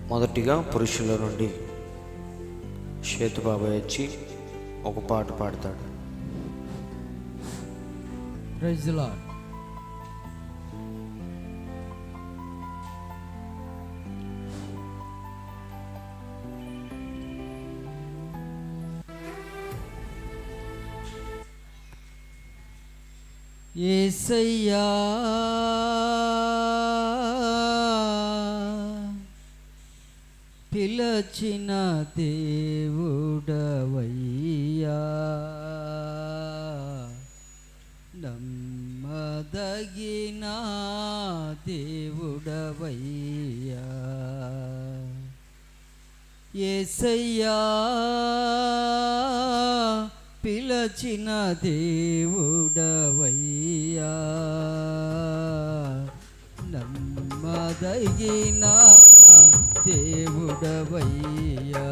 మొదటిగా పురుషుల నుండి షేతుబాబాయ్ వచ్చి ఒక పాట పాడతాడు. Praise the lord. యేసయ్యా పిలచిన దేవుడవయ్యా, నమ్మదగిన దేవుడవయ్యా. యేసయ్యా పిలచిన దేవుడవయ్యా, నమ్మదగిన దేవుడవయ్యా.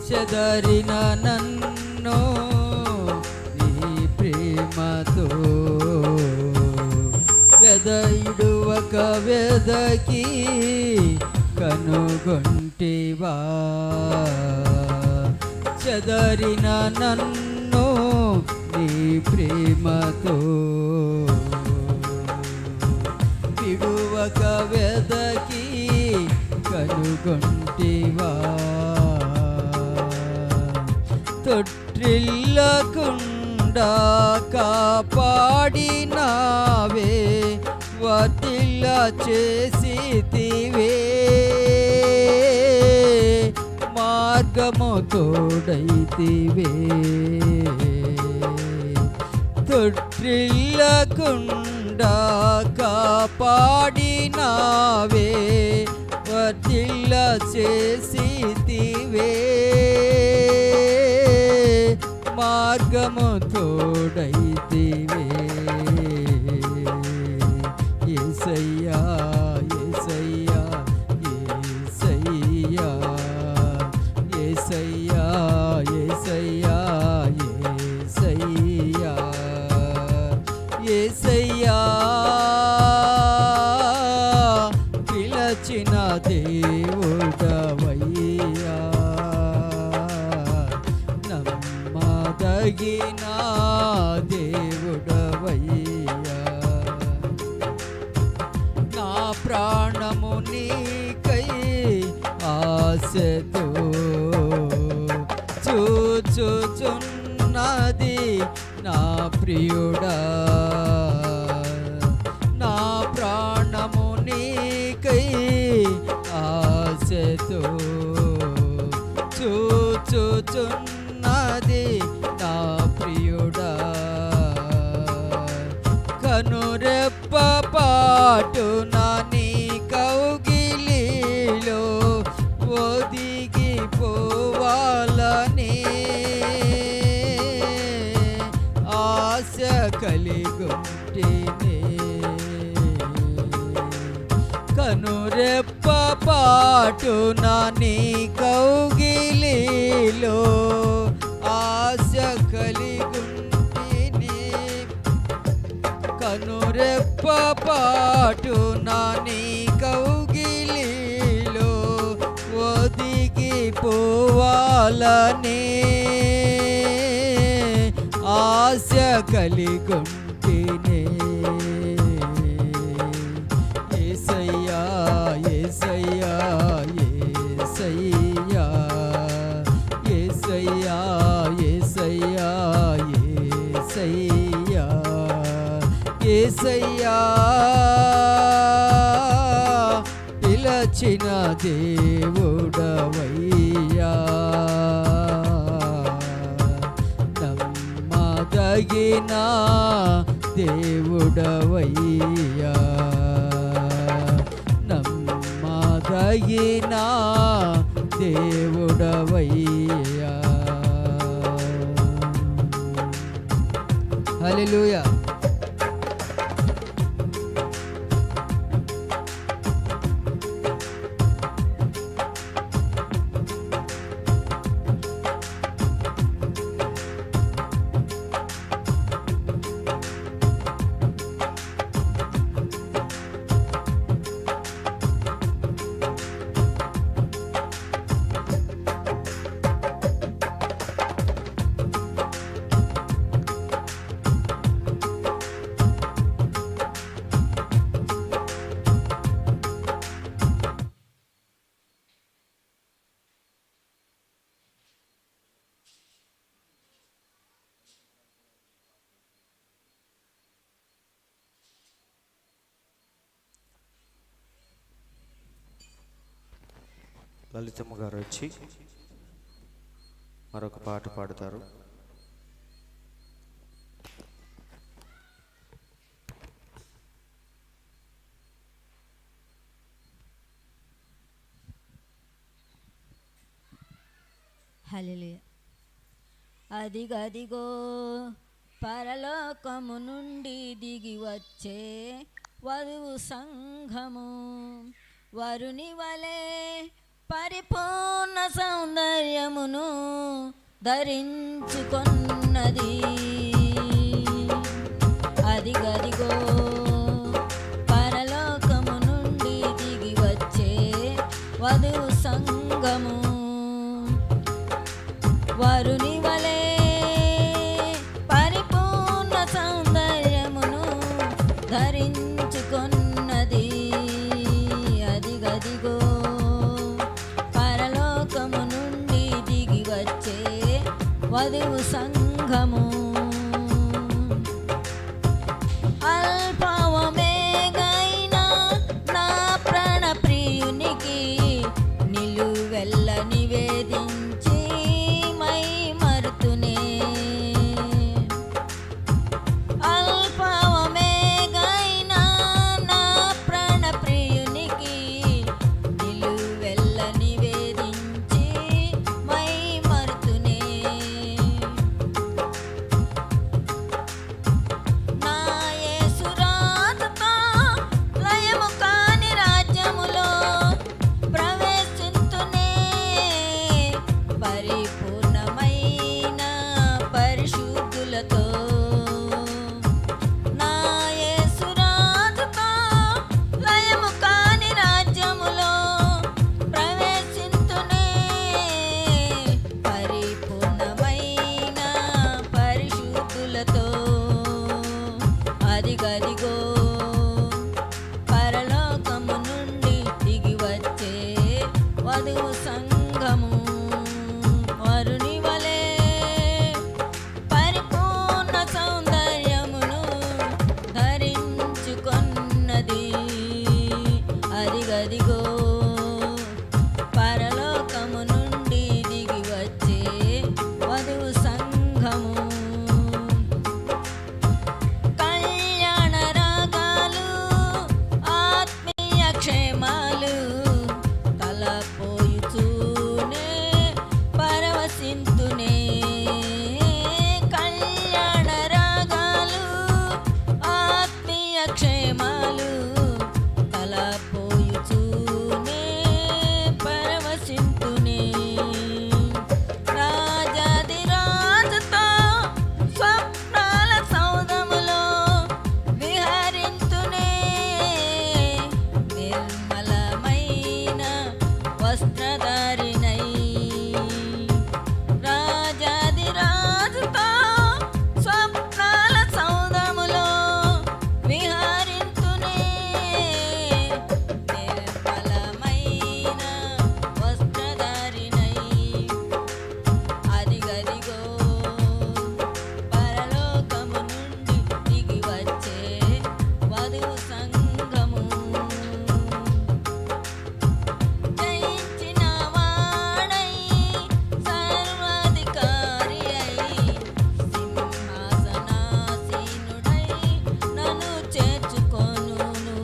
చెదరిన నన్ను నీ ప్రేమతో వెదయుడువక వెదకి కనుగొంటివా. చెదరిన నన్ను నీ ప్రేమతో విడువక వెదకి కనుగొంటివా. తొట్టిల్లకుండా కాపాడినావే, వర్ధిల్ల చేసితివే. మార్గము తోడైతివే, తొట్టిల్లకుండా కాపాడినావే, వర్ధిల్ల చేసితివే. మార్గము తోడైతివే. యేసయ్యా యేసయ్యా యేసయ్యా యేసయ్యా యేసయ్యా యేసయ్యా యేసయ్యా పిలచిన దేవుడవయ్యా, నమ్మదగిన దేవుడవయ్యా. నా ప్రాణము నీకై ఆశతో చూచుచున్నది నా ప్రియుడా. నా ప్రాణము నీకై ఆశతో చూచుచున్నది నా ప్రియుడా. కనురెప్ప పాటున నీ కౌగిలిలో ఒదిగిపోవాలని ఆశ కలిగుంటేనే. కనురెప్ప పాటున నీ కౌగిలిలో ఆశ కలిగుంటేనే. కనురెప్ప పాటున నీ కౌగిలిలో ఒదిగిపోవాలని ఆశ కలిగుంటేనే. యేసయ్యా యేసయ్యా యేసయ్యా యేసయ్యా యేసయ్యా యేసయ్యా యేసయ్యా పిలచిన దేవుడవయ్యా, నమ్మదగిన దేవుడవయ్యా, నమ్మదగిన దేవుడవయ్యా. హల్లెలూయా. లలితమ్మ గారు వచ్చి మరొక పాట పాడతారు. హల్లెలూయా. అదిగదిగో పరలోకము నుండి దిగి వచ్చే వధువు సంఘము, వరుని వలె పరిపూర్ణ సౌందర్యమును ధరించుకొన్నది. అదిగదిగో పరలోకము నుండి దిగి వచ్చే వధువు సంఘము, వరుని వలె పరిపూర్ణ సౌందర్యమును ధరించుకొన్నది. అదిగదిగో పరలోకము నుండి దిగి వచ్చే వధువు సంఘము. అల్పవమేగైన నా ప్రాణ ప్రియునికి నిలువెల్ల నివేదించి మై మరుతునే. అల్పవమేగైన నా ప్రాణ ప్రియునికి నిలువెల్ల నివేదించి మై మరుతునే. నా యేసురాజుతో లయము కాని రాజ్యములో ప్రవేశింతునే, పరిపూర్ణమైన పరిశుద్ధులతో. నా యేసురాజుతో లయము కాని రాజ్యములో ప్రవేశింతునే, పరిపూర్ణమైన పరిశుద్ధులతో. అదిగదిగో పరలోకము నుండి దిగి వచ్చే వధువు సంఘము, వరుని వలె పరిపూర్ణ సౌందర్యమును ధరించుకొన్నది. అదిగదిగో పరలోకము నుండి దిగి వచ్చే వధువు సంఘము. కళ్యాణ రాగాలు ఆత్మీయ క్షేమాలు తలపోయుచూనే పరవశింతునే. కళ్యాణ రాగాలు ఆత్మీయ క్షేమాలు తలపోయుచూనే పరవశింతునే. రాజాదిరాజుతో స్వప్నాల సౌధములో విహరింతునే, నిర్మలమైన వస్త్రధారిణై. రాజాదిరాజుతో స్వప్నాల సౌధములో విహరింతునే, నిర్మలమైన వస్త్రధారిణై. అదిగదిగో పరలోకము నుండి దిగి వచ్చే వధువు సంఘము. జయించిన వాడై సర్వాధికారి అయి సింహాసనాసీనుడై నన్ను చేర్చుకొనును.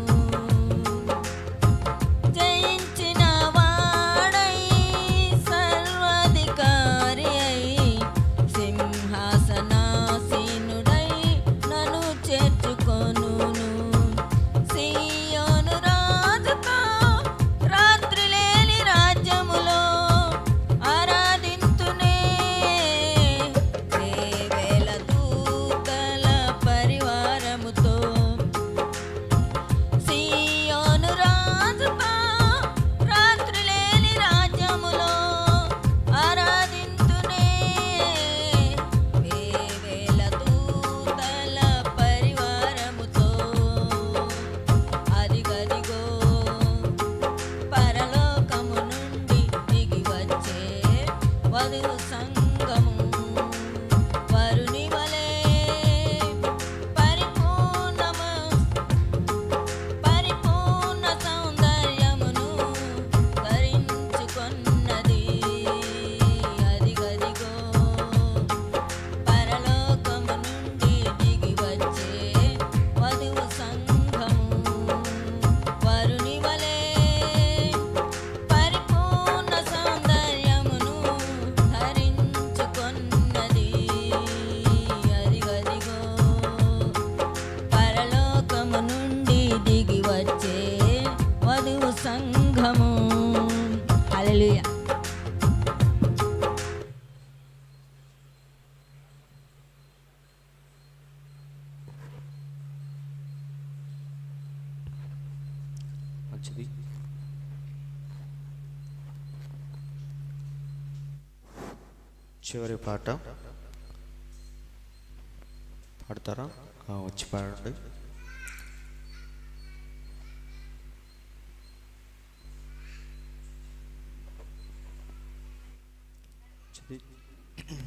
జయించిన వాడై సర్వాధికారి అయి సింహాసనాసీనుడై నన్ను చేర్చుకొనును. సీయోను రాజుతో రాత్రి లేని రాజ్యములో ఆరాధింతునే, వేవేల దూతల పరివారముతో. సీయోను రాజుతో రాత్రి లేని రాజ్యములో ఆరాధింతునే, వేవేల దూతల పరివారముతో. అదిగదిగో పరలోకము నుండి దిగి వచ్చే వధువు సంఘము, వరుని వలె పరిపూర్ణ సౌందర్యమును ధరించుకొన్నది. మంచిది. చివరి పాట పాడతారా? వచ్చి పాడండి.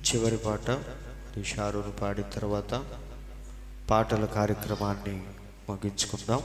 చివరి పాట షారూను పాడిన తర్వాత పాటల కార్యక్రమాన్ని ముగించుకుందాం.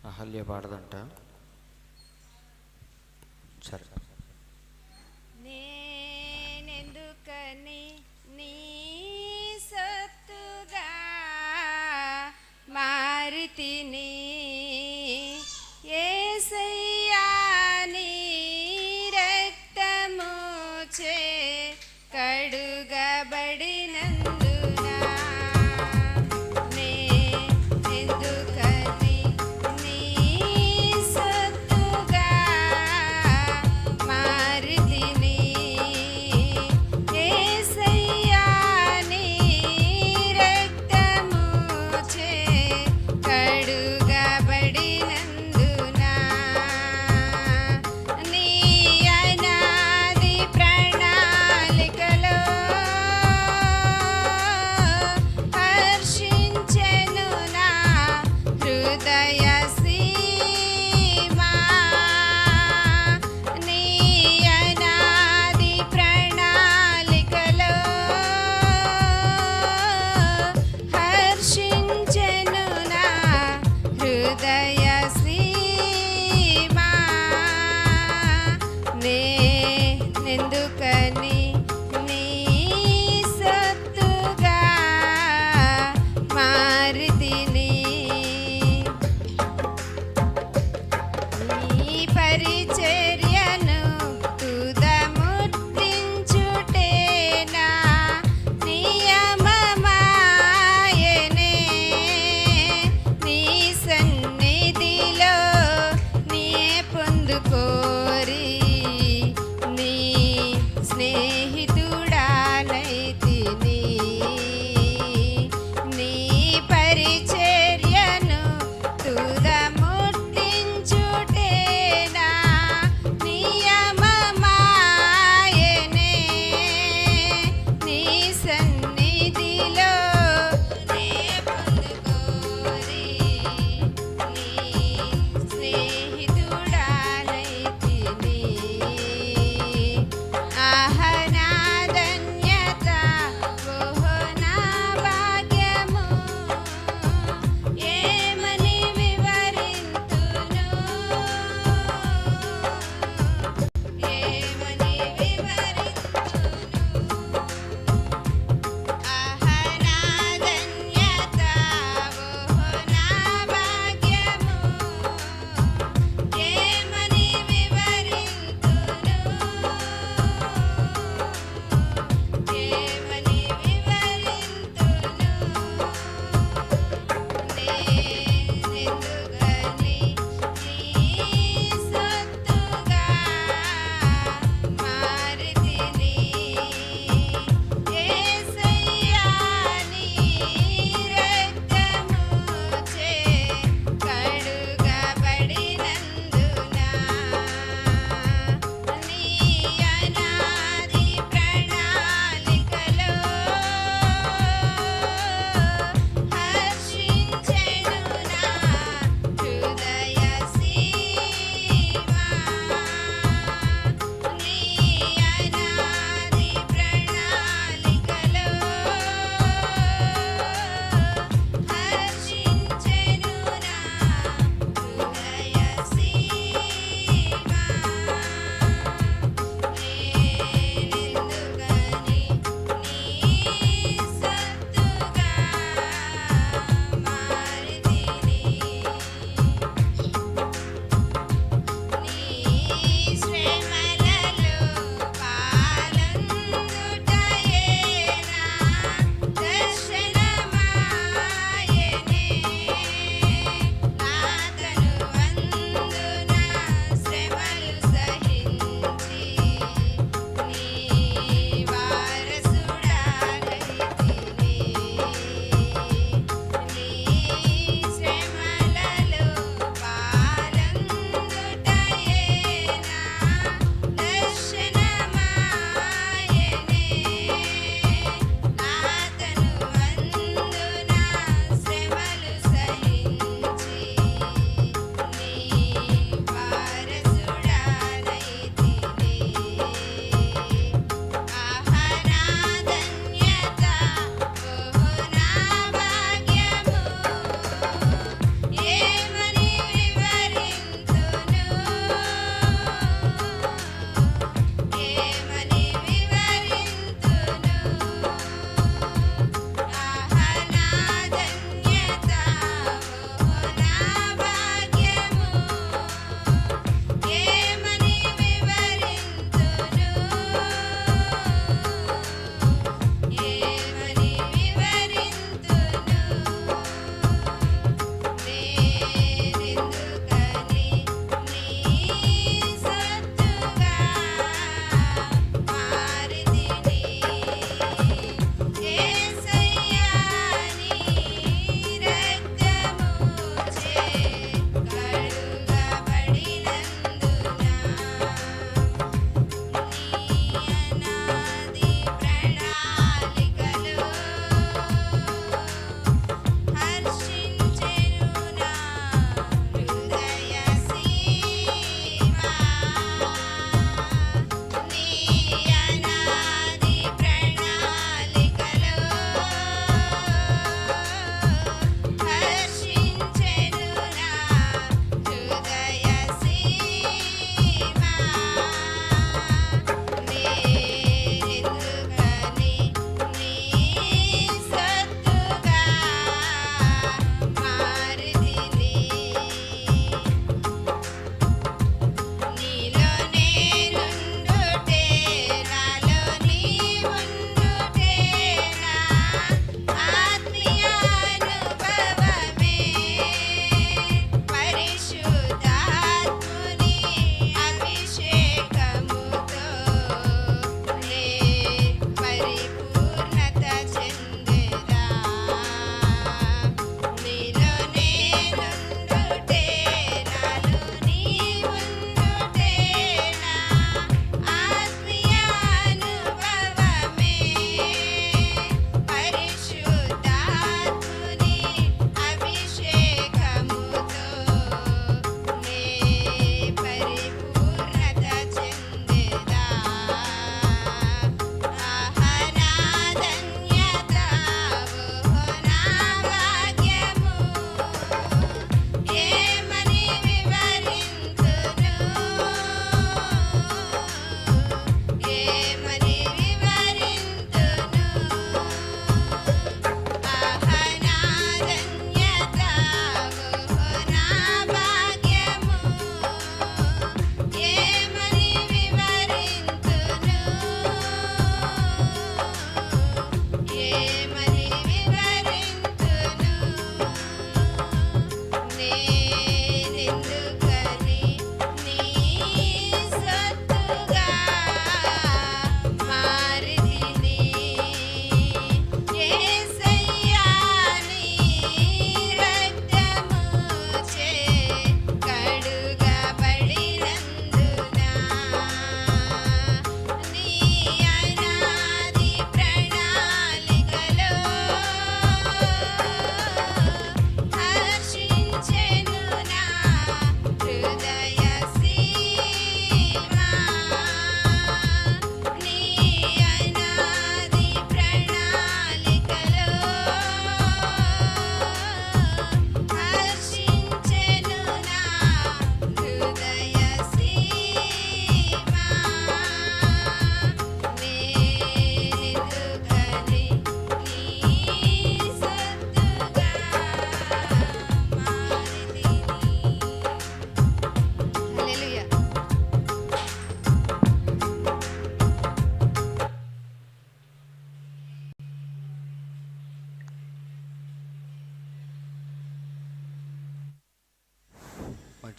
అహల్య పాడదంట. సరే. నేనెందుకని నీ సొత్తుగా మారితిని యేసయ్యా నీ రక్తముచే కడుగబడినందున నేనెందుకని నీ సొత్తుగా మారితిని యేసయ్యా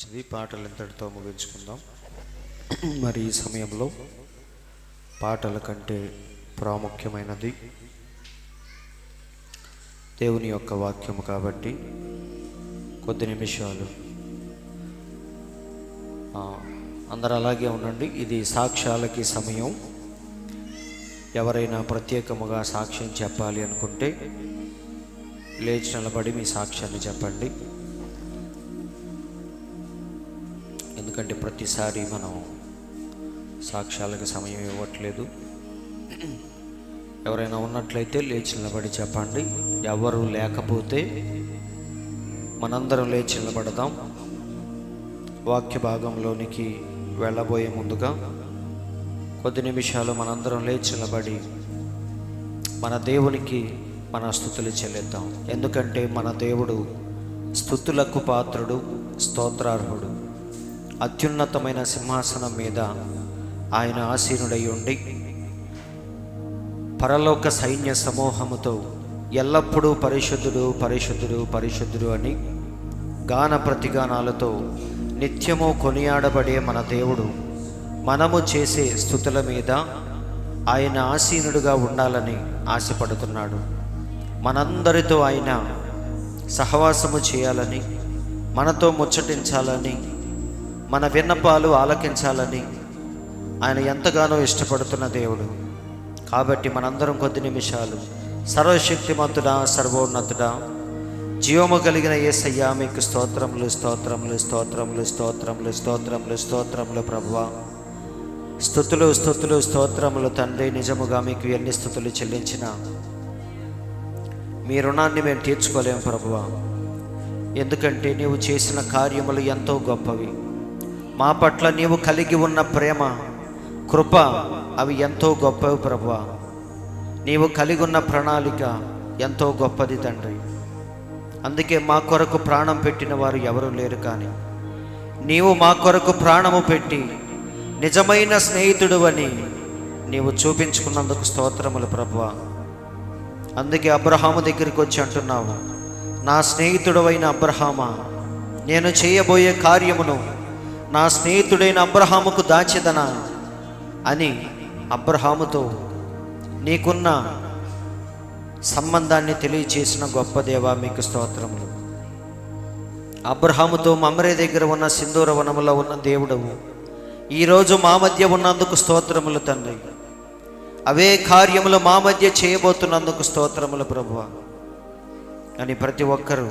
మంచిది. పాటలు ఇంతటితో ముగించుకుందాం. మరి ఈ సమయంలో పాటల కంటే ప్రాముఖ్యమైనది దేవుని యొక్క వాక్యము కాబట్టి కొద్ది నిమిషాలు అందరూ అలాగే ఉండండి. ఇది సాక్ష్యాలకి సమయం. ఎవరైనా ప్రత్యేకముగా సాక్ష్యం చెప్పాలి అనుకుంటే లేచి నిలబడి మీ సాక్ష్యాన్ని చెప్పండి. ఎందుకంటే ప్రతిసారి మనం సాక్ష్యాలకు సమయం ఇవ్వట్లేదు. ఎవరైనా ఉన్నట్లయితే లేచి నిలబడి చెప్పండి. ఎవరు లేకపోతే మనందరం లేచి నిలబడదాం. వాక్య భాగంలోనికి వెళ్ళబోయే ముందుగా కొద్ది నిమిషాలు మనందరం లేచి నిలబడి మన దేవునికి మన స్తుతులు చెల్లిద్దాం. ఎందుకంటే మన దేవుడు స్తుతులకు పాత్రుడు, స్తోత్రార్హుడు. అత్యున్నతమైన సింహాసనం మీద ఆయన ఆసీనుడై ఉండి పరలోక సైన్య సమూహముతో ఎల్లప్పుడూ పరిశుద్ధుడు పరిశుద్ధుడు పరిశుద్ధుడు అని గాన ప్రతిగానాలతో నిత్యము కొనియాడబడే మన దేవుడు మనము చేసే స్తుతుల మీద ఆయన ఆసీనుడుగా ఉండాలని ఆశపడుతున్నాడు. మనందరితో ఆయన సహవాసము చేయాలని, మనతో ముచ్చటించాలని, మన విన్నపాలు ఆలకించాలని ఆయన ఎంతగానో ఇష్టపడుతున్న దేవుడు. కాబట్టి మనందరం కొద్ది నిమిషాలు సర్వశక్తిమంతుడా, సర్వోన్నతుడా, జీవము కలిగిన యేసయ్యా మీకు స్తోత్రములు స్తోత్రములు స్తోత్రములు స్తోత్రములు స్తోత్రములు స్తోత్రములు ప్రభువా. స్తుతులు స్తుతులు స్తోత్రములు తండ్రి. నిజముగా మీకు ఎన్ని స్తుతులు చెల్లించినా మీ రుణాన్ని మేము తీర్చుకోలేము ప్రభువా. ఎందుకంటే నీవు చేసిన కార్యములు ఎంతో గొప్పవి. మా పట్ల నీవు కలిగి ఉన్న ప్రేమ, కృప అవి ఎంతో గొప్పవి ప్రభువా. నీవు కలిగి ఉన్న ప్రణాళిక ఎంతో గొప్పది తండ్రి. అందుకే మా కొరకు ప్రాణం పెట్టిన వారు ఎవరు లేరు. కానీ నీవు మా కొరకు ప్రాణము పెట్టి నిజమైన స్నేహితుడు అని నీవు చూపించుకున్నందుకు స్తోత్రములు ప్రభువా. అందుకే అబ్రహాము దగ్గరికి వచ్చి అంటున్నావు, నా స్నేహితుడవైన అబ్రహామా, నేను చేయబోయే కార్యమును నా స్నేహితుడైన అబ్రహాముకు దాచెదనా అని అబ్రహాముతో నీకున్న సంబంధాన్ని తెలియచేసిన గొప్ప దేవా మీకు స్తోత్రములు. అబ్రహాముతో మమ్రే దగ్గర ఉన్న సింధూర వనములో ఉన్న దేవుడవు ఈరోజు మా మధ్య ఉన్నందుకు స్తోత్రములు తండ్రి. అవే కార్యములు మా మధ్య చేయబోతున్నందుకు స్తోత్రములు ప్రభువా అని ప్రతి ఒక్కరూ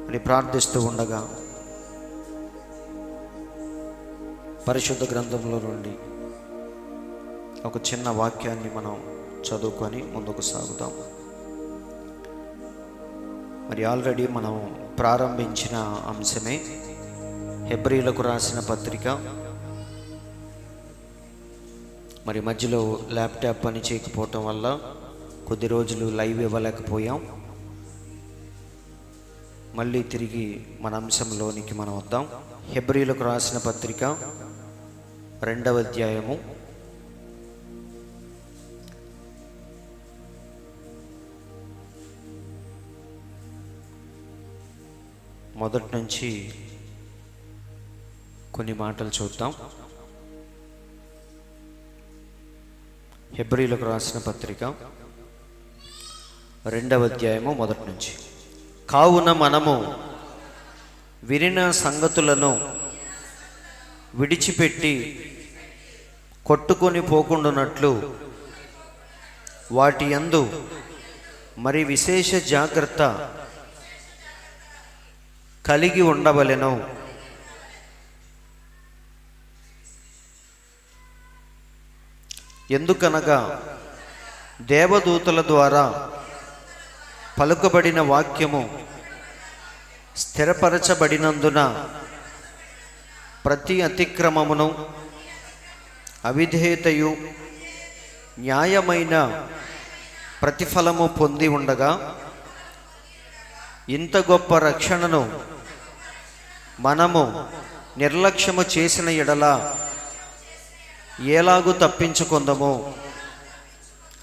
అని ప్రార్థిస్తూ ఉండగా పరిశుద్ధ గ్రంథంలో నుండి ఒక చిన్న వాక్యాన్ని మనం చదువుకొని ముందుకు సాగుతాం. మరి ఆల్రెడీ మనం ప్రారంభించిన అంశమే హెబ్రీలకు రాసిన పత్రిక. మరి మధ్యలో ల్యాప్టాప్ పని చేయకపోవటం వల్ల కొద్ది రోజులు లైవ్ ఇవ్వలేకపోయాం. మళ్ళీ తిరిగి మన అంశంలోనికి మనం వద్దాం. హెబ్రీలకు రాసిన పత్రిక 2వ అధ్యాయము 1 నుంచి కొన్ని మాటలు చూద్దాం. హెబ్రీలకు రాసిన పత్రిక 2వ అధ్యాయము 1 నుంచి. కావున మనము వినిన సంగతులను విడిచిపెట్టి కొట్టుకొని పోకుండానట్లు వాటి యందు మరి విశేష జాగ్రత్త కలిగి ఉండవలెను. ఎందుకనగా దేవదూతల ద్వారా పలుకబడిన వాక్యము స్థిరపరచబడినందున ప్రతి అతిక్రమమును అవిధేయతయు న్యాయమైన ప్రతిఫలము పొంది ఉండగా ఇంత గొప్ప రక్షణను మనము నిర్లక్ష్యము చేసిన ఎడల ఎలాగూ తప్పించుకుందాము.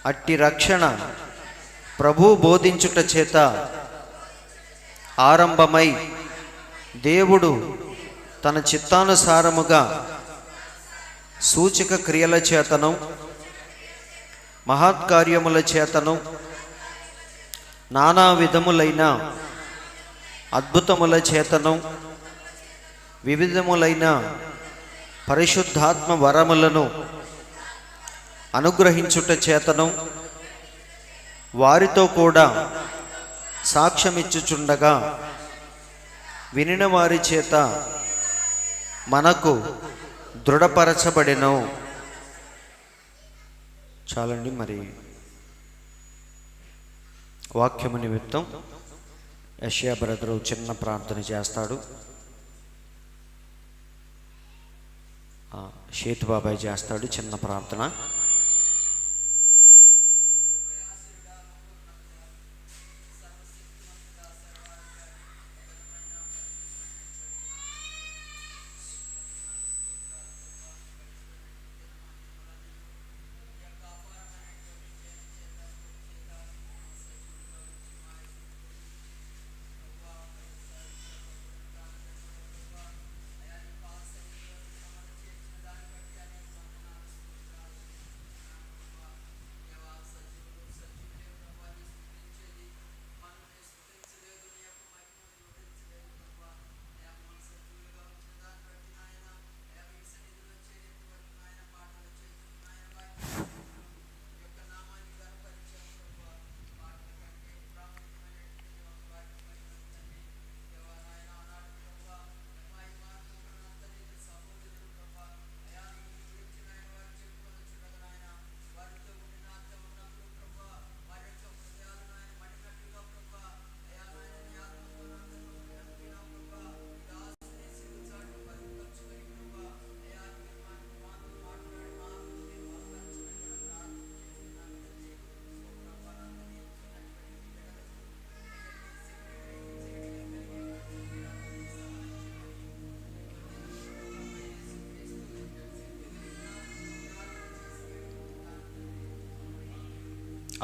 అట్టి రక్షణ ప్రభు బోధించుట చేత ఆరంభమై దేవుడు తన చిత్తానుసారముగా సూచక క్రియల చేతను మహత్కార్యముల చేతను నానా విధములైన అద్భుతముల చేతను వివిధములైన పరిశుద్ధాత్మ వరములను అనుగ్రహించుట చేతను వారితో కూడా సాక్ష్యమిచ్చుచుండగా వినిన వారి చేత మనకు దృఢపరచబడెను. చాలండి. మరి వాక్యము నిమిత్తం యెషయా బ్రదరు చిన్న ప్రార్థన చేస్తాడు. షేతు బాబాయ్ చేస్తాడు చిన్న ప్రార్థన.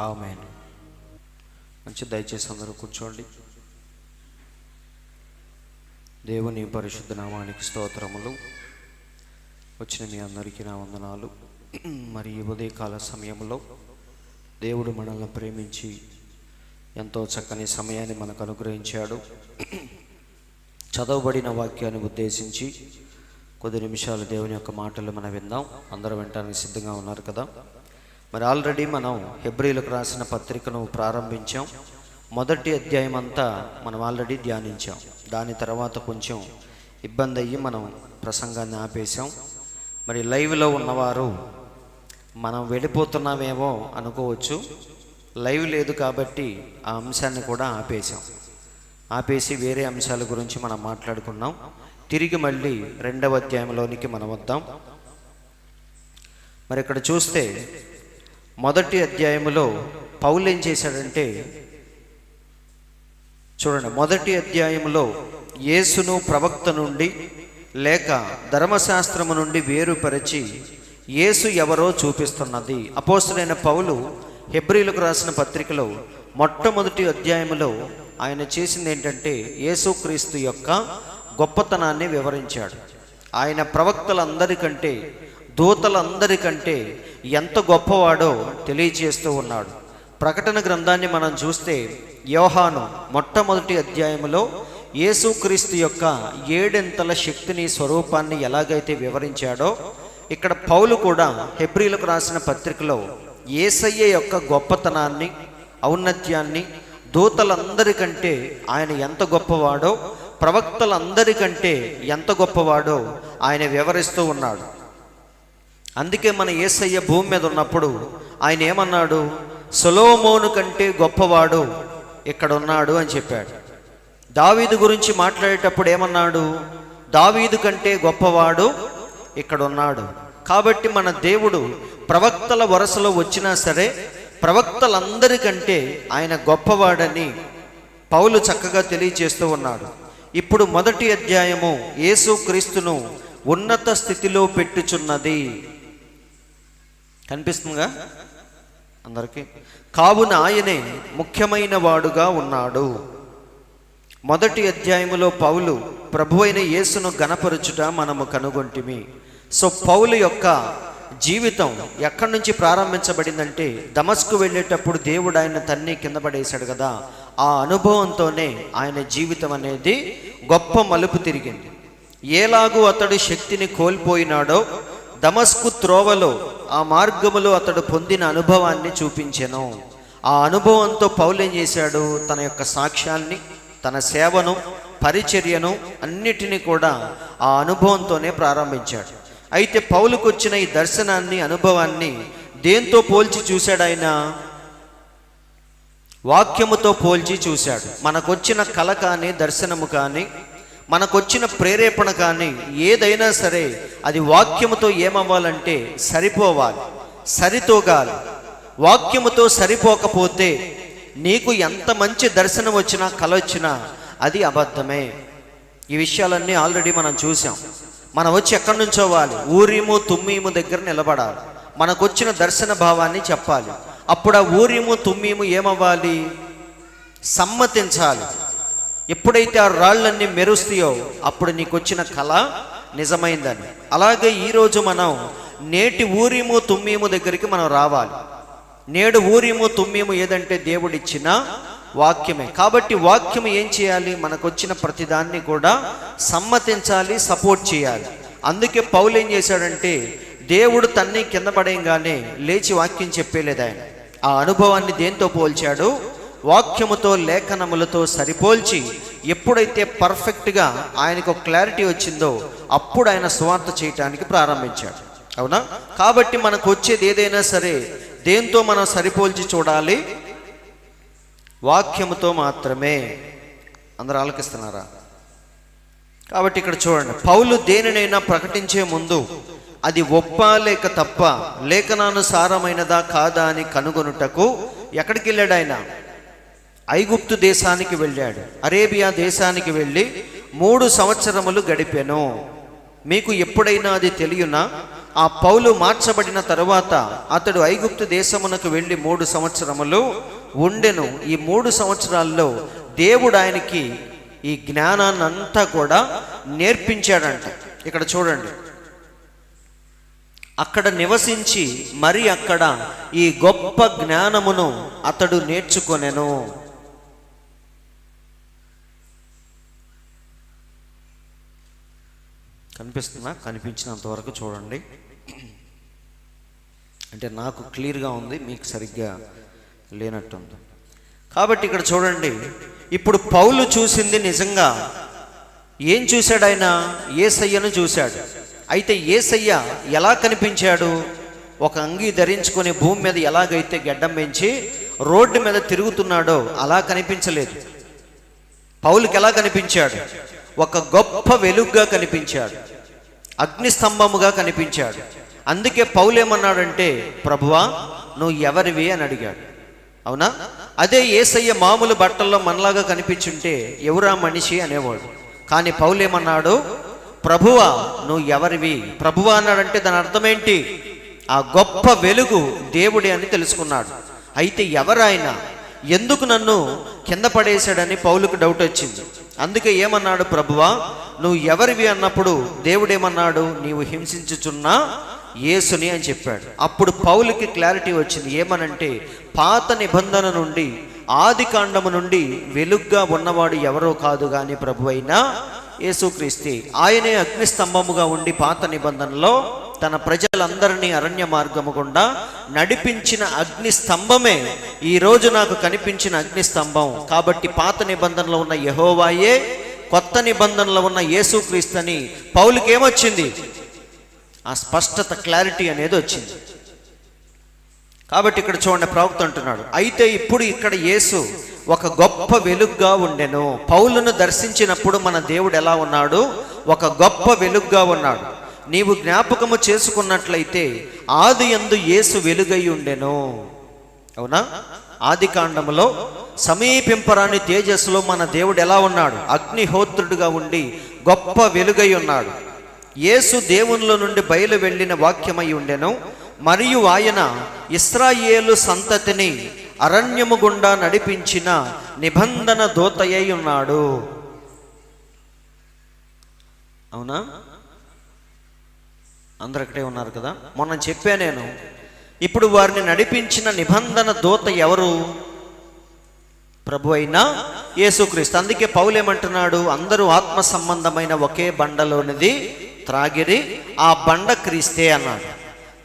ఆమేన్. మంచి, దయచేసి అందరూ కూర్చోండి. దేవుని పరిశుద్ధ నామానికి స్తోత్రములు. వచ్చిన మీ అందరికీ నా వందనాలు. మరి ఈ ఉదయకాల సమయంలో దేవుడు మనల్ని ప్రేమించి ఎంతో చక్కని సమయాన్ని మనకు అనుగ్రహించాడు. చదవబడిన వాక్యాన్ని ఉద్దేశించి కొద్ది నిమిషాలు దేవుని యొక్క మాటలు మనం విందాం. అందరూ వినడానికి సిద్ధంగా ఉన్నారు కదా? మరి ఆల్రెడీ మనం హెబ్రీలకు రాసిన పత్రికను ప్రారంభించాం. మొదటి అధ్యాయం అంతా మనం ఆల్రెడీ ధ్యానించాం. దాని తర్వాత కొంచెం ఇబ్బంది అయ్యి మనం ప్రసంగాన్ని ఆపేశాం. మరి లైవ్లో ఉన్నవారు మనం వెళ్ళిపోతున్నామేమో అనుకోవచ్చు. లైవ్ లేదు కాబట్టి ఆ అంశాన్ని కూడా ఆపేసి వేరే అంశాల గురించి మనం మాట్లాడుకున్నాం. తిరిగి మళ్ళీ 2వ అధ్యాయంలోనికి మనం వద్దాం. మరి ఇక్కడ చూస్తే మొదటి అధ్యాయములో పౌలు ఏం చేశాడంటే, చూడండి, మొదటి అధ్యాయంలో యేసును ప్రవక్త నుండి లేక ధర్మశాస్త్రము నుండి వేరుపరిచి యేసు ఎవరో చూపిస్తున్నది. అపోస్తలుడైన పౌలు హెబ్రీలకు రాసిన పత్రికలో మొట్టమొదటి అధ్యాయంలో ఆయన చేసింది ఏంటంటే యేసుక్రీస్తు యొక్క గొప్పతనాన్ని వివరించాడు. ఆయన ప్రవక్తలందరికంటే, దూతలందరికంటే ఎంత గొప్పవాడో తెలియజేస్తూ ఉన్నాడు. ప్రకటన గ్రంథాన్ని మనం చూస్తే యోహాను మొట్టమొదటి అధ్యాయంలో యేసుక్రీస్తు యొక్క 7 శక్తిని, స్వరూపాన్ని ఎలాగైతే వివరించాడో, ఇక్కడ పౌలు కూడా హెబ్రీలకు రాసిన పత్రికలో యేసయ్య యొక్క గొప్పతనాన్ని, ఔన్నత్యాన్ని, దూతలందరికంటే ఆయన ఎంత గొప్పవాడో, ప్రవక్తలందరికంటే ఎంత గొప్పవాడో ఆయన వివరిస్తూ ఉన్నాడు. అందుకే మన యేసయ్య భూమి మీద ఉన్నప్పుడు ఆయన ఏమన్నాడు? సొలొమోను కంటే గొప్పవాడు ఇక్కడ ఉన్నాడు అని చెప్పాడు. దావీదు గురించి మాట్లాడేటప్పుడు ఏమన్నాడు? దావీదు కంటే గొప్పవాడు ఇక్కడ ఉన్నాడు. కాబట్టి మన దేవుడు ప్రవక్తల వరుసలో వచ్చినా సరే ప్రవక్తలందరికంటే ఆయన గొప్పవాడని పౌలు చక్కగా తెలియజేస్తూ ఉన్నాడు. ఇప్పుడు మొదటి అధ్యాయము యేసుక్రీస్తును ఉన్నత స్థితిలో పెట్టుచున్నది. కనిపిస్తుందిగా అందరికీ? కావున ఆయనే ముఖ్యమైన వాడుగా ఉన్నాడు. మొదటి అధ్యాయములో పౌలు ప్రభువైన యేసును గణపరచుట మనము కనుగొంటిమి. సో పౌలు యొక్క జీవితం ఎక్కడి నుంచి ప్రారంభించబడిందంటే, దమస్కు వెళ్ళేటప్పుడు దేవుడు ఆయన తన్ని కింద పడేశాడు కదా, ఆ అనుభవంతోనే ఆయన జీవితం అనేది గొప్ప మలుపు తిరిగింది. ఏలాగూ అతడు శక్తిని కోల్పోయినాడో దమస్కు త్రోవలో ఆ మార్గములో అతడు పొందిన అనుభవాన్ని చూపించెను. ఆ అనుభవంతో పౌలు ఏం చేశాడు, తన యొక్క సాక్ష్యాన్ని, తన సేవను, పరిచర్యను అన్నిటినీ కూడా ఆ అనుభవంతోనే ప్రారంభించాడు. అయితే పౌలుకు వచ్చిన ఈ దర్శనాన్ని, అనుభవాన్ని దేంతో పోల్చి చూశాడు ఆయన? వాక్యముతో పోల్చి చూశాడు. మనకొచ్చిన కల కానీ, దర్శనము కానీ, మనకొచ్చిన ప్రేరేపణ కానీ ఏదైనా సరే అది వాక్యముతో ఏమవ్వాలంటే సరిపోవాలి, సరితూగాలి. వాక్యముతో సరిపోకపోతే నీకు ఎంత మంచి దర్శనం వచ్చినా, కల వచ్చినా అది అబద్ధమే. ఈ విషయాలన్నీ ఆల్రెడీ మనం చూసాం. మనం వచ్చి ఎక్కడి నుంచోవాలి? ఊరీము తుమ్మీము దగ్గర నిలబడాలి. మనకొచ్చిన దర్శన భావాన్ని చెప్పాలి. అప్పుడు ఆ ఊరీము తుమ్మీము ఏమవ్వాలి? సమ్మతించాలి. ఎప్పుడైతే ఆ రాళ్ళన్నీ మెరుస్తాయో అప్పుడు నీకు వచ్చిన కళ నిజమైందని. అలాగే ఈరోజు మనం నేటి ఊరీము తుమ్మీము దగ్గరికి మనం రావాలి. నేడు ఊరీము తుమ్మీము ఏదంటే దేవుడిచ్చిన వాక్యమే. కాబట్టి వాక్యం ఏం చేయాలి? మనకు వచ్చిన ప్రతిదాన్ని కూడా సమ్మతించాలి, సపోర్ట్ చేయాలి. అందుకే పౌలు ఏం చేశాడంటే, దేవుడు తన్ని కింద పడేయంగానే లేచి వాక్యం చెప్పేలేదు ఆయన. ఆ అనుభవాన్ని దేంతో పోల్చాడు? వాక్యముతో, లేఖనములతో సరిపోల్చి ఎప్పుడైతే పర్ఫెక్ట్గా ఆయనకు ఒక క్లారిటీ వచ్చిందో అప్పుడు ఆయన సువార్త చేయటానికి ప్రారంభించాడు. అవునా? కాబట్టి మనకు వచ్చేది ఏదైనా సరే దేంతో మనం సరిపోల్చి చూడాలి? వాక్యముతో మాత్రమే. అందరూ ఆలకిస్తున్నారా? కాబట్టి ఇక్కడ చూడండి, పౌలు దేనినైనా ప్రకటించే ముందు అది ఒప్ప లేక తప్ప, లేఖనానుసారమైనదా కాదా అని కనుగొనుటకు ఎక్కడికి వెళ్ళాడు ఆయన? ఐగుప్తు దేశానికి వెళ్ళాడు. అరేబియా దేశానికి వెళ్ళి 3 సంవత్సరములు గడిపెను. మీకు ఎప్పుడైనా అది తెలియనా? ఆ పౌలు మార్చబడిన తరువాత అతడు ఐగుప్తు దేశమునకు వెళ్ళి 3 సంవత్సరములు ఉండెను. ఈ 3 సంవత్సరాల్లో దేవుడు ఆయనకి ఈ జ్ఞానాన్ని అంతా కూడా నేర్పించాడంట. ఇక్కడ చూడండి, అక్కడ నివసించి మరి అక్కడ ఈ గొప్ప జ్ఞానమును అతడు నేర్చుకొనెను. కనిపిస్తుందా? కనిపించినంత వరకు చూడండి. అంటే నాకు క్లియర్గా ఉంది, మీకు సరిగ్గా లేనట్టుంది. కాబట్టి ఇక్కడ చూడండి, ఇప్పుడు పౌలు చూసింది నిజంగా ఏం చూశాడు? ఆయన యేసయ్యను చూశాడు. అయితే యేసయ్య ఎలా కనిపించాడు? ఒక అంగీ ధరించుకొని భూమి మీద ఎలాగైతే గెడ్డం పెంచి రోడ్డు మీద తిరుగుతున్నాడో అలా కనిపించలేదు. పౌలుకి ఎలా కనిపించాడు? ఒక గొప్ప వెలుగుగా కనిపించాడు, అగ్నిస్తంభముగా కనిపించాడు. అందుకే పౌలు ఏమన్నాడంటే, ప్రభువా నువ్వు ఎవరివి అని అడిగాడు. అవునా? అదే యేసయ్య మామూలు బట్టల్లో మనలాగా కనిపించుంటే ఎవరా మనిషి అనేవాడు. కానీ పౌలు ఏమన్నాడు? ప్రభువా నువ్వు ఎవరివి? ప్రభువా అన్నాడంటే దాని అర్థం ఏంటి? ఆ గొప్ప వెలుగు దేవుడే అని తెలుసుకున్నాడు. అయితే ఎవరాయన? ఎందుకు నన్ను కింద పడేశాడని పౌలుకు డౌట్ వచ్చింది. అందుకే ఏమన్నాడు? ప్రభువా నువ్వు ఎవరివి అన్నప్పుడు దేవుడేమన్నాడు? నీవు హింసించుచున్న యేసుని అని చెప్పాడు. అప్పుడు పౌలుకి క్లారిటీ వచ్చింది. ఏమనంటే, పాత నిబంధన నుండి, ఆది కాండము నుండి వెలుగ్గా ఉన్నవాడు ఎవరో కాదు కానీ ప్రభువైన యేసుక్రీస్తే. ఆయనే అగ్నిస్తంభముగా ఉండి పాత నిబంధనలో తన ప్రజలందరినీ అరణ్య మార్గము గుండా నడిపించిన అగ్నిస్తంభమే ఈరోజు నాకు కనిపించిన అగ్నిస్తంభం. కాబట్టి పాత నిబంధనలో ఉన్న యెహోవాయే, కొత్త నిబంధనలో ఉన్న యేసుక్రీస్తుని పౌలుకి ఏమొచ్చింది? ఆ స్పష్టత, క్లారిటీ అనేది వచ్చింది. కాబట్టి ఇక్కడ చూడండి, ప్రవక్త అంటున్నాడు, అయితే ఇప్పుడు ఇక్కడ యేసు ఒక గొప్ప వెలుగుగా ఉండెను. పౌలును దర్శించినప్పుడు మన దేవుడు ఎలా ఉన్నాడు? ఒక గొప్ప వెలుగుగా ఉన్నాడు. నీవు జ్ఞాపకము చేసుకున్నట్లయితే ఆది యందు యేసు వెలుగై ఉండెను. అవునా? ఆది కాండములో సమీపింపరాని తేజస్సులో మన దేవుడు ఎలా ఉన్నాడు? అగ్నిహోత్రుడుగా ఉండి గొప్ప వెలుగై ఉన్నాడు. యేసు దేవునిలో నుండి బయలు వెళ్ళిన వాక్యమై ఉండెను. మరియు ఆయన ఇశ్రాయేలు సంతతిని అరణ్యము గుండా నడిపించిన నిబంధన దూతయ్య ఉన్నాడు. అవునా? అందరు అక్కడే ఉన్నారు కదా. మొన్న చెప్పా నేను, ఇప్పుడు వారిని నడిపించిన నిబంధన దూత ఎవరు? ప్రభు అయిన యేసుక్రీస్తు. అందుకే పౌలు ఏమంటున్నాడు? అందరూ ఆత్మ సంబంధమైన ఒకే బండలోనిది త్రాగిరి, ఆ బండ క్రీస్తే అన్నాడు.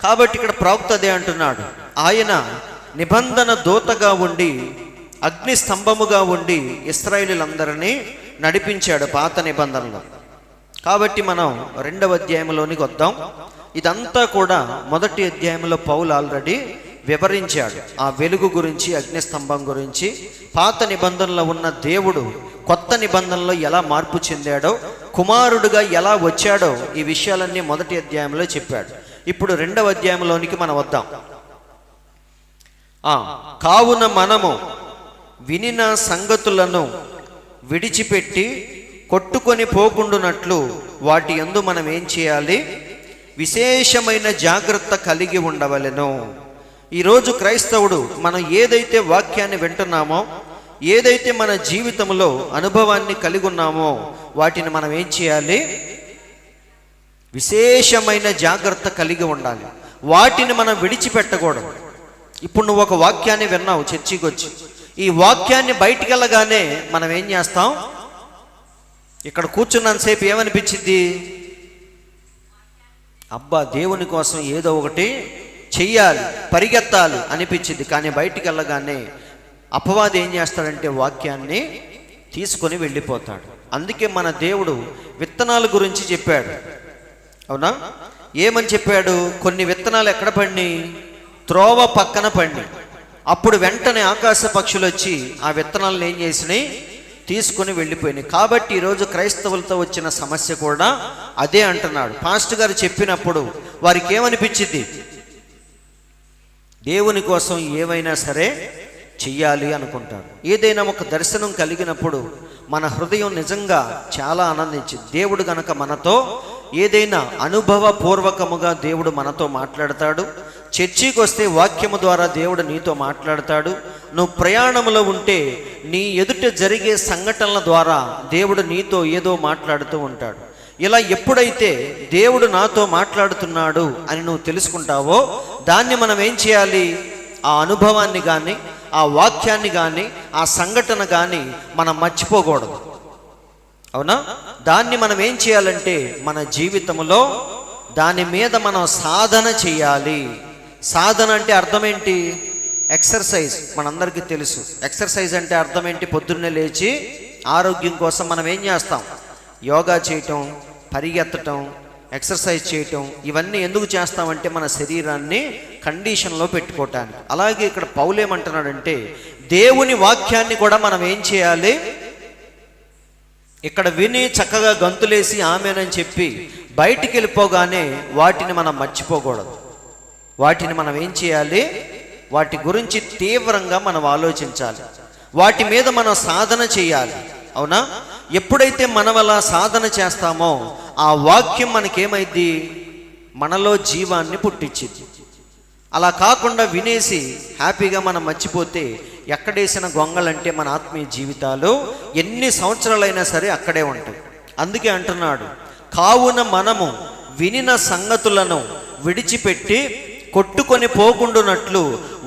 కాబట్టి ఇక్కడ ప్రవక్త అదే అంటున్నాడు. ఆయన నిబంధన దూతగా ఉండి, అగ్ని స్తంభముగా ఉండి ఇశ్రాయేలీయులందరినీ నడిపించాడు పాత నిబంధనలో. కాబట్టి మనం 2వ అధ్యాయంలోనికి వద్దాం. ఇదంతా కూడా 1వ అధ్యాయంలో పౌలు ఆల్రెడీ వివరించాడు. ఆ వెలుగు గురించి, అగ్నిస్తంభం గురించి, పాత నిబంధనలో ఉన్న దేవుడు కొత్త నిబంధనలో ఎలా మార్పు చెందాడో, కుమారుడుగా ఎలా వచ్చాడో, ఈ విషయాలన్నీ 1వ అధ్యాయంలో చెప్పాడు. ఇప్పుడు 2వ అధ్యాయంలోనికి మనం వద్దాం. కావున మనము వినిన సంగతులను విడిచిపెట్టి కొట్టుకొని పోకుండునట్లు వాటి యందు మనం ఏం చేయాలి? విశేషమైన జాగ్రత్త కలిగి ఉండవలెను. ఈరోజు క్రైస్తవుడు మనం ఏదైతే వాక్యాన్ని వింటున్నామో, ఏదైతే మన జీవితంలో అనుభవాన్ని కలిగి ఉన్నామో, వాటిని మనం ఏం చేయాలి? విశేషమైన జాగ్రత్త కలిగి ఉండాలి. వాటిని మనం విడిచిపెట్టకూడదు. ఇప్పుడు నువ్వు ఒక వాక్యాన్ని విన్నావు చర్చికి వచ్చి, ఈ వాక్యాన్ని బయటికి వెళ్ళగానే మనం ఏం చేస్తాం? ఇక్కడ కూర్చున్నంతసేపు ఏమనిపించింది? అబ్బా, దేవుని కోసం ఏదో ఒకటి చెయ్యాలి, పరిగెత్తాలి అనిపించింది. కానీ బయటికి వెళ్ళగానే అపవాది ఏం చేస్తాడంటే వాక్యాన్ని తీసుకొని వెళ్ళిపోతాడు. అందుకే మన దేవుడు విత్తనాల గురించి చెప్పాడు. అవునా? ఏమని చెప్పాడు? కొన్ని విత్తనాలు ఎక్కడ పడినాయి? త్రోవ పక్కన పడినాయి. అప్పుడు వెంటనే ఆకాశ పక్షులు వచ్చి ఆ విత్తనాలను ఏం చేసినాయి? తీసుకొని వెళ్ళిపోయినాయి. కాబట్టి ఈరోజు క్రైస్తవులతో వచ్చిన సమస్య కూడా అదే అంటున్నాడు. పాస్టర్ గారు చెప్పినప్పుడు వారికి ఏమనిపించింది? దేవుని కోసం ఏవైనా సరే చెయ్యాలి అనుకుంటారు. ఏదైనా ఒక దర్శనం కలిగినప్పుడు మన హృదయం నిజంగా చాలా ఆనందించింది. దేవుడు గనక మనతో ఏదైనా అనుభవపూర్వకముగా దేవుడు మనతో మాట్లాడతాడు. చర్చికి వస్తే వాక్యము ద్వారా దేవుడు నీతో మాట్లాడతాడు. నువ్వు ప్రయాణంలో ఉంటే నీ ఎదుట జరిగే సంఘటనల ద్వారా దేవుడు నీతో ఏదో మాట్లాడుతూ ఉంటాడు. ఇలా ఎప్పుడైతే దేవుడు నాతో మాట్లాడుతున్నాడు అని నువ్వు తెలుసుకుంటావో, దాన్ని మనం ఏం చేయాలి? ఆ అనుభవాన్ని కానీ, ఆ వాక్యాన్ని కానీ, ఆ సంఘటన కానీ మనం మర్చిపోకూడదు. అవునా? దాన్ని మనం ఏం చేయాలంటే మన జీవితంలో దాని మీద మనం సాధన చేయాలి. సాధన అంటే అర్థం ఏంటి? ఎక్సర్సైజ్. మనందరికీ తెలుసు ఎక్సర్సైజ్ అంటే అర్థం ఏంటి? పొద్దున్నే లేచి ఆరోగ్యం కోసం మనం ఏం చేస్తాం? యోగా చేయటం, పరిగెత్తటం, ఎక్సర్సైజ్ చేయటం. ఇవన్నీ ఎందుకు చేస్తామంటే మన శరీరాన్ని కండిషన్లో పెట్టుకోవటానికి. అలాగే ఇక్కడ పౌలు ఏమంటున్నాడంటే దేవుని వాక్యాన్ని కూడా మనం ఏం చేయాలి? ఇక్కడ విని చక్కగా గంతులేసి ఆమెనని చెప్పి బయటికి వెళ్ళిపోగానే వాటిని మనం మర్చిపోకూడదు. వాటిని మనం ఏం చేయాలి? వాటి గురించి తీవ్రంగా మనం ఆలోచించాలి. వాటి మీద మనం సాధన చేయాలి. అవునా? ఎప్పుడైతే మనం అలా సాధన చేస్తామో ఆ వాక్యం మనకేమైంది? మనలో జీవాన్ని పుట్టించింది. అలా కాకుండా వినేసి హ్యాపీగా మనం మర్చిపోతే ఎక్కడేసిన గొంగలంటే మన ఆత్మీయ జీవితాలు ఎన్ని సంవత్సరాలైనా సరే అక్కడే ఉంటాయి. అందుకే అంటున్నాడు, కావున మనము వినిన సంగతులను విడిచిపెట్టి కొట్టుకొని పోకుండునట్లు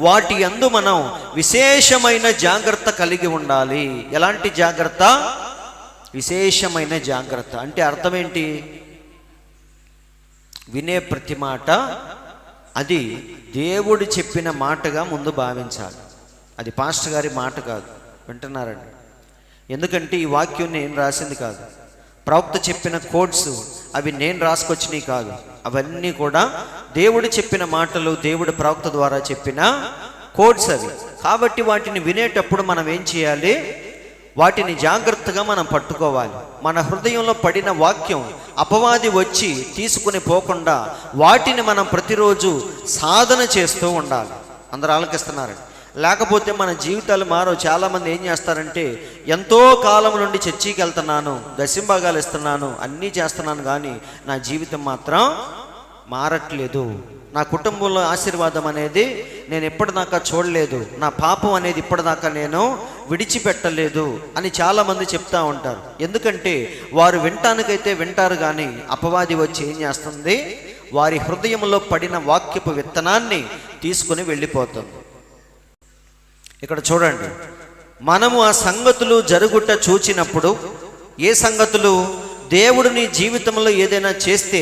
వాటి యందు మనం విశేషమైన జాగ్రత్త కలిగి ఉండాలి. ఎలాంటి జాగ్రత్త? విశేషమైన జాగ్రత్త. అంటే అర్థం ఏంటి? వినే ప్రతి మాట అది దేవుడు చెప్పిన మాటగా ముందు భావించాలి. అది పాస్టర్ గారి మాట కాదు. వింటున్నారండి? ఎందుకంటే ఈ వాక్యం నేను రాసింది కాదు. ప్రవక్త చెప్పిన కోడ్స్ అవి నేను రాసుకొచ్చినవి కాదు. అవన్నీ కూడా దేవుడు చెప్పిన మాటలు, దేవుడు ప్రవక్త ద్వారా చెప్పిన కోడ్స్ అవి. కాబట్టి వాటిని వినేటప్పుడు మనం ఏం చేయాలి? వాటిని జాగ్రత్తగా మనం పట్టుకోవాలి. మన హృదయంలో పడిన వాక్యం అపవాది వచ్చి తీసుకుని పోకుండా వాటిని మనం ప్రతిరోజు సాధన చేస్తూ ఉండాలి. అందరూ ఆలకిస్తున్నారండి? లేకపోతే మన జీవితాలు మారో. చాలామంది ఏం చేస్తారంటే ఎంతో కాలం నుండి చర్చికి వెళ్తున్నాను, దశంభాగాలు ఇస్తున్నాను, అన్నీ చేస్తున్నాను, కానీ నా జీవితం మాత్రం మారట్లేదు, నా కుటుంబంలో ఆశీర్వాదం అనేది నేను ఎప్పటిదాకా చూడలేదు, నా పాపం అనేది ఇప్పటిదాకా నేను విడిచిపెట్టలేదు అని చాలామంది చెప్తా ఉంటారు. ఎందుకంటే వారు వినటానికైతే వింటారు, కానీ అపవాది వచ్చి ఏం చేస్తుంది, వారి హృదయంలో పడిన వాక్యపు విత్తనాన్ని తీసుకుని వెళ్ళిపోతుంది. ఇక్కడ చూడండి, మనము ఆ సంగతులు జరుగుట చూచినప్పుడు, ఏ సంగతులు, దేవుడు నీ జీవితంలో ఏదైనా చేస్తే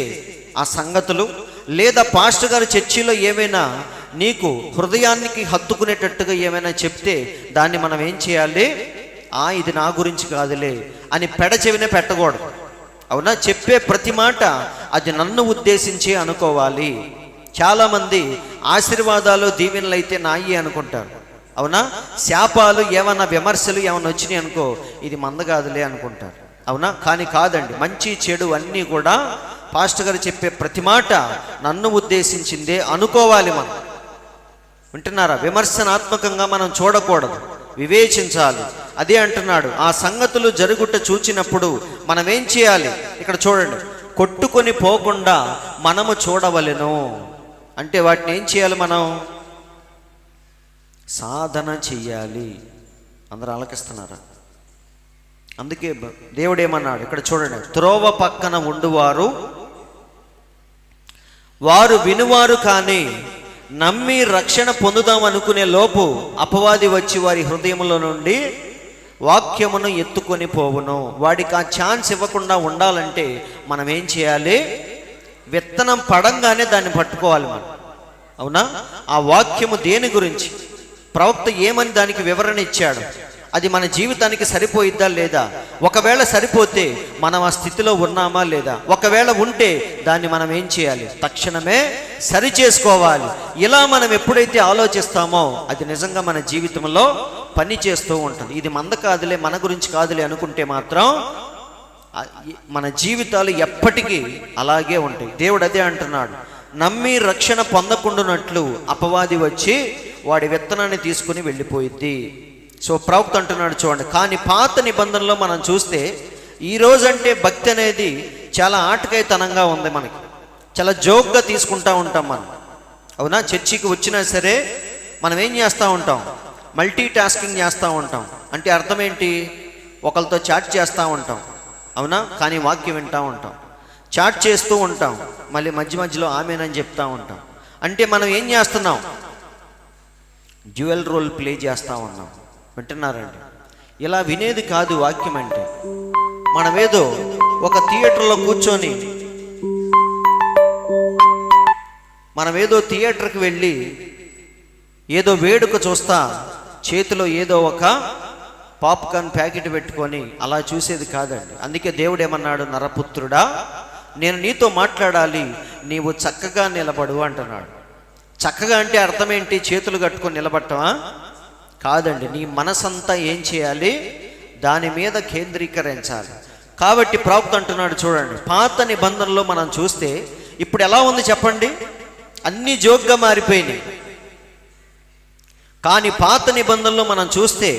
ఆ సంగతులు, లేదా పాస్టర్ గారి చర్చిలో ఏమైనా నీకు హృదయానికి హత్తుకునేటట్టుగా ఏమైనా చెప్తే దాన్ని మనం ఏం చేయాలి, ఇది నా గురించి కాదులే అని పెడచెవినే పెట్టకూడదు. అవునా? చెప్పే ప్రతి మాట అది నన్ను ఉద్దేశించి అనుకోవాలి. చాలామంది ఆశీర్వాదాలు దీవెనలు అయితే నాయి అనుకుంటారు. అవునా? శాపాలు ఏమన్నా విమర్శలు ఏమన్నా వచ్చినాయి అనుకో, ఇది మంద కాదులే అనుకుంటారు. అవునా? కానీ కాదండి, మంచి చెడు అన్నీ కూడా పాస్టర్ గారు చెప్పే ప్రతి మాట నన్ను ఉద్దేశించిందే అనుకోవాలి. మనం వింటున్నారా? విమర్శనాత్మకంగా మనం చూడకూడదు, వివేచించాలి. అదే అంటున్నాడు, ఆ సంగతులు జరుగుట చూచినప్పుడు మనం ఏం చేయాలి? ఇక్కడ చూడండి, కొట్టుకొని పోకుండా మనము చూడవలెను. అంటే వాటిని ఏం చేయాలి? మనం సాధన చెయ్యాలి. అందరూ ఆలకిస్తున్నారా? అందుకే దేవుడు ఏమన్నాడు ఇక్కడ చూడండి, త్రోవ పక్కన ఉండువారు వారు వినువారు కానీ నమ్మి రక్షణ పొందుదాం అనుకునే లోపు అపవాది వచ్చి వారి హృదయంలో నుండి వాక్యమును ఎత్తుకొని పోవును. వాడికి ఆ ఛాన్స్ ఇవ్వకుండా ఉండాలంటే మనం ఏం చేయాలి? విత్తనం పడంగానే దాన్ని పట్టుకోవాలి మనం. అవునా? ఆ వాక్యము దేని గురించి, ప్రవక్త ఏమని దానికి వివరణ ఇచ్చాడు, అది మన జీవితానికి సరిపోయిద్దా లేదా, ఒకవేళ సరిపోతే మనం ఆ స్థితిలో ఉన్నామా లేదా, ఒకవేళ ఉంటే దాన్ని మనం ఏం చేయాలి? తక్షణమే సరి చేసుకోవాలి. ఇలా మనం ఎప్పుడైతే ఆలోచిస్తామో అది నిజంగా మన జీవితంలో పని చేస్తూ ఉంటుంది. ఇది మంద కాదులే, మన గురించి కాదులే అనుకుంటే మాత్రం మన జీవితాలు ఎప్పటికీ అలాగే ఉంటాయి. దేవుడు అదే అంటున్నాడు, నమ్మి రక్షణ పొందకుండానట్లు అపవాది వచ్చి వాడి విత్తనాన్ని తీసుకుని వెళ్ళిపోయిద్ది. సో ప్రవక్త అంటున్నాడు చూడండి, కానీ పాత నిబంధనలో మనం చూస్తే ఈరోజు అంటే భక్తి అనేది చాలా ఆటకాయతనంగా ఉంది, మనకి చాలా జోక్గా తీసుకుంటా ఉంటాం మనం. అవునా? చర్చికి వచ్చినా సరే మనం ఏం చేస్తూ ఉంటాం? మల్టీ టాస్కింగ్ చేస్తూ ఉంటాం. అంటే అర్థం ఏంటి? ఒకరితో చాట్ చేస్తూ ఉంటాం. అవునా? కానీ వాక్యం వింటూ ఉంటాం. చాట్ చేస్తూ ఉంటాం, మళ్ళీ మధ్య మధ్యలో ఆమెనని చెప్తూ ఉంటాం. అంటే మనం ఏం చేస్తున్నాం? డ్యూయల్ రోల్ ప్లే చేస్తూ ఉన్నాం. వింటున్నారండి? ఇలా వినేది కాదు వాక్యం అంటే. మనమేదో ఒక థియేటర్లో కూర్చొని, మనమేదో థియేటర్కి వెళ్ళి ఏదో వేడుక చూస్తా చేతిలో ఏదో ఒక పాప్కార్న్ ప్యాకెట్ పెట్టుకొని అలా చూసేది కాదండి. అందుకే దేవుడు ఏమన్నాడు, నరపుత్రుడా నేను నీతో మాట్లాడాలి, నీవు చక్కగా నిలబడు అంటున్నాడు. చక్కగా అంటే అర్థం ఏంటి? చేతులు కట్టుకొని నిలబడటమా? కాదండి, నీ మనసంతా ఏం చేయాలి? దాని మీద కేంద్రీకరించాలి. కాబట్టి ప్రవక్త అంటున్నాడు చూడండి, పాత నిబంధనలో మనం చూస్తే ఇప్పుడు ఎలా ఉంది చెప్పండి? అన్ని జోక్గా మారిపోయినాయి. కానీ పాత నిబంధనలో మనం చూస్తే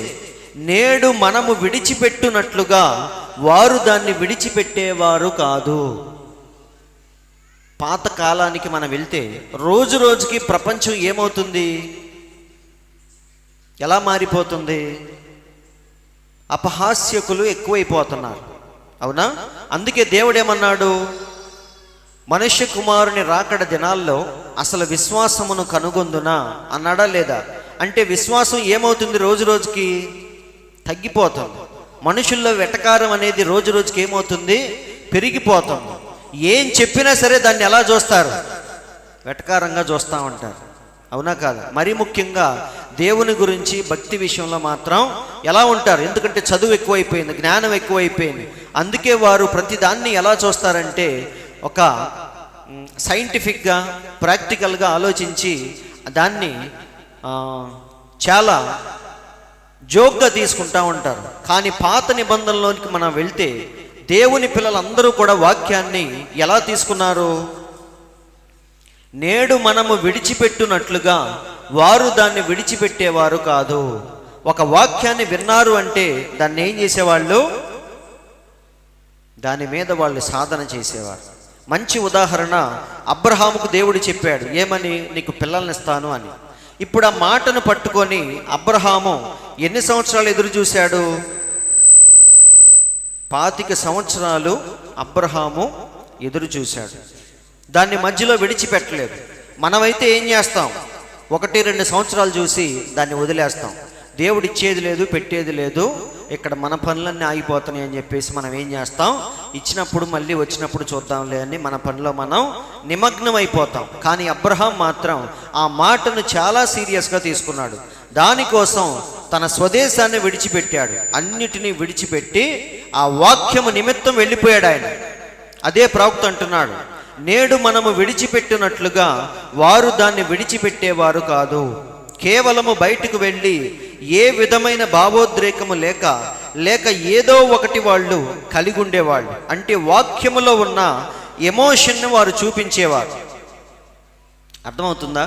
నేడు మనము విడిచిపెట్టునట్లుగా వారు దాన్ని విడిచిపెట్టేవారు కాదు. పాత కాలానికి మనం వెళ్తే రోజు రోజుకి ప్రపంచం ఏమవుతుంది? ఎలా మారిపోతుంది? అపహాస్యకులు ఎక్కువైపోతున్నారు. అవునా? అందుకే దేవుడు ఏమన్నాడు, మనుష్య కుమారుని రాకడ దినాల్లో అసలు విశ్వాసమును కనుగొందునా అన్నాడా లేదా? అంటే విశ్వాసం ఏమవుతుంది? రోజు రోజుకి తగ్గిపోతుంది. మనుషుల్లో వెటకారం అనేది రోజు రోజుకి ఏమవుతుంది? పెరిగిపోతుంది. ఏం చెప్పినా సరే దాన్ని ఎలా చూస్తారు? వెటకారంగా చూస్తూ ఉంటారు. అవునా కాదు? మరీ ముఖ్యంగా దేవుని గురించి భక్తి విషయంలో మాత్రం ఎలా ఉంటారు? ఎందుకంటే చదువు ఎక్కువైపోయింది, జ్ఞానం ఎక్కువైపోయింది. అందుకే వారు ప్రతి దాన్ని ఎలా చూస్తారంటే ఒక సైంటిఫిక్గా, ప్రాక్టికల్గా ఆలోచించి దాన్ని చాలా జోక్గా తీసుకుంటూ ఉంటారు. కానీ పాత నిబంధనలోనికి మనం వెళ్తే దేవుని పిల్లలందరూ కూడా వాక్యాన్ని ఎలా తీసుకున్నారు? నేడు మనము విడిచిపెట్టునట్లుగా వారు దాన్ని విడిచిపెట్టేవారు కాదు. ఒక వాక్యాన్ని విన్నారు అంటే దాన్ని ఏం చేసేవాళ్ళు? దాని మీద వాళ్ళు సాధన చేసేవారు. మంచి ఉదాహరణ అబ్రహాముకు దేవుడు చెప్పాడు, ఏమని? నీకు పిల్లల్ని ఇస్తాను అని. ఇప్పుడు ఆ మాటను పట్టుకొని అబ్రహాము ఎన్ని సంవత్సరాలు ఎదురు చూశాడు? 25 సంవత్సరాలు అబ్రహాము ఎదురు చూశాడు. దాన్ని మధ్యలో విడిచిపెట్టలేదు. మనమైతే ఏం చేస్తాం? 1-2 సంవత్సరాలు చూసి దాన్ని వదిలేస్తాం. దేవుడు ఇచ్చేది లేదు, పెట్టేది లేదు, ఇక్కడ మన పనులన్నీ ఆగిపోతున్నాయి అని చెప్పేసి మనం ఏం చేస్తాం? ఇచ్చినప్పుడు మళ్ళీ వచ్చినప్పుడు చూద్దాంలే అని మన పనిలో మనం నిమగ్నం అయిపోతాం. కానీ అబ్రహాం మాత్రం ఆ మాటను చాలా సీరియస్గా తీసుకున్నాడు. దానికోసం తన స్వదేశాన్ని విడిచిపెట్టాడు. అన్నిటినీ విడిచిపెట్టి ఆ వాక్యము నిమిత్తం వెళ్ళిపోయాడు ఆయన. అదే ప్రవక్త అంటున్నాడు, నేడు మనము విడిచిపెట్టినట్లుగా వారు దాన్ని విడిచిపెట్టేవారు కాదు. కేవలము బయటకు వెళ్ళి ఏ విధమైన భావోద్రేకము లేక ఏదో ఒకటి వాళ్ళు కలిగి ఉండేవాళ్ళు. అంటే వాక్యములో ఉన్న ఎమోషన్ని వారు చూపించేవారు. అర్థమవుతుందా?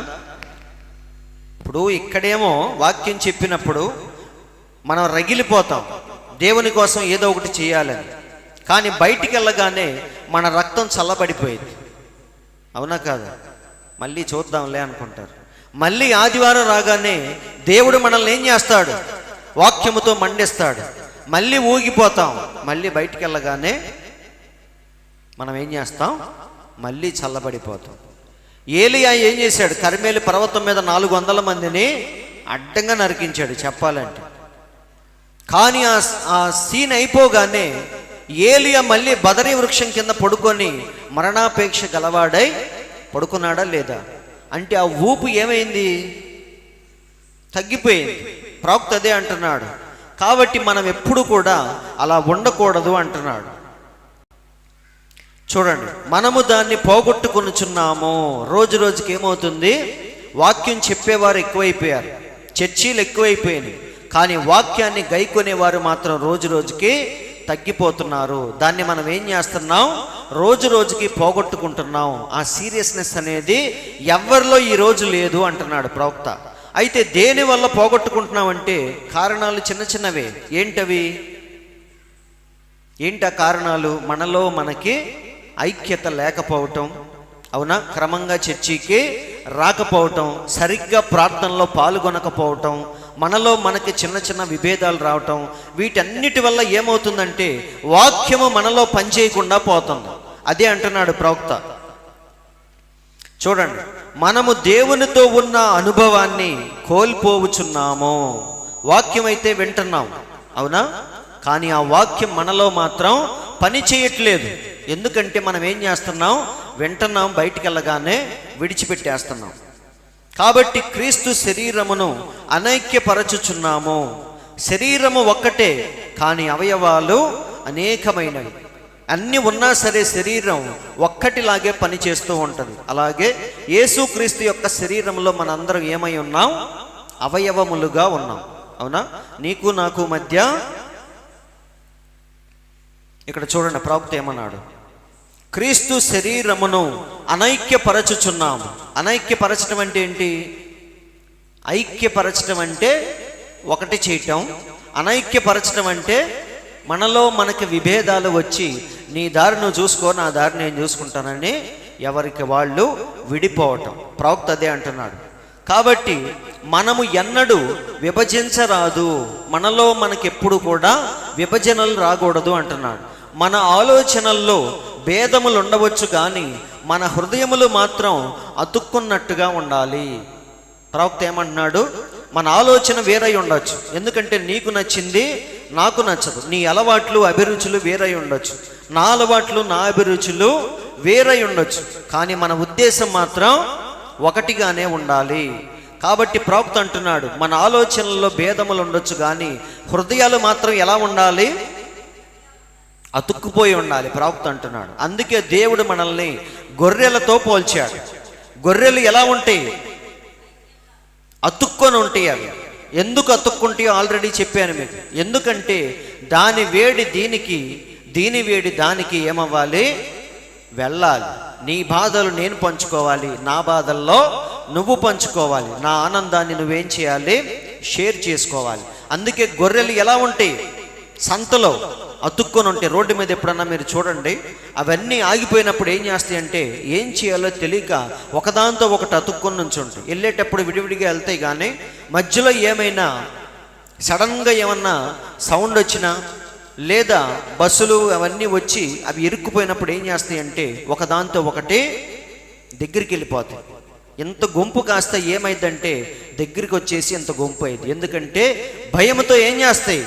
ఇప్పుడు ఇక్కడేమో వాక్యం చెప్పినప్పుడు మనం రగిలిపోతాం, దేవుని కోసం ఏదో ఒకటి చేయాలని. కానీ బయటికి వెళ్ళగానే మన రక్తం చల్లబడిపోయింది. అవునా కాదా? మళ్ళీ చూద్దాంలే అనుకుంటారు. మళ్ళీ ఆదివారం రాగానే దేవుడు మనల్ని ఏం చేస్తాడు? వాక్యముతో మండిస్తాడు. మళ్ళీ ఊగిపోతాం. మళ్ళీ బయటికి వెళ్ళగానే మనం ఏం చేస్తాం? మళ్ళీ చల్లబడిపోతాం. ఏలియా ఏం చేశాడు? కర్మేలు పర్వతం మీద 400 మందిని అడ్డంగా నరికించాడు చెప్పాలంటే. కానీ ఆ సీన్ అయిపోగానే ఏలియా మళ్ళీ బదరీ వృక్షం కింద పడుకొని మరణాపేక్ష గలవాడై పడుకున్నాడా లేదా? అంటే ఆ ఊపు ఏమైంది? తగ్గిపోయింది. ప్రవక్త అదే అంటున్నాడు. కాబట్టి మనం ఎప్పుడు కూడా అలా ఉండకూడదు అంటున్నాడు. చూడండి, మనము దాన్ని పోగొట్టుకొనుచున్నాము. రోజు రోజుకి ఏమవుతుంది? వాక్యం చెప్పేవారు ఎక్కువైపోయారు, చర్చీలు ఎక్కువైపోయినాయి. కానీ వాక్యాన్ని గైకొనేవారు మాత్రం రోజు రోజుకి తగ్గిపోతున్నారు. దాన్ని మనం ఏం చేస్తున్నాం? రోజు రోజుకి పోగొట్టుకుంటున్నాం. ఆ సీరియస్నెస్ అనేది ఎవరిలో ఈ రోజు లేదు అంటున్నాడు ప్రవక్త. అయితే దేని వల్ల పోగొట్టుకుంటున్నామంటే కారణాలు చిన్న చిన్నవే. ఏంటవి? ఏంటి ఆ కారణాలు? మనలో మనకి ఐక్యత లేకపోవటం, అవునా? క్రమంగా చర్చికి రాకపోవటం, సరిగ్గా ప్రార్థనలో పాల్గొనకపోవటం, మనలో మనకి చిన్న చిన్న విభేదాలు రావటం, వీటన్నిటి వల్ల ఏమవుతుందంటే వాక్యము మనలో పనిచేయకుండా పోతుంది. అదే అంటున్నాడు ప్రవక్త. చూడండి, మనము దేవునితో ఉన్న అనుభవాన్ని కోల్పోవచ్చున్నాము. వాక్యం అయితే వింటున్నాం, అవునా? కానీ ఆ వాక్యం మనలో మాత్రం పని చేయట్లేదు. ఎందుకంటే మనం ఏం చేస్తున్నాం? వింటున్నాం, బయటికి వెళ్ళగానే విడిచిపెట్టేస్తున్నాం. కాబట్టి క్రీస్తు శరీరమును అనైక్యపరచుచున్నాము. శరీరము ఒక్కటే, కానీ అవయవాలు అనేకమైనవి. అన్నీ ఉన్నా సరే శరీరం ఒక్కటిలాగే పనిచేస్తూ ఉంటుంది. అలాగే యేసుక్రీస్తు యొక్క శరీరంలో మనందరం ఏమై ఉన్నాం? అవయవములుగా ఉన్నాం, అవునా? నీకు నాకు మధ్య ఇక్కడ చూడండి, ప్రవక్త ఏమన్నాడు? క్రీస్తు శరీరమును అనైక్యపరచుచున్నాము. అనైక్యపరచడం అంటే ఏంటి? ఐక్యపరచడం అంటే ఒకటి చేయటం. అనైక్యపరచడం అంటే మనలో మనకి విభేదాలు వచ్చి నీ దారి నువ్వు చూసుకో, నా దారి నేను చూసుకుంటానని ఎవరికి వాళ్ళు విడిపోవటం. ప్రవక్త అదే అంటున్నాడు. కాబట్టి మనము ఎన్నడూ విభజించరాదు. మనలో మనకెప్పుడు కూడా విభజనలు రాకూడదు అంటున్నాడు. మన ఆలోచనల్లో భేదములు ఉండవచ్చు, కానీ మన హృదయములు మాత్రం అతుక్కున్నట్టుగా ఉండాలి. ప్రవక్త ఏమంటున్నాడు? మన ఆలోచన వేరై ఉండొచ్చు. ఎందుకంటే నీకు నచ్చింది నాకు నచ్చదు. నీ అలవాట్లు అభిరుచులు వేరై ఉండొచ్చు, నా అలవాట్లు నా అభిరుచులు వేరై ఉండొచ్చు. కానీ మన ఉద్దేశం మాత్రం ఒకటిగానే ఉండాలి. కాబట్టి ప్రవక్త అంటున్నాడు, మన ఆలోచనల్లో భేదములు ఉండొచ్చు, కానీ హృదయాలు మాత్రం ఎలా ఉండాలి? అతుక్కుపోయి ఉండాలి. ప్రవక్త అంటున్నాడు. అందుకే దేవుడు మనల్ని గొర్రెలతో పోల్చాడు. గొర్రెలు ఎలా ఉంటాయి? అతుక్కొని ఉంటాయి. అవి ఎందుకు అతుక్కుంటాయో ఆల్రెడీ చెప్పాను మీకు. ఎందుకంటే దాని వేడి దీనికి, దీని వేడి దానికి ఏమవ్వాలి? వెళ్ళాలి. నీ బాధలు నేను పంచుకోవాలి, నా బాధల్లో నువ్వు పంచుకోవాలి, నా ఆనందాన్ని నువ్వేం చేయాలి? షేర్ చేసుకోవాలి. అందుకే గొర్రెలు ఎలా ఉంటాయి? సంతలో అతుక్కొని ఉంటే రోడ్డు మీద ఎప్పుడన్నా మీరు చూడండి, అవన్నీ ఆగిపోయినప్పుడు ఏం చేస్తాయి అంటే ఏం చేయాలో తెలియక ఒకదాంతో ఒకటి అతుక్కొని నుంచి ఉంటాయి. వెళ్ళేటప్పుడు విడివిడిగా వెళ్తాయి, కానీ మధ్యలో ఏమైనా సడన్గా ఏమన్నా సౌండ్ వచ్చినా లేదా బస్సులు అవన్నీ వచ్చి అవి ఇరుక్కుపోయినప్పుడు ఏం చేస్తాయి అంటే ఒకదాంతో ఒకటి దగ్గరికి వెళ్ళిపోతాయి. ఎంత గుంపు కాస్త ఏమైందంటే దగ్గరికి వచ్చేసి ఎంత గుంపు అయింది. ఎందుకంటే భయంతో ఏం చేస్తాయి,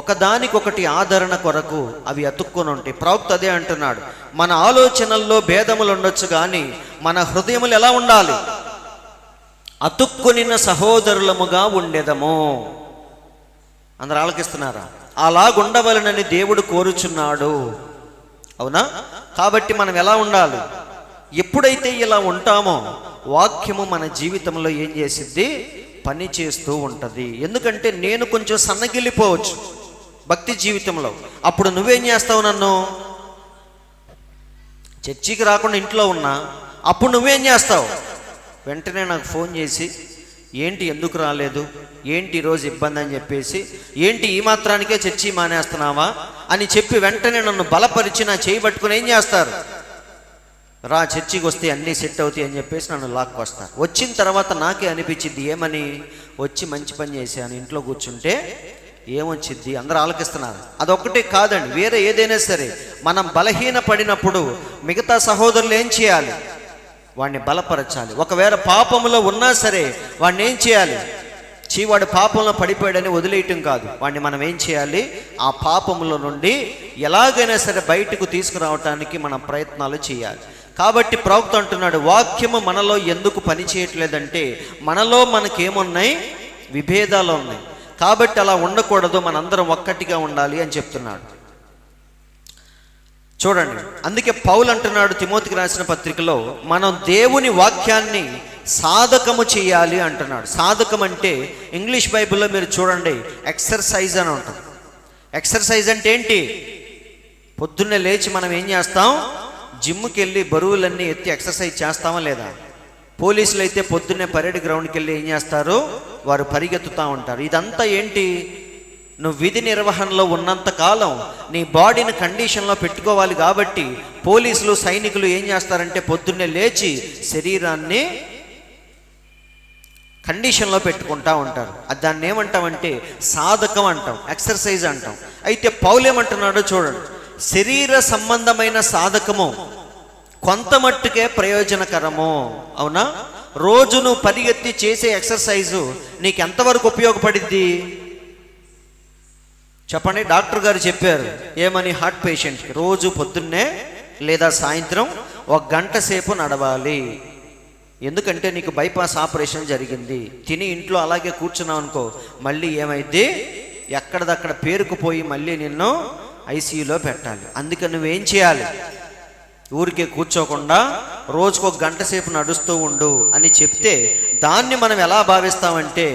ఒకదానికొకటి ఆదరణ కొరకు అవి అతుక్కొని ఉంటాయి. ప్రవక్త అదే అంటున్నాడు, మన ఆలోచనల్లో భేదములు ఉండొచ్చు కానీ మన హృదయములు ఎలా ఉండాలి, అతుక్కునిన సహోదరులముగా ఉండేదము. అందరు ఆలకిస్తున్నారా? అలాగుండవలనని దేవుడు కోరుచున్నాడు. అవునా? కాబట్టి మనం ఎలా ఉండాలి? ఎప్పుడైతే ఇలా ఉంటామో వాక్యము మన జీవితంలో ఏం చేసిద్ది, పని చేస్తూ ఉంటుంది. ఎందుకంటే నేను కొంచెం సన్నగిల్లిపోవచ్చు భక్తి జీవితంలో, అప్పుడు నువ్వేం చేస్తావు, నన్ను చర్చికి రాకుండా ఇంట్లో ఉన్నా అప్పుడు నువ్వేం చేస్తావు, వెంటనే నాకు ఫోన్ చేసి ఏంటి ఎందుకు రాలేదు, ఏంటి ఈరోజు ఇబ్బంది అని చెప్పేసి, ఏంటి ఈ మాత్రానికే చర్చి మానేస్తున్నావా అని చెప్పి వెంటనే నన్ను బలపరిచి నా చేయి పట్టుకుని ఏం చేస్తారు, రా చర్చికి వస్తే అన్నీ సెట్ అవుతాయి అని చెప్పేసి నన్ను లాక్కొస్తారు. వచ్చిన తర్వాత నాకే అనిపించింది, ఏమని, వచ్చి మంచి పని చేశాను, ఇంట్లో కూర్చుంటే ఏమొచ్చింది. అందరూ ఆలకిస్తున్నారు. అదొక్కటే కాదండి, వేరే ఏదైనా సరే మనం బలహీన పడినప్పుడు మిగతా సహోదరులు ఏం చేయాలి, వాడిని బలపరచాలి. ఒకవేళ పాపంలో ఉన్నా సరే వాడిని ఏం చేయాలి, వాడు పాపంలో పడిపోయాడని వదిలేయటం కాదు, వాడిని మనం ఏం చేయాలి, ఆ పాపంలో నుండి ఎలాగైనా సరే బయటకు తీసుకురావటానికి మనం ప్రయత్నాలు చేయాలి. కాబట్టి ప్రవక్త అంటున్నాడు, వాక్యము మనలో ఎందుకు పని చేయట్లేదంటే మనలో మనకేమున్నాయి, విభేదాలు ఉన్నాయి. కాబట్టి అలా ఉండకూడదు, మనందరం ఒక్కటిగా ఉండాలి అని చెప్తున్నాడు. చూడండి, అందుకే పౌలు అంటున్నాడు తిమోతికి రాసిన పత్రికలో, మనం దేవుని వాక్యాన్ని సాధకము చేయాలి అంటున్నాడు. సాధకం అంటే ఇంగ్లీష్ బైబిల్లో మీరు చూడండి ఎక్సర్సైజ్ అని ఉంటుంది. ఎక్సర్సైజ్ అంటే ఏంటి, పొద్దున్నే లేచి మనం ఏం చేస్తాం, జిమ్కి వెళ్ళి బరువులన్నీ ఎత్తి ఎక్సర్సైజ్ చేస్తామా లేదా? పోలీసులు అయితే పొద్దున్నే పరేడ్ గ్రౌండ్కి వెళ్ళి ఏం చేస్తారు, వారు పరిగెత్తుతూ ఉంటారు. ఇదంతా ఏంటి, నువ్వు విధి నిర్వహణలో ఉన్నంత కాలం నీ బాడీని కండిషన్లో పెట్టుకోవాలి. కాబట్టి పోలీసులు సైనికులు ఏం చేస్తారంటే పొద్దున్నే లేచి శరీరాన్ని కండిషన్లో పెట్టుకుంటా ఉంటారు. అది దాన్ని ఏమంటామంటే సాధకం అంటాం, ఎక్సర్సైజ్ అంటాం. అయితే పౌలు ఏమంటున్నాడో చూడండి, శరీర సంబంధమైన సాధకము కొంత మట్టుకే ప్రయోజనకరము. అవునా? రోజు నువ్వు పరిగెత్తి చేసే ఎక్సర్సైజు నీకు ఎంతవరకు ఉపయోగపడిద్ది చెప్పండి. డాక్టర్ గారు చెప్పారు ఏమని, హార్ట్ పేషెంట్కి రోజు పొద్దున్నే లేదా సాయంత్రం 1 గంట సేపు నడవాలి. ఎందుకంటే నీకు బైపాస్ ఆపరేషన్ జరిగింది, తిని ఇంట్లో అలాగే కూర్చున్నావు అనుకో, మళ్ళీ ఏమైంది, ఎక్కడిదక్కడ పేరుకుపోయి మళ్ళీ నిన్ను ఐసీయూలో పెట్టాలి. అందుకని నువ్వేం చేయాలి, ఊరికే కూర్చోకుండా రోజుకు 1 గంట సేపు నడుస్తూ ఉండు అని చెప్తే దాన్ని మనం ఎలా భావిస్తామంటే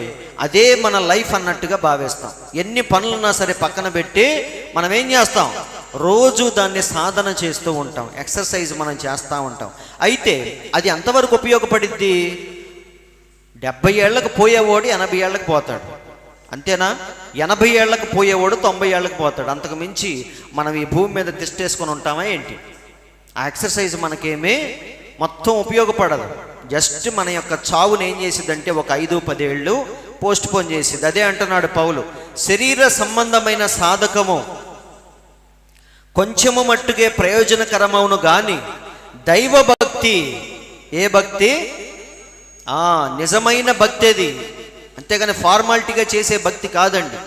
అదే మన లైఫ్ అన్నట్టుగా భావిస్తాం. ఎన్ని పనులున్నా సరే పక్కన పెట్టి మనం ఏం చేస్తాం, రోజు దాన్ని సాధన చేస్తూ ఉంటాం, ఎక్సర్సైజ్ మనం చేస్తూ ఉంటాం. అయితే అది ఎంతవరకు ఉపయోగపడిద్ది, 70 ఏళ్లకు పోయేవాడు 80 ఏళ్లకు పోతాడు, అంతేనా? 80 ఏళ్లకు పోయేవాడు 90 ఏళ్లకు పోతాడు. అంతకు మించి మనం ఈ భూమి మీద తిష్టేసుకొని ఉంటామా ఏంటి? ఆ ఎక్సర్సైజ్ మనకేమీ మొత్తం ఉపయోగపడదు. జస్ట్ మన యొక్క చావుని ఏం చేసిద్దంటే ఒక 5-10 ఏళ్ళు పోస్ట్ పోన్ చేసిద్ది. అదే అంటున్నాడు పౌలు, శరీర సంబంధమైన సాధకము కొంచెము మట్టుకే ప్రయోజనకరమవును కానీ దైవ భక్తి, ఏ భక్తి, నిజమైన భక్తి అది, అంతేగాని ఫార్మాలిటీగా చేసే భక్తి కాదండి.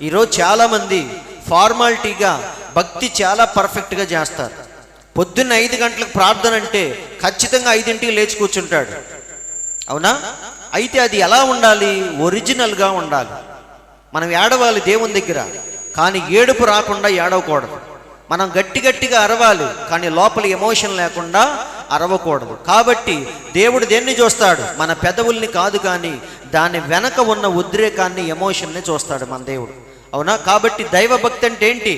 ఈరోజు చాలామంది ఫార్మాలిటీగా భక్తి చాలా పర్ఫెక్ట్గా చేస్తారు. పొద్దున్న 5 గంటలకు ప్రార్థన అంటే ఖచ్చితంగా 5ంటికి లేచి కూర్చుంటాడు. అవునా? అయితే అది ఎలా ఉండాలి, ఒరిజినల్గా ఉండాలి. మనం ఏడవాలి దేవుని దగ్గర, కానీ ఏడుపు రాకుండా ఏడవకూడదు. మనం గట్టిగా అరవాలి, కానీ లోపల ఎమోషన్ లేకుండా అరవకూడదు. కాబట్టి దేవుడు దేన్ని చూస్తాడు, మన పెదవుల్ని కాదు, కానీ దాని వెనక ఉన్న ఉద్రేకాన్ని, ఎమోషన్ని చూస్తాడు మన దేవుడు. అవునా? కాబట్టి దైవభక్తి అంటే ఏంటి,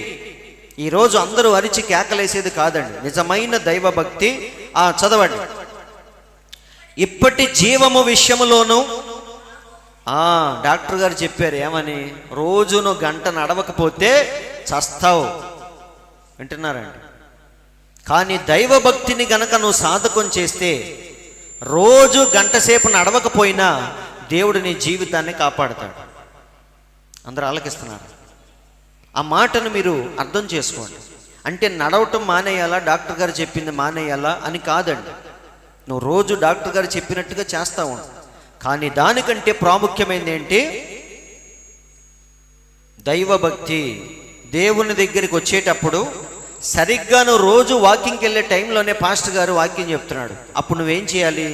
ఈరోజు అందరూ అరిచి కేకలేసేది కాదండి. నిజమైన దైవభక్తి చదవండి, ఇప్పటి జీవము విషయములోను డాక్టర్ గారు చెప్పారు ఏమని, రోజును 1 గంట నడవకపోతే చస్తావు. వింటున్నారండి? కానీ దైవభక్తిని గనక నువ్వు సాధకం చేస్తే రోజు గంట సేపు నడవకపోయినా దేవుడు నీ జీవితాన్ని కాపాడుతాడు. అందరూ ఆలకిస్తున్నారు. ఆ మాటను మీరు అర్థం చేసుకోండి. అంటే నడవటం మానేయాలా, డాక్టర్ గారు చెప్పింది మానేయాలా అని కాదండి. నువ్వు రోజు డాక్టర్ గారు చెప్పినట్టుగా చేస్తా ఉంటావు. కానీ దానికంటే ప్రాముఖ్యమైనది ఏంటి? దైవభక్తి. దేవుని దగ్గరికి వచ్చేటప్పుడు సరిగ్గా నువ్వు రోజు వాకింగ్కి వెళ్ళే టైంలోనే పాస్టర్ గారు వాక్యం చెప్తున్నాడు. అప్పుడు నువ్వేం చేయాలి?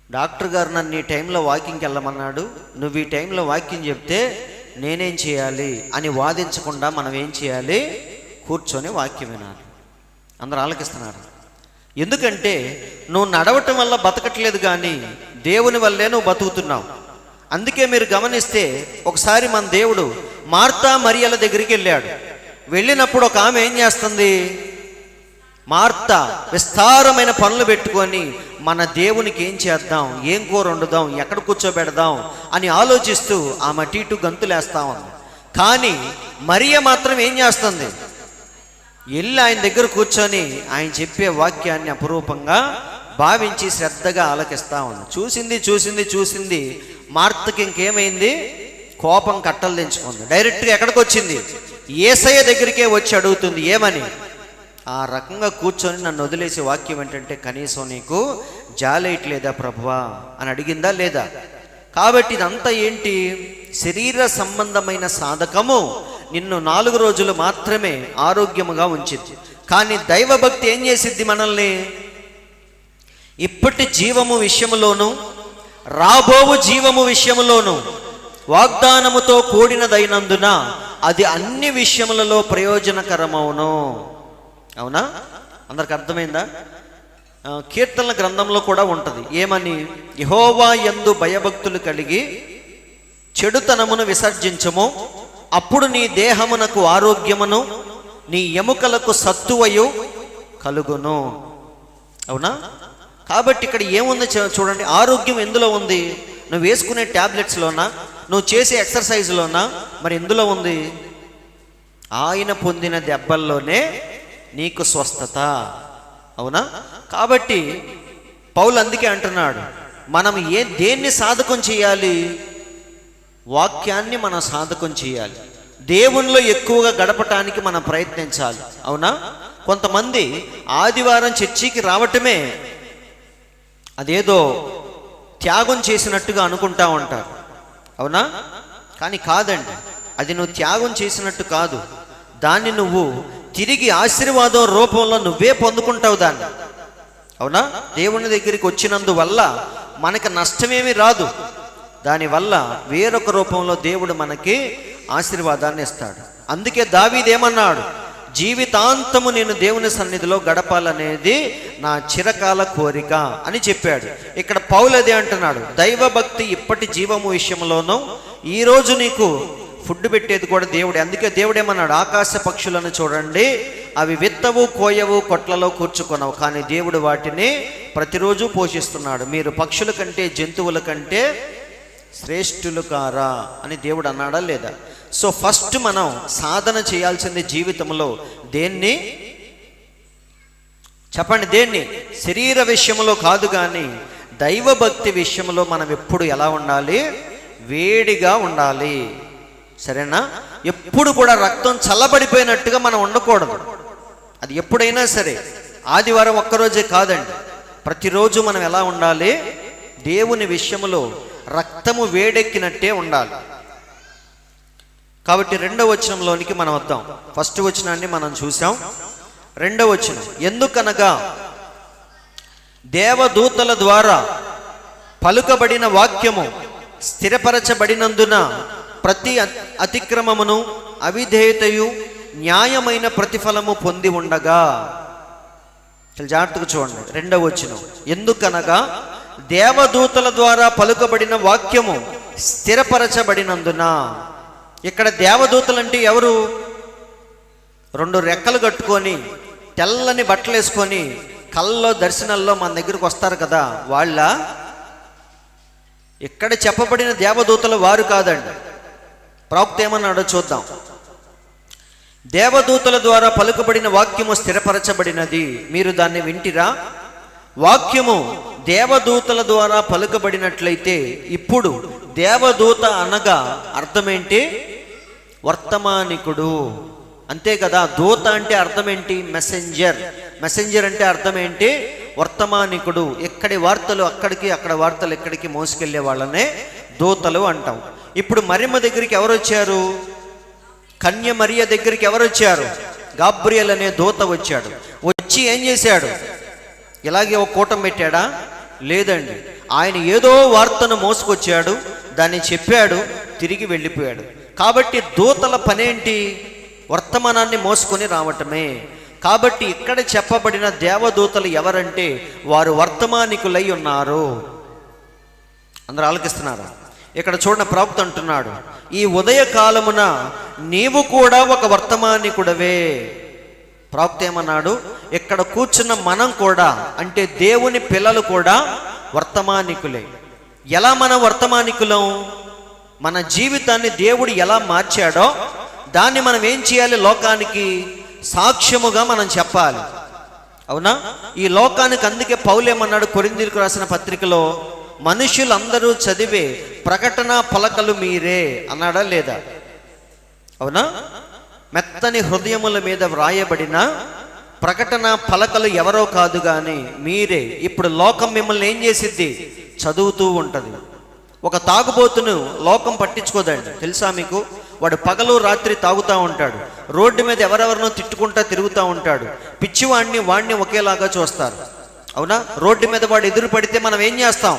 డాక్టర్ గారు నన్ను ఈ టైంలో వాకింగ్కి వెళ్ళమన్నాడు, నువ్వు ఈ టైంలో వాక్యం చెప్తే నేనేం చేయాలి అని వాదించకుండా మనం ఏం చేయాలి? కూర్చొని వాక్యం వినాలి. అందరూ ఆలకిస్తున్నారు. ఎందుకంటే నువ్వు నడవటం వల్ల బతకట్లేదు, కానీ దేవుని వల్లే నువ్వు బతుకుతున్నావు. అందుకే మీరు గమనిస్తే ఒకసారి మన దేవుడు మార్తా మరియల దగ్గరికి వెళ్ళాడు. వెళ్ళినప్పుడు ఒక ఆమె ఏం చేస్తుంది? మార్తా విస్తారమైన పనులు పెట్టుకొని మన దేవునికి ఏం చేద్దాం, ఏం కూర వండుదాం, ఎక్కడ కూర్చోబెడదాం అని ఆలోచిస్తూ ఆమె అటు ఇటు గంతులేస్తా ఉంది. కానీ మరియ మాత్రం ఏం చేస్తుంది? వెళ్ళి ఆయన దగ్గర కూర్చొని ఆయన చెప్పే వాక్యాన్ని అపురూపంగా భావించి శ్రద్ధగా ఆలకిస్తా ఉంది. చూసింది మార్తకి ఇంకేమైంది? కోపం కట్టలు తెంచుకుంది. డైరెక్ట్గా ఎక్కడికి వచ్చింది? యేసయ్య దగ్గరికే వచ్చి అడుగుతుంది. ఏమని? ఆ రకంగా కూర్చొని నన్ను వదిలేసి వాక్యం ఏంటంటే కనీసం నీకు జాలేయట్లేదా ప్రభువా అని అడిగిందా లేదా? కాబట్టి ఇదంతా ఏంటి? శరీర సంబంధమైన సాధకము నిన్ను 4 రోజులు మాత్రమే ఆరోగ్యముగా ఉంచిద్ది. కానీ దైవభక్తి ఏం చేసిద్ది? మనల్ని ఇప్పటి జీవము విషయములోను రాబోవు జీవము విషయములోను వాగ్దానముతో కూడినదైనందున అది అన్ని విషయములలో ప్రయోజనకరమవును. అవునా? అందరికి అర్థమైందా? కీర్తనల గ్రంథంలో కూడా ఉంటుంది. ఏమని? యెహోవా యందు భయభక్తులు కలిగి చెడుతనమును విసర్జించము, అప్పుడు నీ దేహమునకు ఆరోగ్యమును నీ ఎముకలకు సత్తువయు కలుగును. అవునా? కాబట్టి ఇక్కడ ఏముంది చూడండి. ఆరోగ్యం ఎందులో ఉంది? నువ్వు వేసుకునే ట్యాబ్లెట్స్లోనా, నువ్వు చేసే ఎక్సర్సైజ్లోనా? మరి ఎందులో ఉంది? ఆయన పొందిన దెబ్బల్లోనే నీకు స్వస్థత. అవునా? కాబట్టి పౌలు అందుకే అంటున్నాడు, మనం దేన్ని సాధకం చేయాలి? వాక్యాన్ని మనం సాధకం చేయాలి. దేవునిలో ఎక్కువగా గడపటానికి మనం ప్రయత్నించాలి. అవునా? కొంతమంది ఆదివారం చర్చికి రావటమే అదేదో త్యాగం చేసినట్టుగా అనుకుంటా ఉంటారు. అవునా? కానీ కాదండి, అది నువ్వు త్యాగం చేసినట్టు కాదు. దాన్ని నువ్వు తిరిగి ఆశీర్వాదం రూపంలో నువ్వే పొందుకుంటావు దాన్ని. అవునా? దేవుని దగ్గరికి వచ్చినందువల్ల మనకు నష్టమేమీ రాదు. దానివల్ల వేరొక రూపంలో దేవుడు మనకి ఆశీర్వాదాన్ని ఇస్తాడు. అందుకే దావీదేమన్నాడు? జీవితాంతము నేను దేవుని సన్నిధిలో గడపాలనేది నా చిరకాల కోరిక అని చెప్పాడు. ఇక్కడ పౌలు అదే అంటున్నాడు. దైవభక్తి ఇప్పటి జీవము విషయంలోనూ ఈరోజు నీకు ఫుడ్ పెట్టేది కూడా దేవుడే. అందుకే దేవుడేమన్నాడు? ఆకాశ పక్షులను చూడండి, అవి విత్తవు, కోయవు, కొట్లలో కూర్చుకొనవు, కానీ దేవుడు వాటిని ప్రతిరోజు పోషిస్తున్నాడు. మీరు పక్షుల కంటే జంతువుల కంటే శ్రేష్ఠులు కారా అని దేవుడు అన్నాడా లేదా? సో ఫస్ట్ మనం సాధన చేయాల్సింది జీవితంలో దేన్ని? చెప్పండి, దేన్ని? శరీర విషయంలో కాదు, కానీ దైవభక్తి విషయంలో మనం ఎప్పుడు ఎలా ఉండాలి? వేడిగా ఉండాలి. సరేనా? ఎప్పుడు కూడా రక్తం చల్లబడిపోయినట్టుగా మనం ఉండకూడదు. అది ఎప్పుడైనా సరే, ఆదివారం ఒక్కరోజే కాదండి, ప్రతిరోజు మనం ఎలా ఉండాలి? దేవుని విషయంలో రక్తము వేడెక్కినట్టే ఉండాలి. కాబట్టి 2వ వచనంలోనికి మనం వద్దాం. ఫస్ట్ వచనాన్ని మనం చూసాం. 2వ వచనం, ఎందుకనగా దేవదూతల ద్వారా పలుకబడిన వాక్యము స్థిరపరచబడినందున ప్రతి అతిక్రమమును అవిధేయతయు న్యాయమైన ప్రతిఫలము పొంది ఉండగా. చాలా జాగ్రత్తగా చూడండి. 2వ వచనం, ఎందుకనగా దేవదూతల ద్వారా పలుకబడిన వాక్యము స్థిరపరచబడినందున. ఇక్కడ దేవదూతలు అంటే ఎవరు? 2 రెక్కలు కట్టుకొని తెల్లని బట్టలు వేసుకొని కళ్ళలో దర్శనాల్లో మన దగ్గరకు వస్తారు కదా, వాళ్ళ? ఇక్కడ చెప్పబడిన దేవదూతలు వారు కాదండి. ప్రవక్త ఏమన్నాడో చూద్దాం. దేవదూతల ద్వారా పలుకబడిన వాక్యము స్థిరపరచబడినది, మీరు దాన్ని వింటిరా? వాక్యము దేవదూతల ద్వారా పలుకబడినట్లయితే ఇప్పుడు దేవదూత అనగా అర్థమేంటి? వర్తమానికుడు, అంతే కదా. దూత అంటే అర్థం ఏంటి? మెసెంజర్. మెసెంజర్ అంటే అర్థం ఏంటి? వర్తమానికుడు. ఎక్కడి వార్తలు అక్కడికి, అక్కడ వార్తలు ఎక్కడికి మోసుకెళ్లే వాళ్ళనే దూతలు అంటాం. ఇప్పుడు మరియమ్మ దగ్గరికి ఎవరు వచ్చారు? కన్య మరియ దగ్గరికి ఎవరు వచ్చారు? గాబ్రియల్ అనే దూత వచ్చాడు. వచ్చి ఏం చేశాడు? ఇలాగే ఒక కూటం పెట్టాడా? లేదండి. ఆయన ఏదో వార్తను మోసుకొచ్చాడు, దాన్ని చెప్పాడు, తిరిగి వెళ్ళిపోయాడు. కాబట్టి దూతల పనేంటి? వర్తమానాన్ని మోసుకొని రావటమే. కాబట్టి ఇక్కడ చెప్పబడిన దేవదూతలు ఎవరంటే వారు వర్తమానికులై ఉన్నారు. అందరూ ఆలకిస్తున్నారు. ఇక్కడ చూడండి, ప్రవక్త అంటున్నాడు, ఈ ఉదయకాలమున నీవు కూడా ఒక వర్తమానికుడవే. ప్రవక్త ఏమన్నాడు? ఇక్కడ కూర్చున్న మనం కూడా, అంటే దేవుని పిల్లలు కూడా వర్తమానికులే. ఎలా మనం వర్తమానికులం? మన జీవితాన్ని దేవుడు ఎలా మార్చాడో దాన్ని మనం ఏం చేయాలి? లోకానికి సాక్ష్యముగా మనం చెప్పాలి. అవునా? ఈ లోకానికి అందుకే పౌలేమన్నాడు కొరింథీయులకు రాసిన పత్రికలో, మనుషులందరూ చదివే ప్రకటన పలకలు మీరే అన్నాడా లేదా? అవునా? మెత్తని హృదయముల మీద వ్రాయబడిన ప్రకటన పలకలు ఎవరో కాదు కానీ మీరే. ఇప్పుడు లోకం మిమ్మల్ని ఏం చేసిద్ది? చదువుతూ ఉంటుంది. ఒక తాగుబోతును లోకం పట్టించుకోదండి, తెలుసా మీకు? వాడు పగలు రాత్రి తాగుతూ ఉంటాడు, రోడ్డు మీద ఎవరెవరినో తిట్టుకుంటా తిరుగుతూ ఉంటాడు. వాడిని ఒకేలాగా చూస్తారు. అవునా? రోడ్డు మీద వాడు ఎదురు పడితే మనం ఏం చేస్తాం?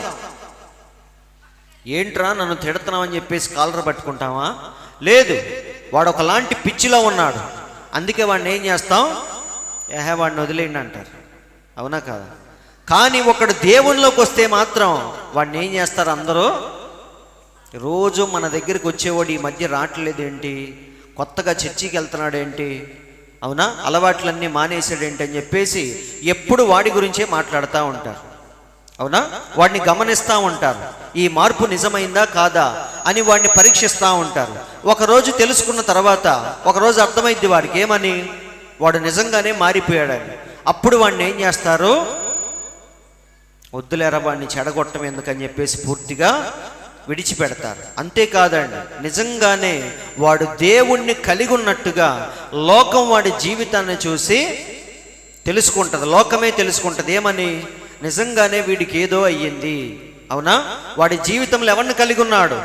ఏంట్రా నన్ను తిడుతున్నావు అని చెప్పేసి కాలర్ పట్టుకుంటావా? లేదు, వాడు ఒకలాంటి పిచ్చిలో ఉన్నాడు, అందుకే వాడిని ఏం చేస్తాం? వాడిని వదిలేయండి అంటారు. అవునా కాదా? కానీ ఒకడు దేవునిలోకి వస్తే మాత్రం వాడిని ఏం చేస్తారు అందరూ? రోజు మన దగ్గరికి వచ్చేవాడు ఈ మధ్య రావట్లేదేంటి, కొత్తగా చర్చికి వెళ్తున్నాడేంటి, అవునా, అలవాట్లన్నీ మానేసాడేంటి అని చెప్పేసి ఎప్పుడు వాడి గురించే మాట్లాడుతూ ఉంటారు. అవునా? వాడిని గమనిస్తూ ఉంటారు, ఈ మార్పు నిజమైందా కాదా అని వాడిని పరీక్షిస్తూ ఉంటారు. ఒకరోజు తెలుసుకున్న తర్వాత ఒకరోజు అర్థమైద్ది వాడికి, ఏమని? వాడు నిజంగానే మారిపోయాడని. అప్పుడు వాడిని ఏం చేస్తారు? వద్దులేరా వాడిని చెడగొట్టం ఎందుకని చెప్పేసి పూర్తిగా విడిచిపెడతారు. అంతేకాదండి, నిజంగానే వాడు దేవుణ్ణి కలిగి ఉన్నట్టుగా లోకం వాడి జీవితాన్ని చూసి తెలుసుకుంటుంది. లోకమే తెలుసుకుంటుంది, ఏమని? నిజంగానే వీడికి ఏదో అయ్యింది. అవునా? వాడి జీవితంలో ఎవరిని కలిగి ఉన్నాడు?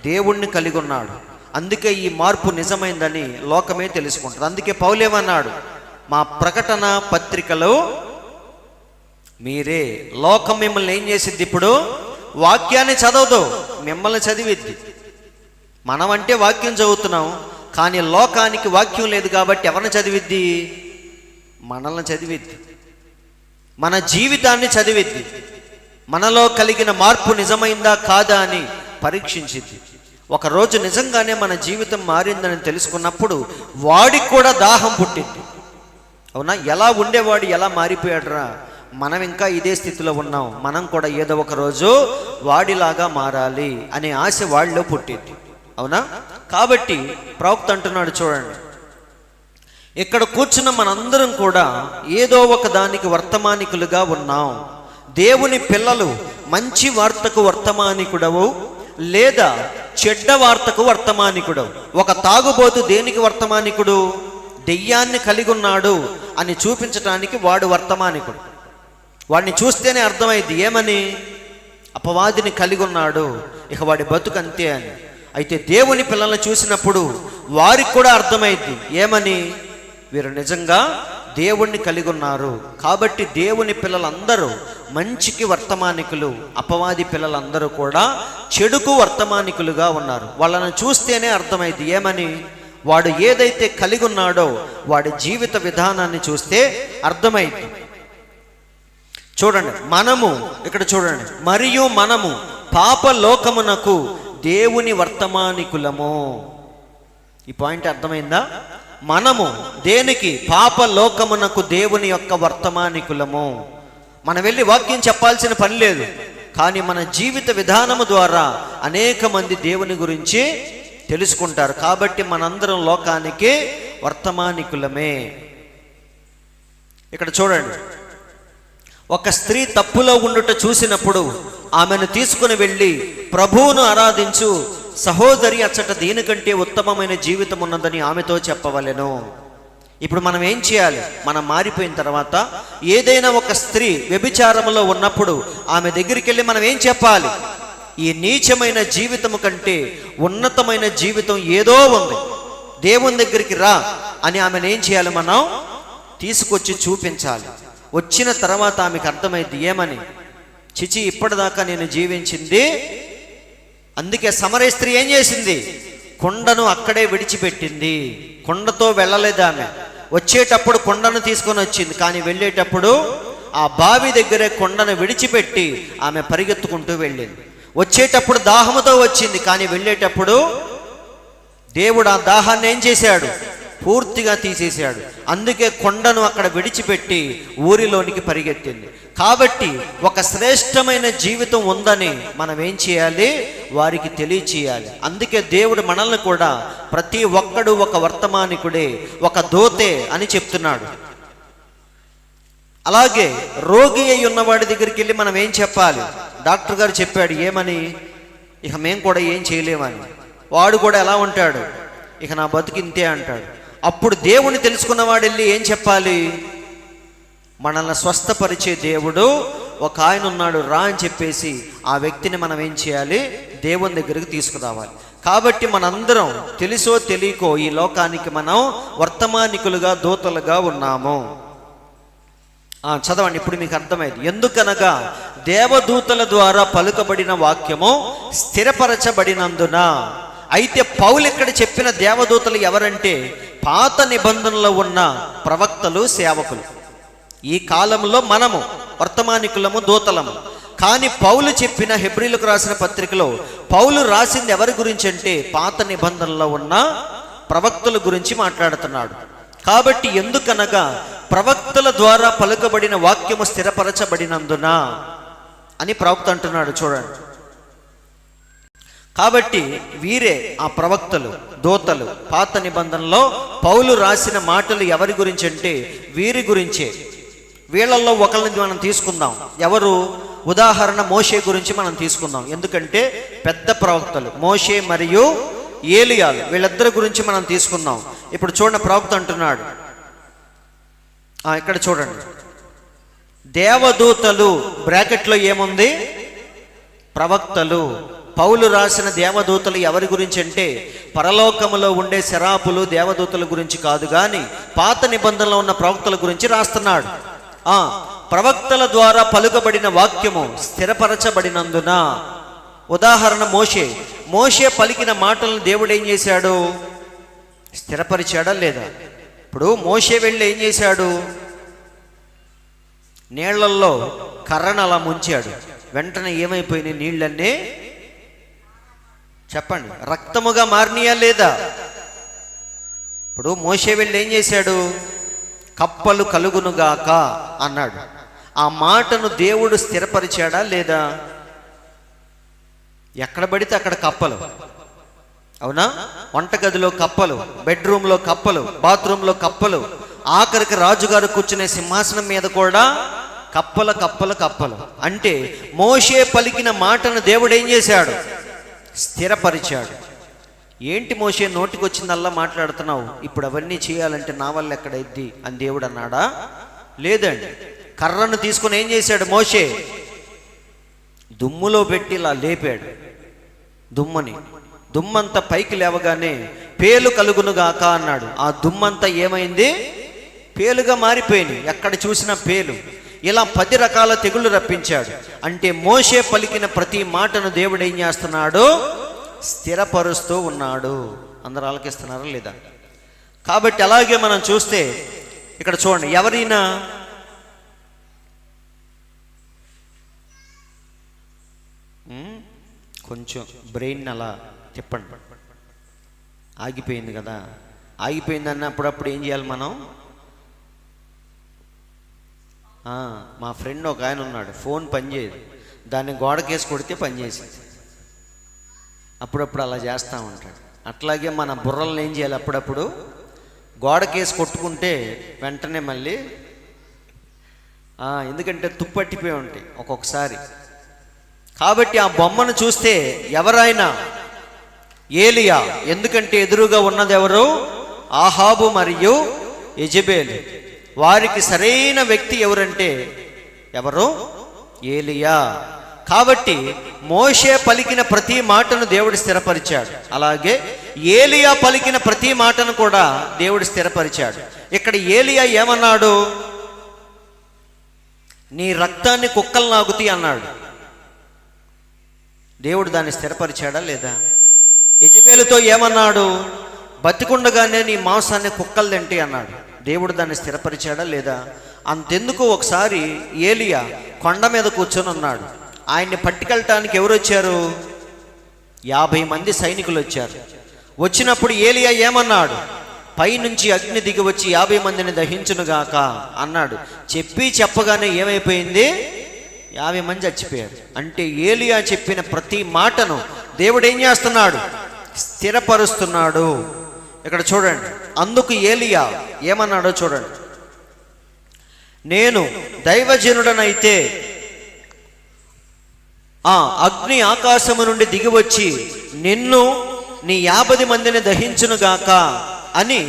దేవుణ్ణి కలిగి ఉన్నాడు. అందుకే ఈ మార్పు నిజమైందని లోకమే తెలుసుకుంటుంది. అందుకే పౌలేమన్నాడు, మా ప్రకటన పత్రికలో మీరే. లోకం మిమ్మల్ని ఏం చేసిద్ది? ఇప్పుడు వాక్యాన్ని చదవదు, మిమ్మల్ని చదివిద్ది. మనం అంటే వాక్యం చదువుతున్నాం, కానీ లోకానికి వాక్యం లేదు కాబట్టి ఎవరిని చదివిద్ది? మనల్ని చదివిద్ది, మన జీవితాన్ని చదివిద్ది, మనలో కలిగిన మార్పు నిజమైందా కాదా అని పరీక్షించిద్ది. ఒకరోజు నిజంగానే మన జీవితం మారిందని తెలుసుకున్నప్పుడు వాడికి కూడా దాహం పుట్టింది. అవునా? ఎలా ఉండేవాడు ఎలా మారిపోయాడురా, మనం ఇంకా ఇదే స్థితిలో ఉన్నాం, మనం కూడా ఏదో ఒక రోజు వాడిలాగా మారాలి అనే ఆశ వాడిలో పుట్టింది. అవునా? కాబట్టి ప్రవక్త అంటున్నాడు, చూడండి, ఇక్కడ కూర్చున్న మనందరం కూడా ఏదో ఒక దానికి వర్తమానికులుగా ఉన్నాం. దేవుని పిల్లలు మంచి వార్తకు వర్తమానికుడవు లేదా చెడ్డ వార్తకు వర్తమానికుడవు. ఒక తాగుబోతు దేనికి వర్తమానికుడు? దెయ్యాన్ని కలిగి ఉన్నాడు అని చూపించటానికి వాడు వర్తమానికుడు. వాడిని చూస్తేనే అర్థమైంది, ఏమని? అపవాదిని కలిగి ఉన్నాడు, ఇక వాడి బతుకంతే అని. అయితే దేవుని పిల్లల్ని చూసినప్పుడు వారికి కూడా అర్థమైంది, ఏమని? వీరు నిజంగా దేవుణ్ణి కలిగి ఉన్నారు. కాబట్టి దేవుని పిల్లలందరూ మంచికి వర్తమానికులు, అపవాది పిల్లలందరూ కూడా చెడుకు వర్తమానికులుగా ఉన్నారు. వాళ్ళని చూస్తేనే అర్థమైంది, ఏమని? వాడు ఏదైతే కలిగి ఉన్నాడో వాడి జీవిత విధానాన్ని చూస్తే అర్థమైంది. చూడండి, మనము ఇక్కడ చూడండి, మరియు మనము పాపలోకమునకు దేవుని వర్తమానికులము. ఈ పాయింట్ అర్థమైందా? మనము దేనికి? పాపలోకమునకు దేవుని యొక్క వర్తమానికులము. మనం వెళ్ళి వాక్యం చెప్పాల్సిన పని లేదు, కానీ మన జీవిత విధానము ద్వారా అనేక మంది దేవుని గురించి తెలుసుకుంటారు. కాబట్టి మనందరం లోకానికి వర్తమానికులమే. ఇక్కడ చూడండి, ఒక స్త్రీ తప్పులో ఉండుట చూసినప్పుడు ఆమెను తీసుకుని వెళ్ళి ప్రభువును ఆరాధించు సహోదరి, అచ్చట దీనికంటే ఉత్తమమైన జీవితం ఉన్నదని ఆమెతో చెప్పవలెను. ఇప్పుడు మనం ఏం చేయాలి? మనం మారిపోయిన తర్వాత ఏదైనా ఒక స్త్రీ వ్యభిచారములో ఉన్నప్పుడు ఆమె దగ్గరికి వెళ్ళి మనం ఏం చెప్పాలి? ఈ నీచమైన జీవితము కంటే ఉన్నతమైన జీవితం ఏదో ఉంది, దేవుని దగ్గరికి రా అని ఆమెను ఏం చేయాలి? మనం తీసుకొచ్చి చూపించాలి. వచ్చిన తర్వాత ఆమెకు అర్థమైంది ఏమని, చిచి ఇప్పటిదాకా నేను జీవించింది. అందుకే సమరయ స్త్రీ ఏం చేసింది? కొండను అక్కడే విడిచిపెట్టింది. కొండతో వెళ్ళలేదు ఆమె. వచ్చేటప్పుడు కొండను తీసుకొని వచ్చింది, కానీ వెళ్ళేటప్పుడు ఆ బావి దగ్గరే కొండను విడిచిపెట్టి ఆమె పరిగెత్తుకుంటూ వెళ్ళింది. వచ్చేటప్పుడు దాహముతో వచ్చింది, కానీ వెళ్ళేటప్పుడు దేవుడు ఆ దాహాన్ని ఏం చేశాడు? పూర్తిగా తీసేశాడు. అందుకే కొండను అక్కడ విడిచిపెట్టి ఊరిలోనికి పరిగెత్తింది. కాబట్టి ఒక శ్రేష్టమైన జీవితం ఉందని మనం ఏం చేయాలి? వారికి తెలియచేయాలి. అందుకే దేవుడు మనల్ని కూడా ప్రతి ఒక్కడు ఒక వర్తమానికుడే, ఒక దూతే అని చెప్తున్నాడు. అలాగే రోగి అయి ఉన్నవాడి దగ్గరికి వెళ్ళి మనం ఏం చెప్పాలి? డాక్టర్ గారు చెప్పాడు ఏమని, ఇక మేము కూడా ఏం చేయలేమని. వాడు కూడా ఎలా ఉంటాడు? ఇక నా బతుకు ఇంతే అంటాడు. అప్పుడు దేవుని తెలుసుకున్నవాడు వెళ్ళి ఏం చెప్పాలి? మనల్ని స్వస్థపరిచే దేవుడు ఒక ఆయన ఉన్నాడు రా అని చెప్పేసి ఆ వ్యక్తిని మనం ఏం చేయాలి? దేవుని దగ్గరికి తీసుకురావాలి. కాబట్టి మనందరం తెలుసో తెలియకో ఈ లోకానికి మనం వర్తమానికులుగా, దూతలుగా ఉన్నాము. చదవండి, ఇప్పుడు మీకు అర్థమైంది. ఎందుకనగా దేవదూతల ద్వారా పలుకబడిన వాక్యము స్థిరపరచబడినందున. అయితే పౌలు ఇక్కడ చెప్పిన దేవదూతలు ఎవరంటే పాత నిబంధనలో ఉన్న ప్రవక్తలు, సేవకులు. ఈ కాలంలో మనము వర్తమానికులము, దూతలము. కానీ పౌలు చెప్పిన హెబ్రీలకు రాసిన పత్రికలో పౌలు రాసింది ఎవరి గురించి అంటే పాత నిబంధనలో ఉన్న ప్రవక్తల గురించి మాట్లాడుతున్నాడు. కాబట్టి ఎందుకనగా ప్రవక్తల ద్వారా పలుకబడిన వాక్యము స్థిరపరచబడినందున అని ప్రవక్త అంటున్నాడు. చూడండి, కాబట్టి వీరే ఆ ప్రవక్తలు, దూతలు. పాత నిబంధనలో పౌలు రాసిన మాటలు ఎవరి గురించి అంటే వీరి గురించే. వీళ్ళల్లో ఒకరిని మనం తీసుకుందాం. ఎవరు? ఉదాహరణ మోషే గురించి మనం తీసుకుందాం. ఎందుకంటే పెద్ద ప్రవక్తలు మోషే మరియు ఏలియాలు, వీళ్ళిద్దరి గురించి మనం తీసుకుందాం. ఇప్పుడు చూడండి, ప్రవక్త అంటున్నాడు, ఇక్కడ చూడండి, దేవదూతలు బ్రాకెట్లో ఏముంది? ప్రవక్తలు. పౌలు రాసిన దేవదూతలు ఎవరి గురించి అంటే పరలోకములో ఉండే శరాపులు, దేవదూతల గురించి కాదు, కానీ పాత నిబంధనలో ఉన్న ప్రవక్తల గురించి రాస్తున్నాడు. ప్రవక్తల ద్వారా పలుకబడిన వాక్యము స్థిరపరచబడినందున. ఉదాహరణ మోషే పలికిన మాటలను దేవుడు ఏం చేశాడు? స్థిరపరిచాడా లేదా? ఇప్పుడు మోషే వెళ్ళి ఏం చేశాడు? నీళ్లల్లో కర్రను అలా ముంచాడు. వెంటనే ఏమైపోయినాయి? నీళ్ళన్నీ చెప్పండి, రక్తముగా మారినాయా లేదా? ఇప్పుడు మోషే వెళ్ళి ఏం చేశాడు? కప్పలు కలుగునుగాక అన్నాడు. ఆ మాటను దేవుడు స్థిరపరిచాడా లేదా? ఎక్కడ పడితే అక్కడ కప్పలు, అవునా? వంటగదిలో కప్పలు, బెడ్రూమ్లో కప్పలు, బాత్రూంలో కప్పలు, ఆఖరికి రాజుగారు కూర్చునే సింహాసనం మీద కూడా కప్పలు కప్పలు కప్పలు. అంటే మోషే పలికిన మాటను దేవుడు ఏం చేశాడు? స్థిరపరిచాడు. ఏంటి మోషే నోటికి వచ్చిందల్లా మాట్లాడుతున్నావు, ఇప్పుడు అవన్నీ చేయాలంటే నా వల్ల ఎక్కడైద్ది అని దేవుడు అన్నాడా? లేదండి. కర్రను తీసుకుని ఏం చేశాడు మోషే? దుమ్ములో పెట్టి ఇలా లేపాడు దుమ్మని. దుమ్మంతా పైకి లేవగానే పేలు కలుగునుగాక అన్నాడు. ఆ దుమ్మంతా ఏమైంది? పేలుగా మారిపోయింది. ఎక్కడ చూసినా పేలు. ఇలా 10 రకాల తెగుళ్ళు రప్పించాడు. అంటే మోషే పలికిన ప్రతి మాటను దేవుడు ఏం చేస్తున్నాడు? స్థిరపరుస్తూ ఉన్నాడు. అందరూ ఆలకిస్తున్నారా లేదా? కాబట్టి అలాగే మనం చూస్తే ఇక్కడ చూడండి, ఎవరైనా కొంచెం బ్రెయిన్ అలా తిప్పండి. ఆగిపోయింది కదా, ఆగిపోయిందన్న అప్పుడప్పుడు ఏం చేయాలి మనం? మా ఫ్రెండ్ ఒక ఆయన ఉన్నాడు, ఫోన్ పనిచేయదు, దాన్ని గోడకేసి కొడితే పనిచేసింది. అప్పుడప్పుడు అలా చేస్తూ ఉంటాడు. అట్లాగే మన బుర్రలను ఏం చేయాలి? అప్పుడప్పుడు గోడకేసి కొట్టుకుంటే వెంటనే మళ్ళీ ఎందుకంటే తుప్పట్టిపోయి ఉంటాయి ఒక్కొక్కసారి. కాబట్టి ఆ బొమ్మను చూస్తే ఎవరైనా ఏలియా, ఎందుకంటే ఎదురుగా ఉన్నది ఎవరు? ఆహాబు మరియు యెజెబెలు. వారికి సరైన వ్యక్తి ఎవరంటే ఎవరు? ఏలియా. కాబట్టి మోషే పలికిన ప్రతి మాటను దేవుడు స్థిరపరిచాడు, అలాగే ఏలియా పలికిన ప్రతి మాటను కూడా దేవుడు స్థిరపరిచాడు. ఇక్కడ ఏలియా ఏమన్నాడు? నీ రక్తాన్ని కుక్కలు నాగుతాయి అన్నాడు. దేవుడు దాన్ని స్థిరపరిచాడా లేదా? యెజెబెలుతో ఏమన్నాడు? బతికుండగానే నీ మాంసాన్ని కుక్కలు తింటాయి అన్నాడు. దేవుడు దాన్ని స్థిరపరిచాడా లేదా? అంతెందుకు, ఒకసారి ఏలియా కొండ మీద కూర్చొని ఉన్నాడు. ఆయన్ని పట్టుకెళ్ళటానికి ఎవరు వచ్చారు? 50 మంది సైనికులు వచ్చారు. వచ్చినప్పుడు ఏలియా ఏమన్నాడు? పైనుంచి అగ్ని దిగి వచ్చి 50 మందిని దహించునుగాక అన్నాడు. చెప్పగానే ఏమైపోయింది? 50 మంది చచ్చిపోయారు. అంటే ఏలియా చెప్పిన ప్రతి మాటను దేవుడు ఏం చేస్తున్నాడు? స్థిరపరుస్తున్నాడు. ఇక్కడ చూడండి, అందుకు ఏలియా ఏమన్నాడో చూడండి. నేను దైవజనుడనైతే అగ్ని ఆకాశము నుండి దిగివచ్చి నిన్ను నీ 50 మందిని దహించునుగాక అని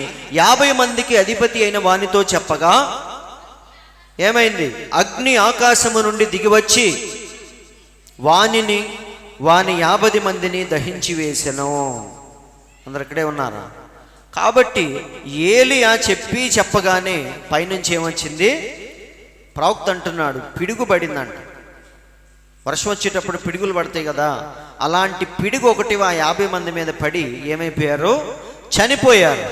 50 మందికి అధిపతి అయిన వానితో చెప్పగా ఏమైంది? అగ్ని ఆకాశము నుండి దిగివచ్చి వాని 50 మందిని దహించి వేసెను. అందరు ఇక్కడే ఉన్నారా? కాబట్టి ఏలియా చెప్పగానే పైనుంచి ఏమొచ్చింది? ప్రవక్త అంటున్నాడు, పిడుగు పడిందంట. వర్షం వచ్చేటప్పుడు పిడుగులు పడతాయి కదా, అలాంటి పిడుగు ఒకటి 50 మంది మీద పడి ఏమైపోయారు? చనిపోయారు.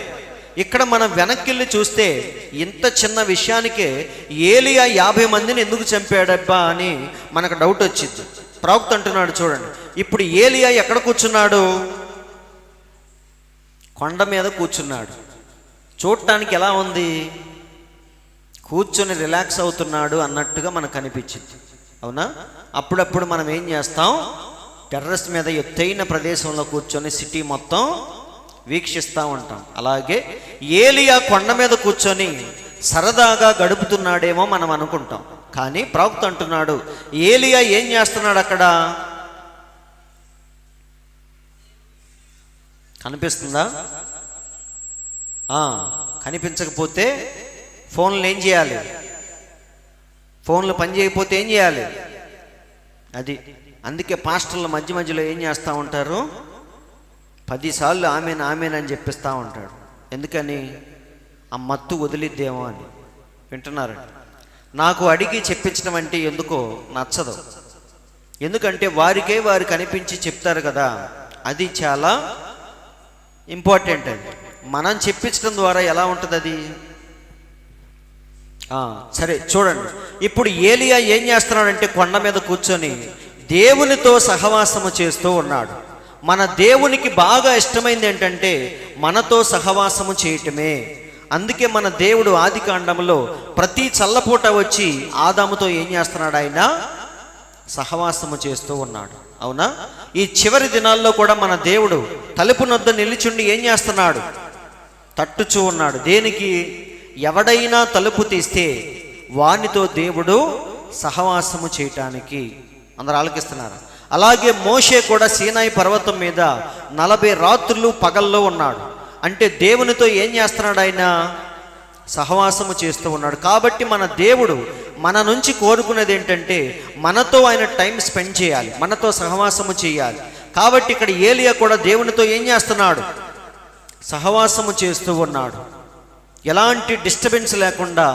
ఇక్కడ మనం వెనక్కిళ్ళి చూస్తే ఇంత చిన్న విషయానికే ఏలియా 50 మందిని ఎందుకు చంపాడబ్బా అని మనకు డౌట్ వచ్చింది. ప్రవక్త అంటున్నాడు చూడండి, ఇప్పుడు ఏలియా ఎక్కడ కూర్చున్నాడు? కొండ మీద కూర్చున్నాడు. చూడటానికి ఎలా ఉంది? కూర్చొని రిలాక్స్ అవుతున్నాడు అన్నట్టుగా మనకు అనిపించింది, అవునా? అప్పుడప్పుడు మనం ఏం చేస్తాం? టెర్రస్ మీద ఎత్తైన ప్రదేశంలో కూర్చొని సిటీ మొత్తం వీక్షిస్తూ ఉంటాం. అలాగే ఏలియా కొండ మీద కూర్చొని సరదాగా గడుపుతున్నాడేమో మనం అనుకుంటాం. కానీ ప్రవక్త అంటున్నాడు, ఏలియా ఏం చేస్తున్నాడు అక్కడ? కనిపిస్తుందా? కనిపించకపోతే ఫోన్లు ఏం చేయాలి? ఫోన్లు పని చేయకపోతే ఏం చేయాలి? అందుకే పాస్టర్ల మధ్యలో ఏం చేస్తూ ఉంటారు? 10 సార్లు ఆమెన్ అని చెప్పిస్తూ ఉంటాడు. ఎందుకని? ఆ మత్తు వదిలిద్దేమో అని. వింటున్నారండి? నాకు అడిగి చెప్పించడం అంటే ఎందుకో నచ్చదు. ఎందుకంటే వారికే వారు కనిపించి చెప్తారు కదా, అది చాలా ఇంపార్టెంట్. అది మనం చెప్పించడం ద్వారా ఎలా ఉంటుంది అది? సరే చూడండి, ఇప్పుడు ఏలియా ఏం చేస్తున్నాడంటే కొండ మీద కూర్చొని దేవునితో సహవాసము చేస్తూ ఉన్నాడు. మన దేవునికి బాగా ఇష్టమైంది ఏంటంటే మనతో సహవాసము చేయటమే. అందుకే మన దేవుడు ఆది కాండంలో ప్రతి చల్లపూట వచ్చి ఆదాముతో ఏం చేస్తున్నాడు? ఆయన సహవాసము చేస్తూ ఉన్నాడు, అవునా? ఈ చివరి దినాల్లో కూడా మన దేవుడు తలుపు నొద్ద నిలిచుండి ఏం చేస్తున్నాడు? తట్టుచూ ఉన్నాడు. దేనికి? ఎవడైనా తలుపు తీస్తే వానితో దేవుడు సహవాసము చేయటానికి. అందరు ఆలకిస్తున్నారు. అలాగే మోషే కూడా సీనాయి పర్వతం మీద 40 రాత్రులు పగల్లో ఉన్నాడు. అంటే దేవునితో ఏం చేస్తున్నాడు? ఆయన సహవాసము చేస్తూ ఉన్నాడు. కాబట్టి మన దేవుడు మన నుంచి కోరుకునేది ఏంటంటే మనతో ఆయన టైం స్పెండ్ చేయాలి, మనతో సహవాసము చేయాలి. కాబట్టి ఇక్కడ ఏలియా కూడా దేవునితో ఏం చేస్తున్నాడు? సహవాసము చేస్తూ ఉన్నాడు. ఎలాంటి డిస్టర్బెన్స్ లేకుండా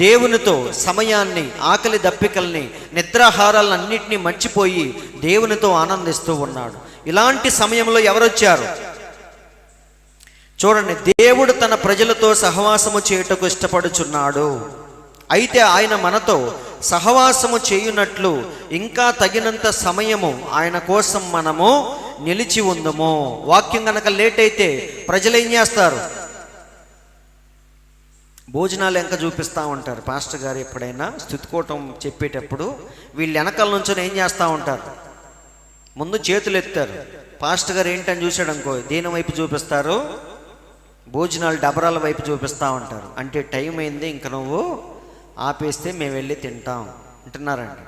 దేవునితో సమయాన్ని, ఆకలి దప్పికల్ని, నిద్రాహారాలన్నింటినీ మర్చిపోయి దేవునితో ఆనందిస్తూ ఉన్నాడు. ఇలాంటి సమయంలో ఎవరొచ్చారు? చూడండి, దేవుడు తన ప్రజలతో సహవాసము చేయుటకు ఇష్టపడుచున్నాడు. అయితే ఆయన మనతో సహవాసము చేయునట్లు ఇంకా తగినంత సమయము ఆయన కోసం మనము నిలిచి ఉందము. వాక్యం కనుక లేట్ అయితే ప్రజలు ఏం చేస్తారు? భోజనాలు ఎంక చూపిస్తూ ఉంటారు. పాస్టర్ గారు ఎప్పుడైనా స్తుతికోవటం చెప్పేటప్పుడు వీళ్ళు వెనకాల నుంచి ఏం చేస్తూ ఉంటారు? ముందు చేతులు ఎత్తారు. పాస్టర్ గారు ఏంటని చూసాడు అనుకో, దేని వైపు చూపిస్తారు? భోజనాలు డబరాల వైపు చూపిస్తూ ఉంటారు. అంటే టైం అయింది, ఇంక నువ్వు ఆపేస్తే మేము వెళ్ళి తింటాం అంటున్నారండి.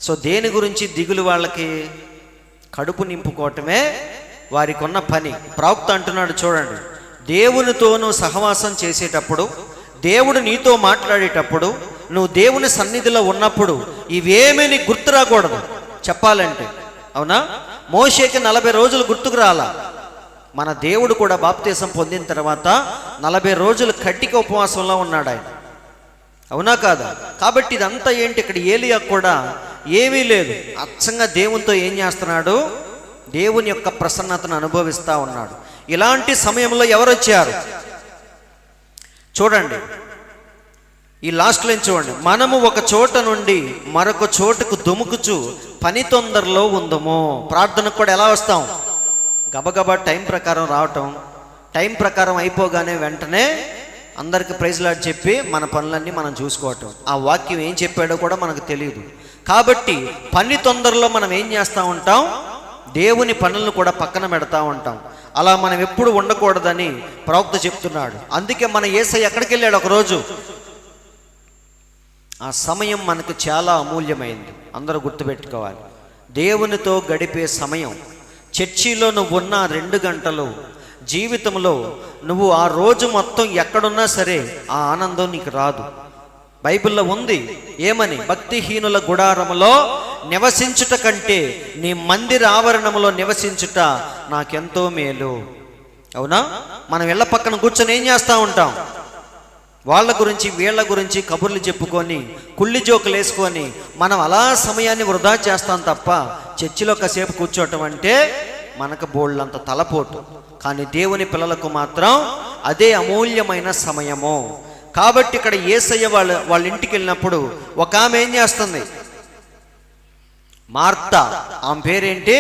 సో దేని గురించి దిగులు? వాళ్ళకి కడుపు నింపుకోవటమే వారికి ఉన్న పని. ప్రవక్త అంటున్నాడు చూడండి, దేవునితో నువ్వు సహవాసం చేసేటప్పుడు, దేవుడు నీతో మాట్లాడేటప్పుడు, నువ్వు దేవుని సన్నిధిలో ఉన్నప్పుడు ఇవేమీ నీకు గుర్తు రాకూడదు చెప్పాలంటే. అవునా? మోషేకి 40 రోజులు గుర్తుకు రాలా. మన దేవుడు కూడా బాప్తీసం పొందిన తర్వాత 40 రోజులు కట్టిక ఉపవాసంలో ఉన్నాడు ఆయన. అవునా కాదా? కాబట్టి ఇదంతా ఏంటి? ఇక్కడ ఏలియా కూడా ఏమీ లేదు, అచ్చంగా దేవునితో ఏం చేస్తున్నాడు? దేవుని యొక్క ప్రసన్నతను అనుభవిస్తూ ఉన్నాడు. ఇలాంటి సమయంలో ఎవరు వచ్చారు చూడండి, ఈ లాస్ట్ లైన్ చూడండి. మనము ఒక చోట నుండి మరొక చోటుకు దుముకుచు పని తొందరలో ఉందము. ప్రార్థనకు కూడా ఎలా వస్తాం? గబగబా టైం ప్రకారం రావటం, టైం ప్రకారం అయిపోగానే వెంటనే అందరికి ప్రైజ్ లార్డ్ చెప్పి మన పనులన్నీ మనం చూసుకోవటం. ఆ వాక్యం ఏం చెప్పాడో కూడా మనకు తెలియదు. కాబట్టి పని తొందరలో మనం ఏం చేస్తూ ఉంటాం? దేవుని పనులను కూడా పక్కన పెడతా ఉంటాం. అలా మనం ఎప్పుడు ఉండకూడదని ప్రవక్త చెప్తున్నాడు. అందుకే మన యేసయ్య ఎక్కడికి వెళ్ళాడు ఒకరోజు? ఆ సమయం మనకు చాలా అమూల్యమైంది. అందరూ గుర్తుపెట్టుకోవాలి. దేవునితో గడిపే సమయం, చర్చిలో నువ్వు ఉన్న 2 గంటలు, జీవితంలో నువ్వు ఆ రోజు మొత్తం ఎక్కడున్నా సరే ఆ ఆనందం నీకు రాదు. బైబిల్లో ఉంది ఏమని? భక్తిహీనుల గుడారములో నివసించుట కంటే నీ మందిర ఆవరణములో నివసించుట నాకెంతో మేలు. అవునా? మనం ఇళ్ళ పక్కన కూర్చొని ఏం చేస్తూ ఉంటాం? వాళ్ళ గురించి వీళ్ళ గురించి కబుర్లు చెప్పుకొని, కుళ్ళి జోకులు వేసుకొని మనం అలా సమయాన్ని వృధా చేస్తాం తప్ప చర్చిలో కాసేపు కూర్చోవటం అంటే మనకు బోళ్ళంత తలపోటు. కానీ దేవుని పిల్లలకు మాత్రం అదే అమూల్యమైన సమయము. కాబట్టి ఇక్కడ యేసయ్య వాళ్ళ ఇంటికి వెళ్ళినప్పుడు ఒక ఆమె ఏం చేస్తుంది? మార్తా. ఆమె పేరేంటి?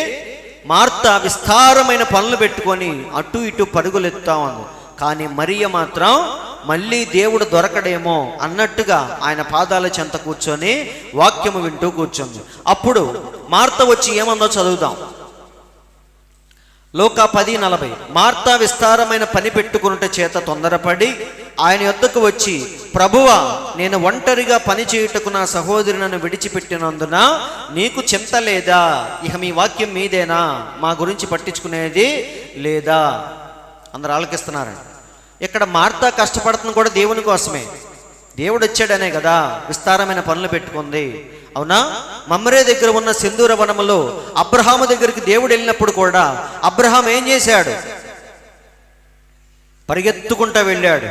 మార్తా. విస్తారమైన పనులు పెట్టుకొని అటు ఇటు పరుగులు ఎత్తుతా ఉంది. కానీ మరియ మాత్రం మళ్ళీ దేవుడు దొరకడేమో అన్నట్టుగా ఆయన పాదాల చెంత కూర్చొని వాక్యము వింటూ కూర్చుంది. అప్పుడు మార్త వచ్చి ఏమందో చదువుదాం. లోకా 10:40. మార్తా విస్తారమైన పని పెట్టుకున్నట చేత తొందరపడి ఆయన యొద్దకు వచ్చి, ప్రభువా, నేను ఒంటరిగా పని చేయుటకు నా సహోదరి నన్ను విడిచిపెట్టినందున నీకు చింత లేదా? ఇక మీ వాక్యం మీదేనా? మా గురించి పట్టించుకునేది లేదా? అందరు ఆలకిస్తున్నారండి. ఇక్కడ మార్తా కష్టపడుతుంది కూడా దేవుని కోసమే. దేవుడు వచ్చాడనే కదా విస్తారమైన పనులు పెట్టుకుంది. అవునా? మమ్రే దగ్గర ఉన్న సింధూర వనములో అబ్రహాము దగ్గరికి దేవుడు వెళ్ళినప్పుడు కూడా అబ్రహాం ఏం చేశాడు? పరిగెత్తుకుంటూ వెళ్ళాడు.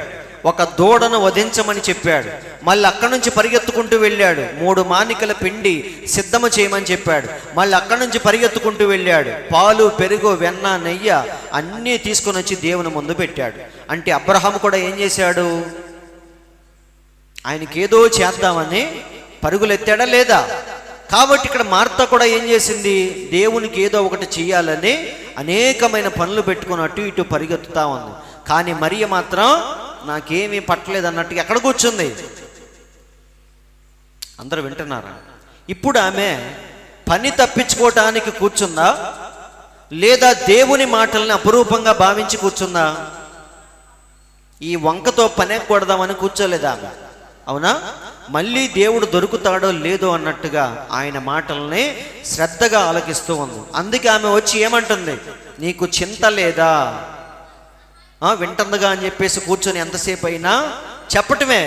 ఒక దూడను వధించమని చెప్పాడు. మళ్ళీ అక్కడి నుంచి పరిగెత్తుకుంటూ వెళ్ళాడు. 3 మానికల పిండి సిద్ధము చేయమని చెప్పాడు. మళ్ళీ అక్కడి నుంచి పరిగెత్తుకుంటూ వెళ్ళాడు. పాలు, పెరుగు, వెన్న, నెయ్యి అన్నీ తీసుకొని వచ్చి దేవుని ముందు పెట్టాడు. అంటే అబ్రహాం కూడా ఏం చేశాడు? ఆయనకేదో చేద్దామని పరుగులెత్తాడా లేదా? కాబట్టి ఇక్కడ మార్త కూడా ఏం చేసింది? దేవునికి ఏదో ఒకటి చేయాలని అనేకమైన పనులు పెట్టుకుని అటు ఇటు పరిగెత్తుతా ఉంది. కానీ మరియ మాత్రం నాకేమీ పట్టలేదు అన్నట్టుగా ఎక్కడ కూర్చుంది? అందరూ వింటున్నారా? ఇప్పుడు ఆమె పని తప్పించుకోవటానికి కూర్చుందా, లేదా దేవుని మాటల్ని అపురూపంగా భావించి కూర్చుందా? ఈ వంకతో పనే కొడదామని కూర్చోలేదా ఆమె? అవునా? మళ్ళీ దేవుడు దొరుకుతాడో లేదో అన్నట్టుగా ఆయన మాటల్ని శ్రద్ధగా ఆలకిస్తూ ఉంది. అందుకే ఆమె వచ్చి ఏమంటుంది? నీకు చింత లేదా? వింటుందిగా అని చెప్పేసి కూర్చొని ఎంతసేపు అయినా చెప్పటమే.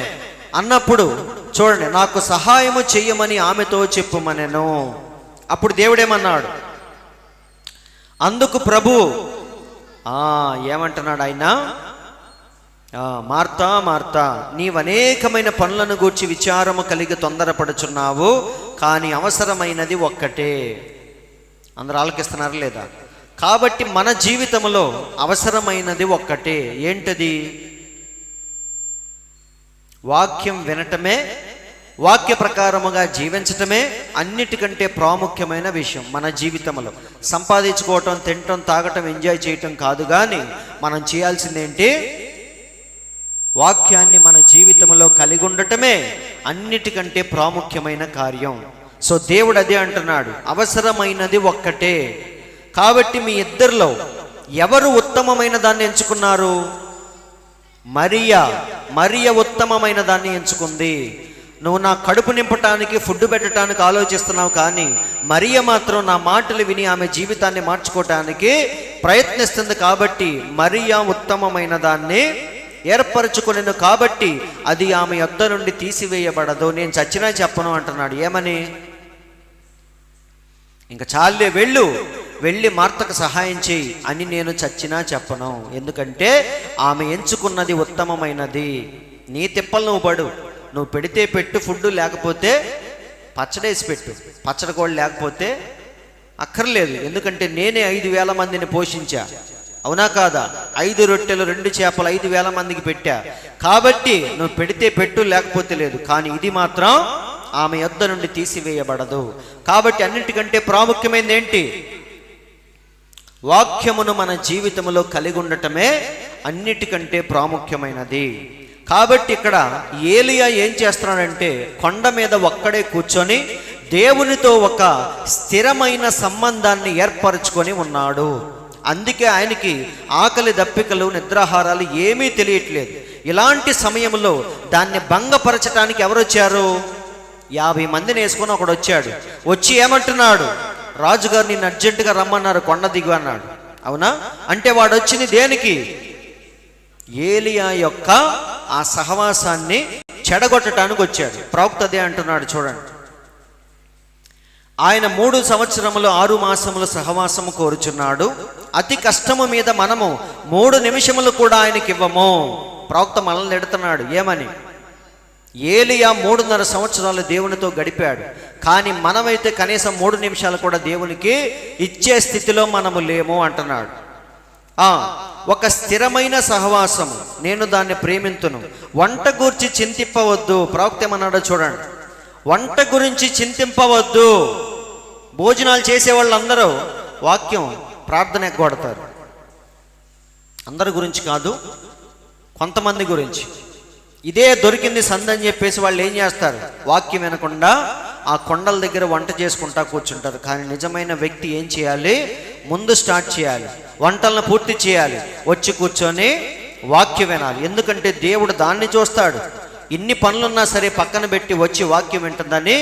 అన్నప్పుడు చూడండి, నాకు సహాయము చెయ్యమని ఆమెతో చెప్పుమనెను. అప్పుడు దేవుడేమన్నాడు? అందుకు ప్రభు ఏమంటున్నాడు ఆయన? మార్తా, మార్తా, నీవనేకమైన పనులను గూర్చి విచారము కలిగి తొందరపడుచున్నావు, కానీ అవసరమైనది ఒక్కటే. అందరూ ఆలకిస్తున్నారు లేదా? కాబట్టి మన జీవితంలో అవసరమైనది ఒక్కటే. ఏంటది? వాక్యం వినటమే, వాక్య ప్రకారముగా జీవించటమే అన్నిటికంటే ప్రాముఖ్యమైన విషయం మన జీవితంలో. సంపాదించుకోవటం, తినటం, తాగటం, ఎంజాయ్ చేయటం కాదు. కానీ మనం చేయాల్సిందేంటి? వాక్యాన్ని మన జీవితంలో కలిగి ఉండటమే అన్నిటికంటే ప్రాముఖ్యమైన కార్యం. సో దేవుడు అదే అంటున్నాడు, అవసరమైనది ఒక్కటే. కాబట్టి మీ ఇద్దరిలో ఎవరు ఉత్తమమైన దాన్ని ఎంచుకున్నారు? మరియ ఉత్తమమైన దాన్ని ఎంచుకుంది. నువ్వు నా కడుపు నింపటానికి ఫుడ్ పెట్టడానికి ఆలోచిస్తున్నావు, కానీ మరియ మాత్రం నా మాటలు విని ఆమె జీవితాన్ని మార్చుకోవటానికి ప్రయత్నిస్తుంది. కాబట్టి మరియ ఉత్తమమైన దాన్ని ఏర్పరచుకునేను, కాబట్టి అది ఆమె యొద్ద నుండి తీసివేయబడదు. నేను చచ్చినా చెప్పను అంటున్నాడు. ఏమని? ఇంకా చాలే, వెళ్ళి మార్తకు సహాయం చేయి అని నేను చచ్చినా చెప్పను. ఎందుకంటే ఆమె ఎంచుకున్నది ఉత్తమమైనది. నీ తిప్పలు నువ్వు పడు, నువ్వు పెడితే పెట్టు, ఫుడ్ లేకపోతే పచ్చడేసి పెట్టు, పచ్చడి కూడా లేకపోతే అక్కర్లేదు. ఎందుకంటే నేనే 5,000 మందిని పోషించా, అవునా కాదా? 5 రొట్టెలు 2 చేపలు 5,000 మందికి పెట్టా. కాబట్టి నువ్వు పెడితే పెట్టు, లేకపోతే లేదు. కానీ ఇది మాత్రం ఆమె యొద్ద నుండి తీసివేయబడదు. కాబట్టి అన్నిటికంటే ప్రాముఖ్యమైనది ఏంటి? వాక్యమును మన జీవితంలో కలిగి ఉండటమే అన్నిటికంటే ప్రాముఖ్యమైనది. కాబట్టి ఇక్కడ ఏలియా ఏం చేస్తున్నాడంటే కొండ మీద ఒక్కడే కూర్చొని దేవునితో ఒక స్థిరమైన సంబంధాన్ని ఏర్పరచుకొని ఉన్నాడు. అందుకే ఆయనకి ఆకలి దప్పికలు నిద్రాహారాలు ఏమీ తెలియట్లేదు. ఇలాంటి సమయంలో దాన్ని భంగపరచడానికి ఎవరు వచ్చారు? 50 మందిని వేసుకొని ఒకడు వచ్చాడు. వచ్చి ఏమంటున్నాడు? రాజుగారు నిన్ను అర్జెంటుగా రమ్మన్నారు, కొండ దిగు అన్నాడు. అవునా? అంటే వాడు వచ్చింది దేనికి? ఏలియా యొక్క ఆ సహవాసాన్ని చెడగొట్టడానికి వచ్చాడు. ప్రవక్త అదే అంటున్నాడు, చూడండి. ఆయన 3 సంవత్సరములు 6 మాసములు సహవాసము కోరుచున్నాడు. అతి కష్టము మీద మనము 3 నిమిషములు కూడా ఆయనకి ఇవ్వము. ప్రవక్త మనల్ని ఎడుతున్నాడు. ఏమని? ఏలియా 3.5 సంవత్సరాలు దేవునితో గడిపాడు, కానీ మనమైతే కనీసం 3 నిమిషాలు కూడా దేవునికి ఇచ్చే స్థితిలో మనము లేము అంటున్నాడు. ఒక స్థిరమైన సహవాసము, నేను దాన్ని ప్రేమింతును. వంట గురించి చింతింపవద్దు. ప్రవక్త ఏమన్నాడో చూడండి. వంట గురించి చింతింపవద్దు. భోజనాలు చేసే వాళ్ళందరూ వాక్యం ప్రార్థన ఎగ్గొడతారు. అందరి గురించి కాదు, కొంతమంది గురించి. ఇదే దొరికింది సందని చెప్పేసి వాళ్ళు ఏం చేస్తారు? వాక్యం వినకుండా ఆ కొండల దగ్గర వంట చేసుకుంటా కూర్చుంటారు. కానీ నిజమైన వ్యక్తి ఏం చేయాలి? ముందు స్టార్ట్ చేయాలి, వంటలను పూర్తి చేయాలి, వచ్చి కూర్చొని వాక్యం వినాలి. ఎందుకంటే దేవుడు దాన్ని చూస్తాడు. ఇన్ని పనులున్నా సరే పక్కన పెట్టి వచ్చి వాక్యం వింటుందని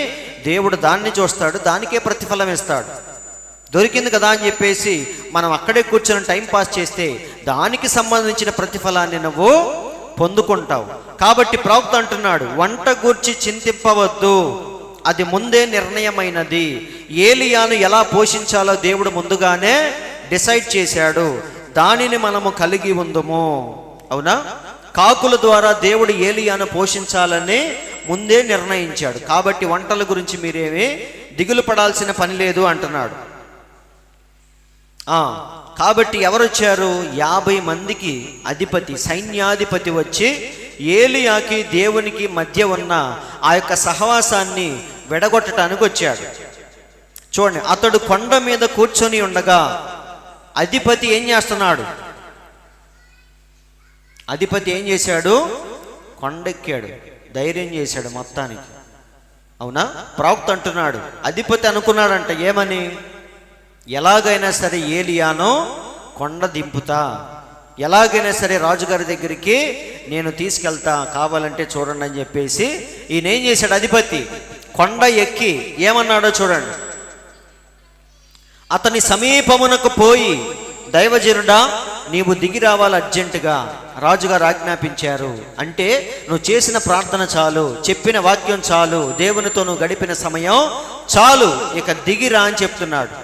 దేవుడు దాన్ని చూస్తాడు, దానికే ప్రతిఫలం ఇస్తాడు. దొరికింది కదా అని చెప్పేసి మనం అక్కడే కూర్చొని టైం పాస్ చేస్తే దానికి సంబంధించిన ప్రతిఫలాన్ని నువ్వు పొందుకుంటావు. కాబట్టి ప్రవక్త అంటున్నాడు, వంట గూర్చి చింతింపవద్దు, అది ముందే నిర్ణయమైనది. ఏలియాను ఎలా పోషించాలో దేవుడు ముందుగానే డిసైడ్ చేశాడు. దానిని మనము కలిగి ఉందము. అవునా? కాకుల ద్వారా దేవుడు ఏలియాను పోషించాలని ముందే నిర్ణయించాడు. కాబట్టి వంటల గురించి మీరేమీ దిగులు పడాల్సిన పని లేదు అంటున్నాడు. కాబట్టి ఎవరు వచ్చారు? 50 మందికి అధిపతి, సైన్యాధిపతి వచ్చి ఏలియాకి దేవునికి మధ్య ఉన్న ఆ యొక్క సహవాసాన్ని విడగొట్టడానికి వచ్చాడు. చూడండి, అతడు కొండ మీద కూర్చొని ఉండగా అధిపతి ఏం చేస్తున్నాడు? అధిపతి ఏం చేశాడు? కొండెక్కాడు, ధైర్యం చేశాడు మొత్తానికి. అవునా? ప్రవక్త అంటున్నాడు, అధిపతి అనుకున్నాడంట. ఏమని? ఎలాగైనా సరే ఏలియాను కొండ దింపుతా, ఎలాగైనా సరే రాజుగారి దగ్గరికి నేను తీసుకెళ్తా, కావాలంటే చూడండి అని చెప్పేసి ఈయన ఏం చేశాడు? అధిపతి కొండ ఎక్కి ఏమన్నాడో చూడండి. అతని సమీపమునకు పోయి, దైవజనుడా నీవు దిగి రావాలి అర్జెంటుగా, రాజుగారు ఆజ్ఞాపించారు. అంటే నువ్వు చేసిన ప్రార్థన చాలు, చెప్పిన వాక్యం చాలు, దేవునితో నువ్వు గడిపిన సమయం చాలు, ఇక దిగిరా అని చెప్తున్నాడు.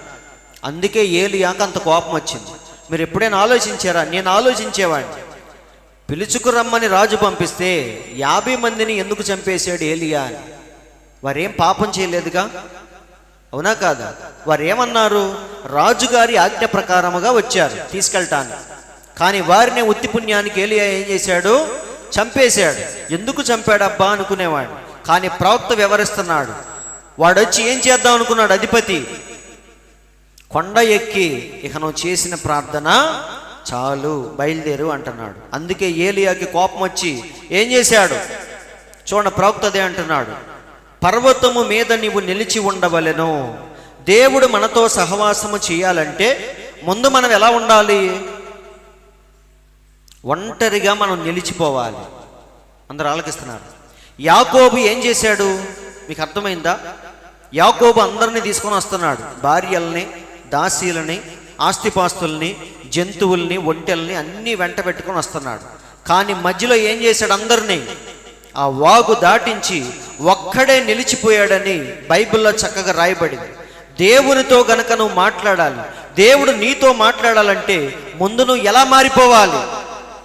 అందుకే ఏలియాకు అంత కోపం వచ్చింది. మీరు ఎప్పుడైనా ఆలోచించారా? నేను ఆలోచించేవాడిని. పిలుచుకు రమ్మని రాజు పంపిస్తే 50 మందిని ఎందుకు చంపేశాడు ఏలియా అని? వారేం పాపం చేయలేదుగా, అవునా కాదా? వారు ఏమన్నారు? రాజుగారి ఆజ్ఞ ప్రకారముగా వచ్చారు తీసుకెళ్ళటానికి. కానీ వారిని ఉత్తి పుణ్యానికి ఏలియా ఏం చేశాడు? చంపేశాడు. ఎందుకు చంపాడబ్బా అనుకునేవాడు. కానీ ప్రవక్త వివరిస్తున్నాడు. వాడొచ్చి ఏం చేద్దాం అనుకున్నాడు? అధిపతి కొండ ఎక్కి, ఇక నువ్వు చేసిన ప్రార్థన చాలు, బయలుదేరు అంటున్నాడు. అందుకే ఏలియాకి కోపం వచ్చి ఏం చేశాడు? చూడండి, ప్రవక్త అదే అంటున్నాడు, పర్వతము మీద నీవు నిలిచి ఉండవలెను. దేవుడు మనతో సహవాసము చేయాలంటే ముందు మనం ఎలా ఉండాలి? ఒంటరిగా మనం నిలిచిపోవాలి. అందరూ ఆలకిస్తున్నారు. యాకోబు ఏం చేశాడు మీకు అర్థమైందా? యాకోబు అందరినీ తీసుకొని వస్తున్నాడు, భార్యల్ని, దాసీలని, ఆస్తిపాస్తుల్ని, జంతువుల్ని, ఒంటెల్ని అన్నీ వెంట పెట్టుకొని వస్తున్నాడు. కానీ మధ్యలో ఏం చేశాడు? అందరినీ ఆ వాగు దాటించి ఒక్కడే నిలిచిపోయాడని బైబిల్లో చక్కగా రాయబడింది. దేవునితో గనక నువ్వు మాట్లాడాలి, దేవుడు నీతో మాట్లాడాలంటే ముందు నువ్వు ఎలా మారిపోవాలి?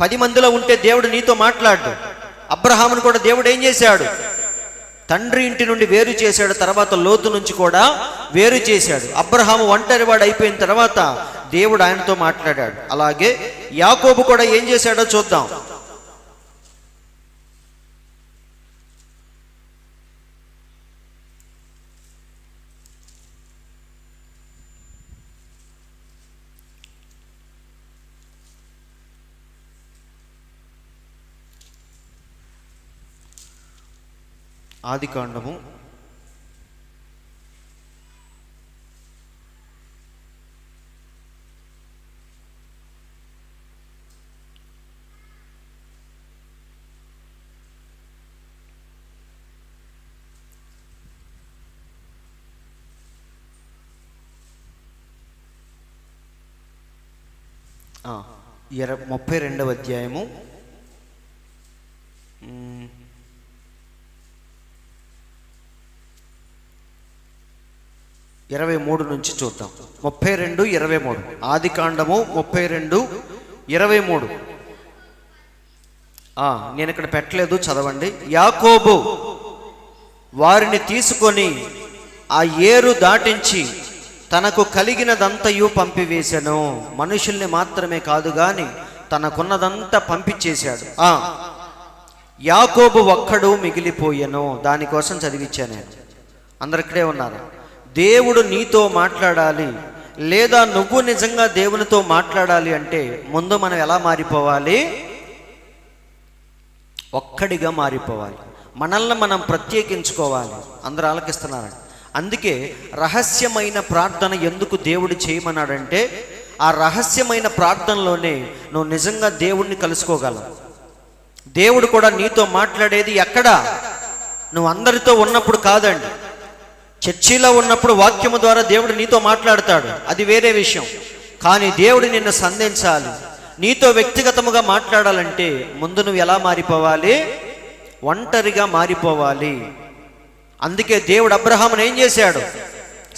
10 మందిలో ఉంటే దేవుడు నీతో మాట్లాడు. అబ్రహామును కూడా దేవుడు ఏం చేశాడు? తండ్రి ఇంటి నుండి వేరు చేశాడు, తర్వాత లోతు నుంచి కూడా వేరు చేశాడు. అబ్రహాము ఒంటరివాడు అయిపోయిన తర్వాత దేవుడు ఆయనతో మాట్లాడాడు. అలాగే యాకోబు కూడా ఏం చేశాడో చూద్దాం. ఆదికాండము 32వ అధ్యాయము 23 నుంచి చూద్దాం. 32:23 ఆదికాండము 32:23. నేను ఇక్కడ పెట్టలేదు, చదవండి. యాకోబు వారిని తీసుకొని ఆ ఏరు దాటించి తనకు కలిగినదంతయు పంపివేశాను. మనుషుల్ని మాత్రమే కాదు గాని తనకున్నదంతా పంపించేశాడు. యాకోబు ఒక్కడు మిగిలిపోయాను. దానికోసం చదివించాను నేను. అందరు ఇక్కడే ఉన్నారు. దేవుడు నీతో మాట్లాడాలి, లేదా నువ్వు నిజంగా దేవునితో మాట్లాడాలి అంటే ముందు మనం ఎలా మారిపోవాలి? ఒక్కడిగా మారిపోవాలి. మనల్ని మనం ప్రత్యేకించుకోవాలి. అందరూ ఆలకిస్తున్నారండి. అందుకే రహస్యమైన ప్రార్థన ఎందుకు దేవుడు చేయమన్నాడంటే, ఆ రహస్యమైన ప్రార్థనలోనే నువ్వు నిజంగా దేవుణ్ణి కలుసుకోగలవు. దేవుడు కూడా నీతో మాట్లాడేది ఎక్కడ? నువ్వు అందరితో ఉన్నప్పుడు కాదండి. చర్చిలో ఉన్నప్పుడు వాక్యము ద్వారా దేవుడు నీతో మాట్లాడతాడు, అది వేరే విషయం. కానీ దేవుడు నిన్ను సంధించాలి, నీతో వ్యక్తిగతముగా మాట్లాడాలంటే ముందు నువ్వు ఎలా మారిపోవాలి? ఒంటరిగా మారిపోవాలి. అందుకే దేవుడు అబ్రహామును ఏం చేశాడు?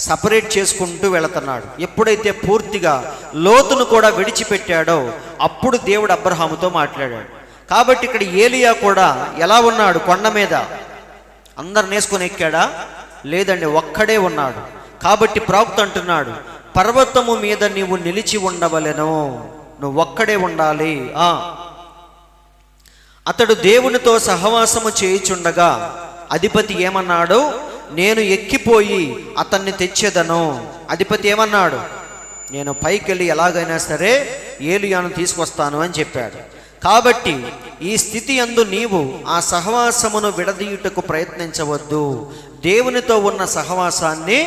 సపరేట్ చేసుకుంటూ వెళుతున్నాడు. ఎప్పుడైతే పూర్తిగా లోతును కూడా విడిచిపెట్టాడో అప్పుడు దేవుడు అబ్రహాముతో మాట్లాడాడు. కాబట్టి ఇక్కడ ఏలియా కూడా ఎలా ఉన్నాడు? కొండ మీద అందరు నేసుకొని ఎక్కాడా? లేదండి, ఒక్కడే ఉన్నాడు. కాబట్టి ప్రవక్త అంటున్నాడు, పర్వతము మీద నీవు నిలిచి ఉండవలెను, నువ్వు ఒక్కడే ఉండాలి. అతడు దేవునితో సహవాసము చేయుచుండగా అధిపతి ఏమన్నాడు? నేను ఎక్కిపోయి అతన్ని తెచ్చేదను. అధిపతి ఏమన్నాడు? నేను పైకెళ్ళి ఎలాగైనా సరే ఏలియాను తీసుకొస్తాను అని చెప్పాడు. కాబట్టి ఈ స్థితి యందు నీవు ఆ సహవాసమును విడదీయుటకు ప్రయత్నించవద్దు. దేవునితో ఉన్న సహవాసాన్ని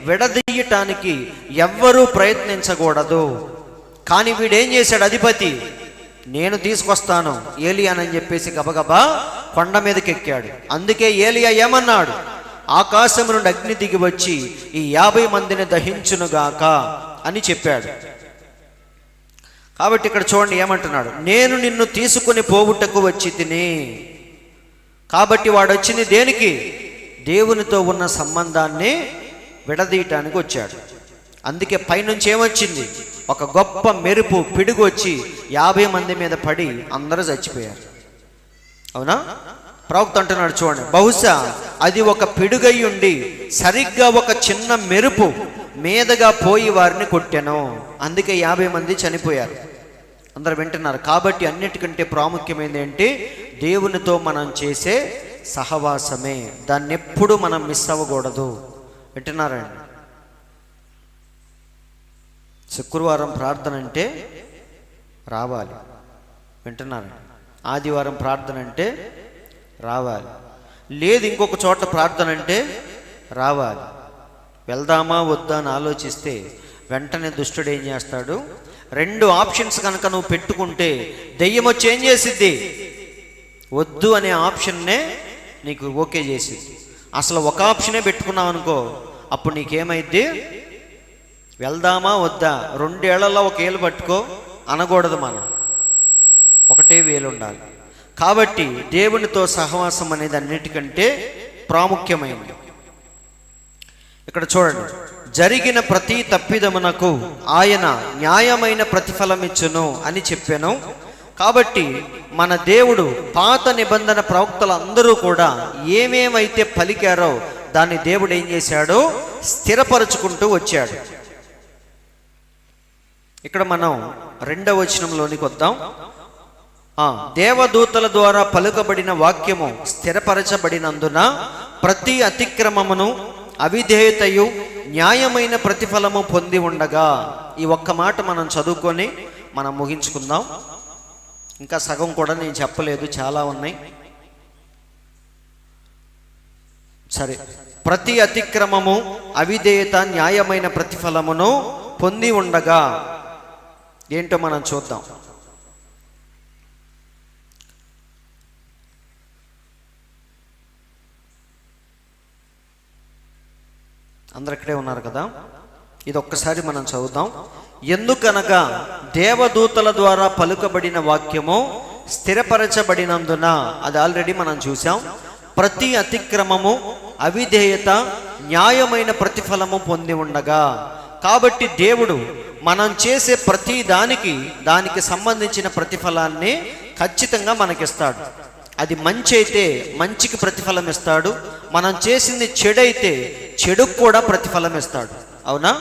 విడదీయటానికి ఎవ్వరూ ప్రయత్నించకూడదు. కానీ వీడేం చేశాడు? అధిపతి నేను తీసుకొస్తాను ఏలియానని చెప్పేసి గబగబా కొండ మీదకి ఎక్కాడు. అందుకే ఏలియా ఏమన్నాడు? ఆకాశము నుండి అగ్ని దిగి వచ్చి ఈ 50 మందిని దహించునుగాక అని చెప్పాడు. కాబట్టి ఇక్కడ చూడండి ఏమంటున్నాడు? నేను నిన్ను తీసుకుని పోవుటకు వచ్చి తిని. కాబట్టి వాడు వచ్చింది దేనికి? దేవునితో ఉన్న సంబంధాన్ని విడదీయటానికి వచ్చాడు. అందుకే పైనుంచి ఏమొచ్చింది? ఒక గొప్ప మెరుపు, పిడుగు వచ్చి 50 మంది మీద పడి అందరూ చచ్చిపోయారు. అవునా? ప్రవక్త అంటున్నాడు చూడండి, బహుశా అది ఒక పిడుగై ఉండి సరిగ్గా ఒక చిన్న మెరుపు మీదగా పోయి వారిని కొట్టాను. అందుకే 50 మంది చనిపోయారు. అందరూ వింటున్నారు. కాబట్టి అన్నిటికంటే ప్రాముఖ్యమైనది ఏంటి? దేవునితో మనం చేసే సహవాసమే. దాన్ని ఎప్పుడు మనం మిస్ అవ్వకూడదు. వింటున్నారండి? శుక్రవారం ప్రార్థన అంటే రావాలి. వింటున్నారండి? ఆదివారం ప్రార్థన అంటే రావాలి. లేదు ఇంకొక చోట ప్రార్థన అంటే రావాలి. వెళ్దామా వద్దా అని ఆలోచిస్తే వెంటనే దుష్టుడు ఏం చేస్తాడు, 2 ఆప్షన్స్ కనుక నువ్వు పెట్టుకుంటే దెయ్యం వచ్చి ఏం చేసిద్ది, వద్దు అనే ఆప్షన్నే నీకు ఓకే చేసిద్ది. అసలు ఒక ఆప్షనే పెట్టుకున్నావు అనుకో, అప్పుడు నీకేమైద్ది, వెళ్దామా వద్దా, 2 ఏళ్లలో 1 ఏళ్ళు పట్టుకో అనకూడదు, మనం ఒకటే వేలు ఉండాలి. కాబట్టి దేవునితో సహవాసం అనేది అన్నిటికంటే ప్రాముఖ్యమైనది. ఇక్కడ చూడండి, జరిగిన ప్రతి తప్పిదమునకు ఆయన న్యాయమైన ప్రతిఫలం ఇచ్చును అని చెప్పాను. కాబట్టి మన దేవుడు పాత నిబంధన ప్రవక్తలు అందరూ కూడా ఏమేమైతే పలికారో దాన్ని దేవుడు ఏం చేశాడో స్థిరపరుచుకుంటూ వచ్చాడు. ఇక్కడ మనం 2వ వచనంలోనికి వద్దాం. దేవదూతల ద్వారా పలుకబడిన వాక్యము స్థిరపరచబడినందున ప్రతి అతిక్రమమును అవిధేయతయు న్యాయమైన ప్రతిఫలము పొంది ఉండగా. ఈ ఒక్క మాట మనం చదువుకొని మనం ముగించుకుందాం. ఇంకా సగం కూడా నేను చెప్పలేదు, చాలా ఉన్నాయి. సరే, ప్రతి అతిక్రమము అవిధేయత న్యాయమైన ప్రతిఫలమును పొంది ఉండగా ఏంటో మనం చూద్దాం. అందరు ఇక్కడే ఉన్నారు కదా, ఇది ఒక్కసారి మనం చదువుదాం. ఎందుకనగా దేవదూతల ద్వారా పలుకబడిన వాక్యము స్థిరపరచబడినందున, అది ఆల్రెడీ మనం చూసాం. ప్రతి అతిక్రమము అవిధేయత న్యాయమైన ప్రతిఫలము పొంది ఉండగా. కాబట్టి దేవుడు మనం చేసే ప్రతి దానికి సంబంధించిన ప్రతిఫలాన్ని ఖచ్చితంగా మనకిస్తాడు. అది మంచి అయితే మంచికి ప్రతిఫలం ఇస్తాడు, మనం చేసింది చెడైతే చెడుకు కూడా ప్రతిఫలం ఇస్తాడు. అవునా?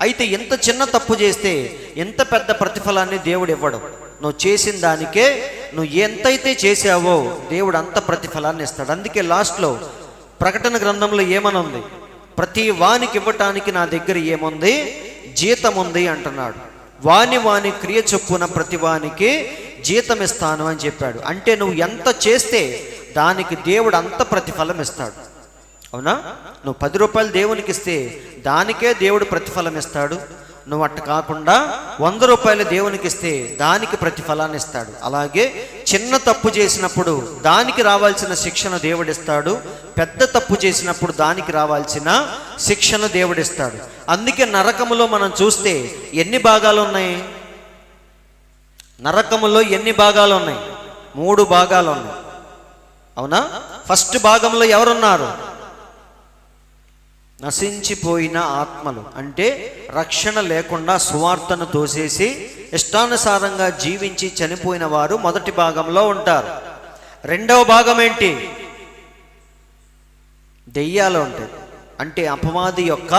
అయితే ఎంత చిన్న తప్పు చేస్తే ఎంత పెద్ద ప్రతిఫలాన్ని దేవుడు ఇవ్వడు. నువ్వు చేసిన దానికే, నువ్వు ఎంతైతే చేసావో దేవుడు అంత ప్రతిఫలాన్ని ఇస్తాడు. అందుకే లాస్ట్లో ప్రకటన గ్రంథంలో ఏమనుంది, ప్రతి వానికి ఇవ్వటానికి నా దగ్గర ఏముంది, జీతం ఉంది అంటున్నాడు. వాని క్రియ చొప్పున ప్రతి వానికి జీతం ఇస్తాను అని చెప్పాడు. అంటే నువ్వు ఎంత చేస్తే దానికి దేవుడు అంత ప్రతిఫలం ఇస్తాడు. అవునా? నువ్వు 10 రూపాయలు దేవునికి ఇస్తే దానికే దేవుడు ప్రతిఫలం ఇస్తాడు. నువ్వు అట్ట కాకుండా 100 రూపాయలు దేవునికి ఇస్తే దానికి ప్రతిఫలాన్ని ఇస్తాడు. అలాగే చిన్న తప్పు చేసినప్పుడు దానికి రావాల్సిన శిక్షను దేవుడిస్తాడు, పెద్ద తప్పు చేసినప్పుడు దానికి రావాల్సిన శిక్షను దేవుడిస్తాడు. అందుకే నరకములో మనం చూస్తే ఎన్ని భాగాలు ఉన్నాయి, నరకములో ఎన్ని భాగాలు ఉన్నాయి, 3 భాగాలు ఉన్నాయి. అవునా? ఫస్ట్ భాగంలో ఎవరున్నారు, నశించిపోయిన ఆత్మలు, అంటే రక్షణ లేకుండా సువార్తను తోసేసి ఇష్టానుసారంగా జీవించి చనిపోయిన వారు మొదటి భాగంలో ఉంటారు. 2వ భాగం ఏంటి, దెయ్యాలు ఉంటాయి, అంటే అపవాది యొక్క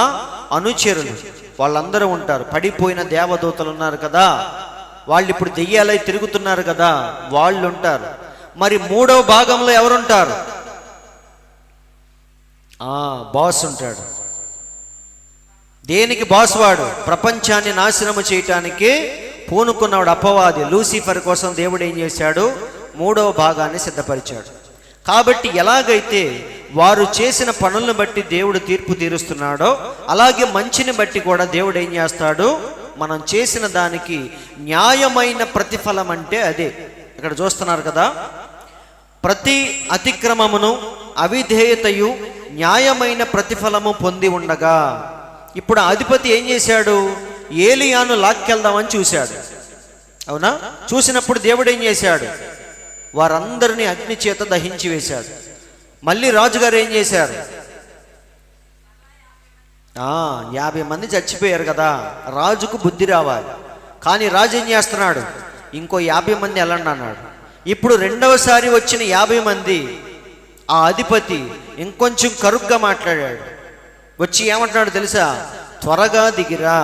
అనుచరులు, వాళ్ళందరూ ఉంటారు. పడిపోయిన దేవదూతలు ఉన్నారు కదా, వాళ్ళు ఇప్పుడు దెయ్యాలై తిరుగుతున్నారు కదా, వాళ్ళు ఉంటారు. మరి 3వ భాగంలో ఎవరుంటారు, బాస్ ఉంటాడు. దేనికి బాస్ వాడు, ప్రపంచాన్ని నాశనము చేయటానికి పూనుకున్నవాడు అపవాది. లూసిఫర్ కోసం దేవుడు ఏం చేశాడు, 3వ భాగాన్ని సిద్ధపరిచాడు. కాబట్టి ఎలాగైతే వారు చేసిన పనులను బట్టి దేవుడు తీర్పు తీరుస్తున్నాడో, అలాగే మంచిని బట్టి కూడా దేవుడు ఏం చేస్తాడు, మనం చేసిన దానికి న్యాయమైన ప్రతిఫలం అంటే అదే. ఇక్కడ చూస్తున్నారు కదా, ప్రతి అతిక్రమమును అవిధేయతయు న్యాయమైన ప్రతిఫలము పొంది ఉండగా. ఇప్పుడు అధిపతి ఏం చేశాడు, ఏలియాను లాక్కెళ్దామని చూశాడు. అవునా? చూసినప్పుడు దేవుడు ఏం చేశాడు, వారందరినీ అగ్ని చేత దహించి వేశాడు. మళ్ళీ రాజుగారు ఏం చేశారు, 50 మంది చచ్చిపోయారు కదా, రాజుకు బుద్ధి రావాలి. కానీ రాజు ఏం చేస్తున్నాడు, ఇంకో 50 మంది వెళ్ళండి అన్నాడు. ఇప్పుడు 2వసారి వచ్చిన 50 మంది ఆ అధిపతి ఇంకొంచెం కరుగ్గా మాట్లాడాడు. వచ్చి ఏమంటున్నాడు తెలుసా, త్వరగా దిగిరా,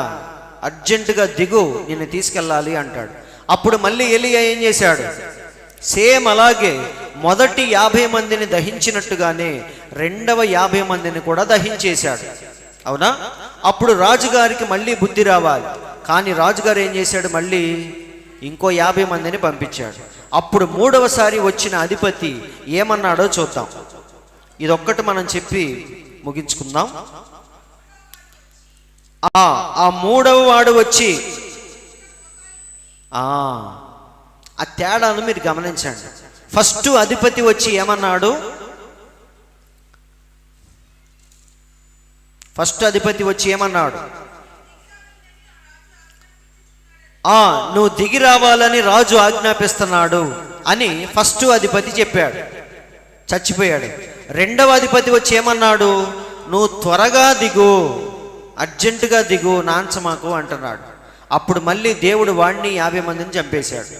అర్జెంటుగా దిగు, నిన్ను తీసుకెళ్ళాలి అంటాడు. అప్పుడు మళ్ళీ ఎలీయా ఏం చేశాడు, సేమ్ అలాగే మొదటి 50 మందిని దహించినట్టుగానే 2వ 50 మందిని కూడా దహించేశాడు. అవునా? అప్పుడు రాజుగారికి మళ్ళీ బుద్ధి రావాలి. కానీ రాజుగారు ఏం చేశాడు, మళ్ళీ ఇంకో 50 మందిని పంపించాడు. అప్పుడు 3వసారి వచ్చిన అధిపతి ఏమన్నాడో చూద్దాం. ఇదొక్కటి మనం చెప్పి ముగించుకుందాం. ఆ మూడవ వాడు వచ్చి ఆ తేడాను మీరు గమనించండి. ఫస్ట్ అధిపతి వచ్చి ఏమన్నాడు? నువ్వు దిగి రావాలని రాజు ఆజ్ఞాపిస్తున్నాడు అని ఫస్ట్ అధిపతి చెప్పాడు, చచ్చిపోయాడు. రెండవ అధిపతి వచ్చి ఏమన్నాడు? నువ్వు త్వరగా దిగు, అర్జెంటుగా దిగు, నాంచమాకు అంటున్నాడు. అప్పుడు మళ్ళీ దేవుడు వాడిని 50 మందిని చంపేశాడు.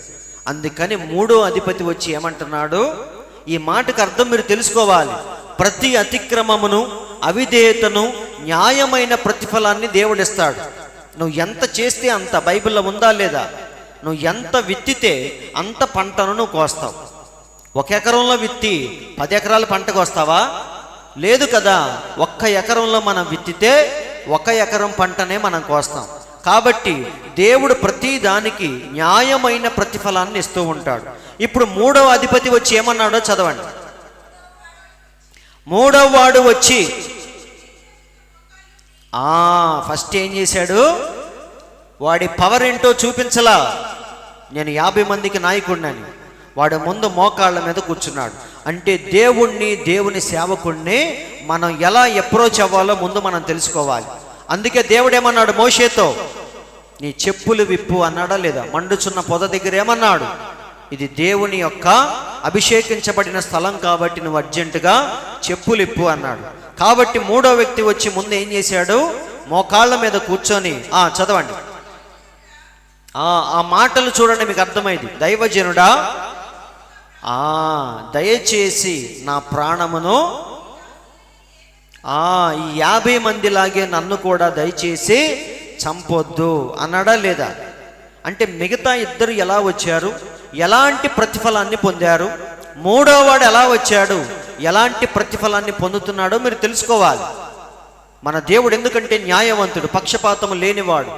అందుకని మూడో అధిపతి వచ్చి ఏమంటున్నాడు? ఈ మాటకు అర్థం మీరు తెలుసుకోవాలి. ప్రతి అతిక్రమమును, అవిధేయతను న్యాయమైన ప్రతిఫలాన్ని దేవుడిస్తాడు. నువ్వు ఎంత చేస్తే అంత, బైబిల్లో ఉందా లేదా? నువ్వు ఎంత విత్తితే అంత పంటను నువ్వు కోస్తావు. 1 ఎకరంలో విత్తి 10 ఎకరాల పంటకు వస్తావా? లేదు కదా. 1 ఎకరంలో మనం విత్తితే 1 ఎకరం పంటనే మనం కోస్తాం. కాబట్టి దేవుడు ప్రతి దానికి న్యాయమైన ప్రతిఫలాన్ని ఇస్తూ ఉంటాడు. ఇప్పుడు మూడవ అధిపతి వచ్చి ఏమన్నాడో చదవండి. మూడవ వాడు వచ్చి ఫస్ట్ ఏం చేశాడు? వాడి పవర్ ఏంటో చూపించలా. నేను 50 మందికి నాయకుడినని వాడు ముందు మోకాళ్ళ మీద కూర్చున్నాడు. అంటే దేవుని సేవకుడిని మనం ఎలా అప్రోచ్ అవ్వాలో ముందు మనం తెలుసుకోవాలి. అందుకే దేవుడు ఏమన్నాడు మోషేతో? నీ చెప్పులు విప్పు అన్నాడా లేదా? మండుచున్న పొద దగ్గర ఏమన్నాడు? ఇది దేవుని యొక్క అభిషేకించబడిన స్థలం కాబట్టి నువ్వు అర్జెంటుగా చెప్పులు ఇప్పు అన్నాడు. కాబట్టి మూడో వ్యక్తి వచ్చి ముందు ఏం చేశాడు? మోకాళ్ళ మీద కూర్చొని చదవండి. ఆ మాటలు చూడండి, మీకు అర్థమైంది. దైవజనుడా, దయచేసి నా ప్రాణమును ఈ 50 మందిలాగే నన్ను కూడా దయచేసి చంపొద్దు అన్నాడా లేదా? అంటే మిగతా ఇద్దరు ఎలా వచ్చారు, ఎలాంటి ప్రతిఫలాన్ని పొందారు? మూడో వాడు ఎలా వచ్చాడు, ఎలాంటి ప్రతిఫలాన్ని పొందుతున్నాడో మీరు తెలుసుకోవాలి. మన దేవుడు ఎందుకంటే న్యాయవంతుడు, పక్షపాతము లేనివాడు.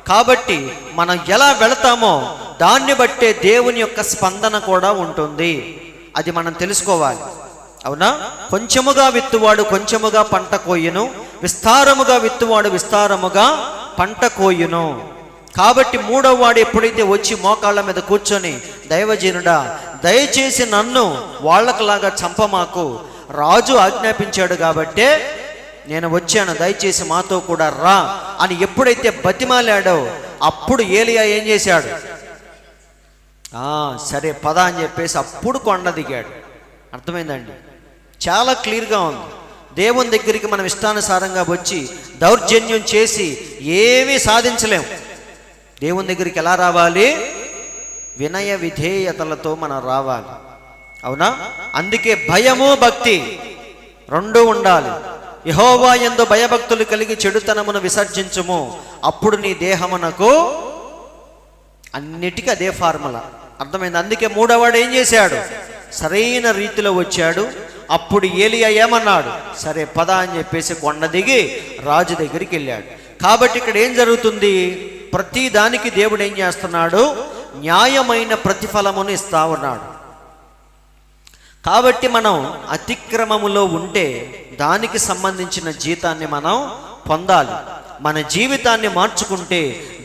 కాబట్టి మనం ఎలా వెళతామో దాన్ని బట్టే దేవుని యొక్క స్పందన కూడా ఉంటుంది. అది మనం తెలుసుకోవాలి. అవునా? కొంచెముగా విత్తువాడు కొంచెముగా పంట కోయును, విస్తారముగా విత్తువాడు విస్తారముగా పంట కోయును. కాబట్టి మూడవ వాడు ఎప్పుడైతే వచ్చి మోకాళ్ళ మీద కూర్చొని, దైవజనుడా దయచేసి నన్ను వాళ్ళకులాగా చంపమాకు, రాజు ఆజ్ఞాపించాడు కాబట్టే నేను వచ్చాను, దయచేసి మాతో కూడా రా అని ఎప్పుడైతే బతిమాలాడో అప్పుడు ఏలియా ఏం చేశాడు? సరే పద అని చెప్పేసి అప్పుడు కొండ దిగాడు. అర్థమైందండి? చాలా క్లియర్గా ఉంది. దేవుని దగ్గరికి మనం ఇష్టానుసారంగా వచ్చి దౌర్జన్యం చేసి ఏమీ సాధించలేం. దేవుని దగ్గరికి ఎలా రావాలి? వినయ విధేయతలతో మనం రావాలి. అవునా? అందుకే భయము భక్తి రెండూ ఉండాలి. యెహోవా యందు భయభక్తులు కలిగి చెడుతనమును విసర్జించుము, అప్పుడు నీ దేహమునకు అన్నిటికీ అదే ఫార్ములా. అర్థమైంది? అందుకే మూడవాడు ఏం చేశాడు? సరైన రీతిలో వచ్చాడు. అప్పుడు ఏలియా ఏమన్నాడు? సరే పద అని చెప్పేసి కొండ దిగి రాజు దగ్గరికి వెళ్ళాడు. కాబట్టి ఇక్కడ ఏం జరుగుతుంది? ప్రతి దానికి దేవుడు ఏం చేస్తున్నాడు? న్యాయమైన ప్రతిఫలమును ఇస్తా ఉన్నాడు. కాబట్టి మనం అతిక్రమములో ఉంటే దానికి సంబంధించిన జీతాన్ని మనం పొందాలి. మన జీవితాన్ని మార్చుకుంటే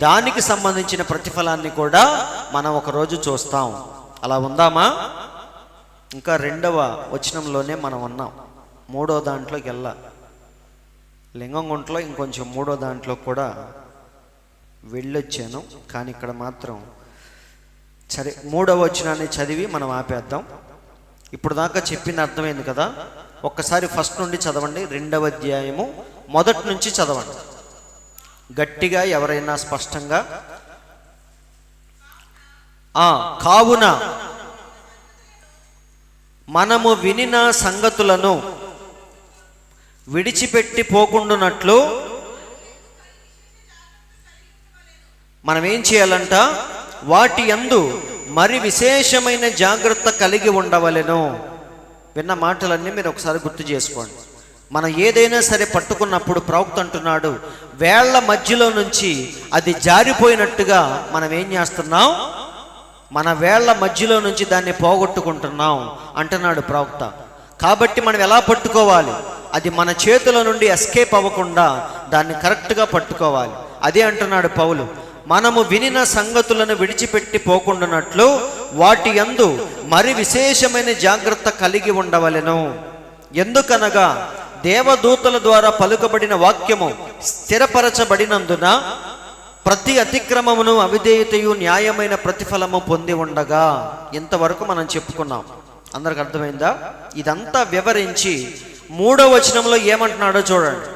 దానికి సంబంధించిన ప్రతిఫలాన్ని కూడా మనం ఒకరోజు చూస్తాం. అలా ఉందామా? ఇంకా 2వ వచనంలోనే మనం ఉన్నాం. 3వ దాంట్లోకి లింగంగుంటలో ఇంకొంచెం 3వ దాంట్లో కూడా వెళ్ళొచ్చాను. కానీ ఇక్కడ మాత్రం సరే 3వ వచనాన్ని చదివి మనం ఆపేద్దాం. ఇప్పుడు దాకా చెప్పింది అర్థమైంది కదా? ఒక్కసారి ఫస్ట్ నుండి చదవండి. 2వ అధ్యాయము మొదటి నుంచి చదవండి గట్టిగా, ఎవరైనా స్పష్టంగా. కావున మనము వినిన సంగతులను విడిచిపెట్టి పోకుండునట్లు మనం ఏం చేయాలంట? వాటి యందు మరి విశేషమైన జాగ్రత్త కలిగి ఉండవలెను. విన్న మాటలన్నీ మీరు ఒకసారి గుర్తు చేసుకోండి. మనం ఏదైనా సరే పట్టుకున్నప్పుడు ప్రవక్త అంటున్నాడు, వేళ్ల మధ్యలో నుంచి అది జారిపోయినట్టుగా మనం ఏం చేస్తున్నాం? మన వేళ్ల మధ్యలో నుంచి దాన్ని పోగొట్టుకుంటున్నాం అంటున్నాడు ప్రవక్త. కాబట్టి మనం ఎలా పట్టుకోవాలి? అది మన చేతుల నుండి ఎస్కేప్ అవ్వకుండా దాన్ని కరెక్ట్గా పట్టుకోవాలి. అదే అంటున్నాడు పౌలు, మనము వినిన సంగతులను విడిచిపెట్టి పోకుండానట్లు వాటి యందు మరి విశేషమైన జాగ్రత్త కలిగి ఉండవలెను. ఎందుకనగా దేవదూతల ద్వారా పలుకబడిన వాక్యము స్థిరపరచబడినందున ప్రతి అతిక్రమమును అవిధేయతయు న్యాయమైన ప్రతిఫలము పొంది ఉండగా. ఇంతవరకు మనం చెప్పుకున్నాం. అందరికి అర్థమైందా? ఇదంతా వివరించి 3వ వచనంలో ఏమంటున్నాడో చూడండి.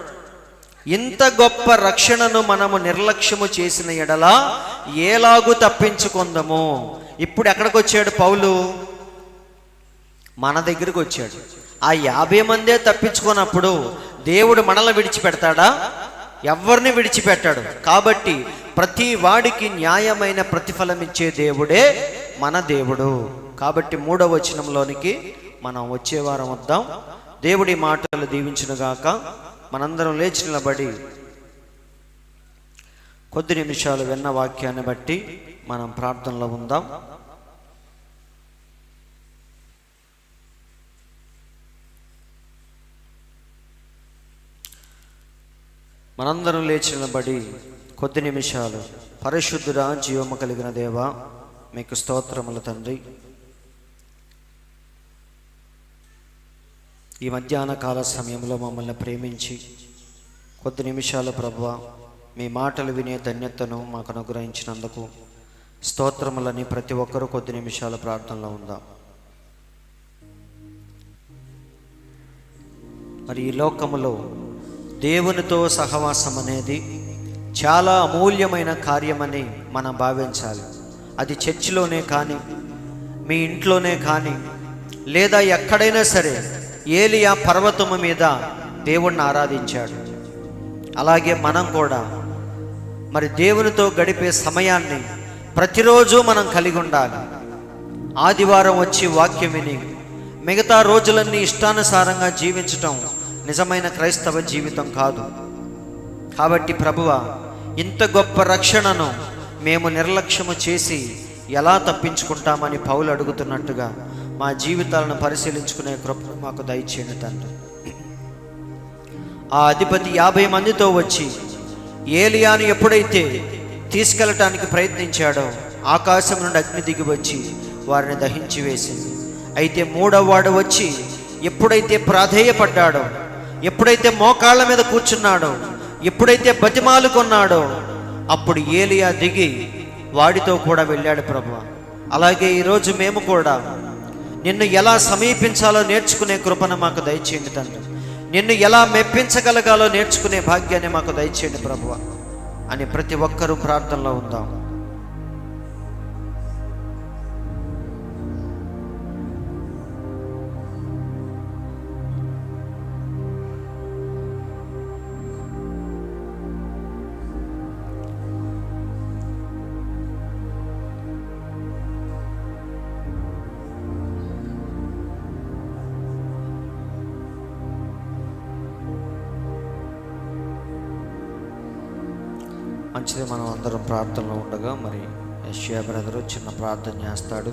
ఇంత గొప్ప రక్షణను మనము నిర్లక్ష్యము చేసిన ఎడల ఏలాగు తప్పించుకుందాము. ఇప్పుడు ఎక్కడికి వచ్చాడు పౌలు? మన దగ్గరికి వచ్చాడు. ఆ 50 మందే తప్పించుకున్నప్పుడు దేవుడు మనల్ని విడిచిపెడతాడా? ఎవరిని విడిచిపెట్టాడు. కాబట్టి ప్రతి వాడికి న్యాయమైన ప్రతిఫలం ఇచ్చే దేవుడే మన దేవుడు. కాబట్టి 3వ వచనంలోనికి మనం వచ్చే వారం వద్దాం. దేవుడి మాటలు దీవించునుగాక. మనందరం లేచి నిలబడి కొద్ది నిమిషాలు విన్న వాక్యాన్ని బట్టి మనం ప్రార్థనలో ఉందాం. మనందరం లేచి నిలబడి కొద్ది నిమిషాలు పరిశుద్ధుడా, జీవము కలిగిన దేవా, మీకు స్తోత్రములు తండ్రి. ఈ మధ్యాహ్న కాల సమయంలో మమ్మల్ని ప్రేమించి కొద్ది నిమిషాలు ప్రభువా మీ మాటలు వినే ధన్యతను మాకు అనుగ్రహించినందుకు స్తోత్రములని ప్రతి ఒక్కరూ కొద్ది నిమిషాల ప్రార్థనలో ఉందాం. మరి ఈ లోకములో దేవునితో సహవాసం అనేది చాలా అమూల్యమైన కార్యమని మనం భావించాలి. అది చర్చిలోనే కానీ, మీ ఇంట్లోనే కానీ, లేదా ఎక్కడైనా సరే. ఏలియా పర్వతము మీద దేవుణ్ణి ఆరాధించాడు. అలాగే మనం కూడా మరి దేవునితో గడిపే సమయాన్ని ప్రతిరోజు మనం కలిగి ఉండాలి. ఆదివారం వచ్చి వాక్యం విని మిగతా రోజులన్నీ ఇష్టానుసారంగా జీవించటం నిజమైన క్రైస్తవ జీవితం కాదు. కాబట్టి ప్రభువా, ఇంత గొప్ప రక్షణను మేము నిర్లక్ష్యము చేసి ఎలా తప్పించుకుంటామని పౌలు అడుగుతున్నట్టుగా మా జీవితాలను పరిశీలించుకునే కృప మాకు దయచేయండి తండ్రి. ఆ అధిపతి 50 మందితో వచ్చి ఏలియాను ఎప్పుడైతే తీసుకెళ్ళటానికి ప్రయత్నించాడో ఆకాశం నుండి అగ్ని దిగి వచ్చి వారిని దహించి వేసింది. అయితే 3వ వాడు వచ్చి ఎప్పుడైతే ప్రాధేయపడ్డాడో, ఎప్పుడైతే మోకాళ్ళ మీద కూర్చున్నాడో, ఎప్పుడైతే బతిమాలుకున్నాడో అప్పుడు ఏలియా దిగి వాడితో కూడా వెళ్ళాడు ప్రభువా. అలాగే ఈరోజు మేము కూడా నిన్ను ఎలా సమీపించాలో నేర్చుకునే కృపను మాకు దయచేయండి తండ్రి. నిన్ను ఎలా మెప్పించగలగాలో నేర్చుకునే భాగ్యాన్ని మాకు దయచేయండి ప్రభువా అని ప్రతి ఒక్కరూ ప్రార్థనలో ఉందాం. మంచిది, మనం అందరం ప్రార్థనలో ఉండగా మరి యెషయా బ్రదరు చిన్న ప్రార్థన చేస్తాడు.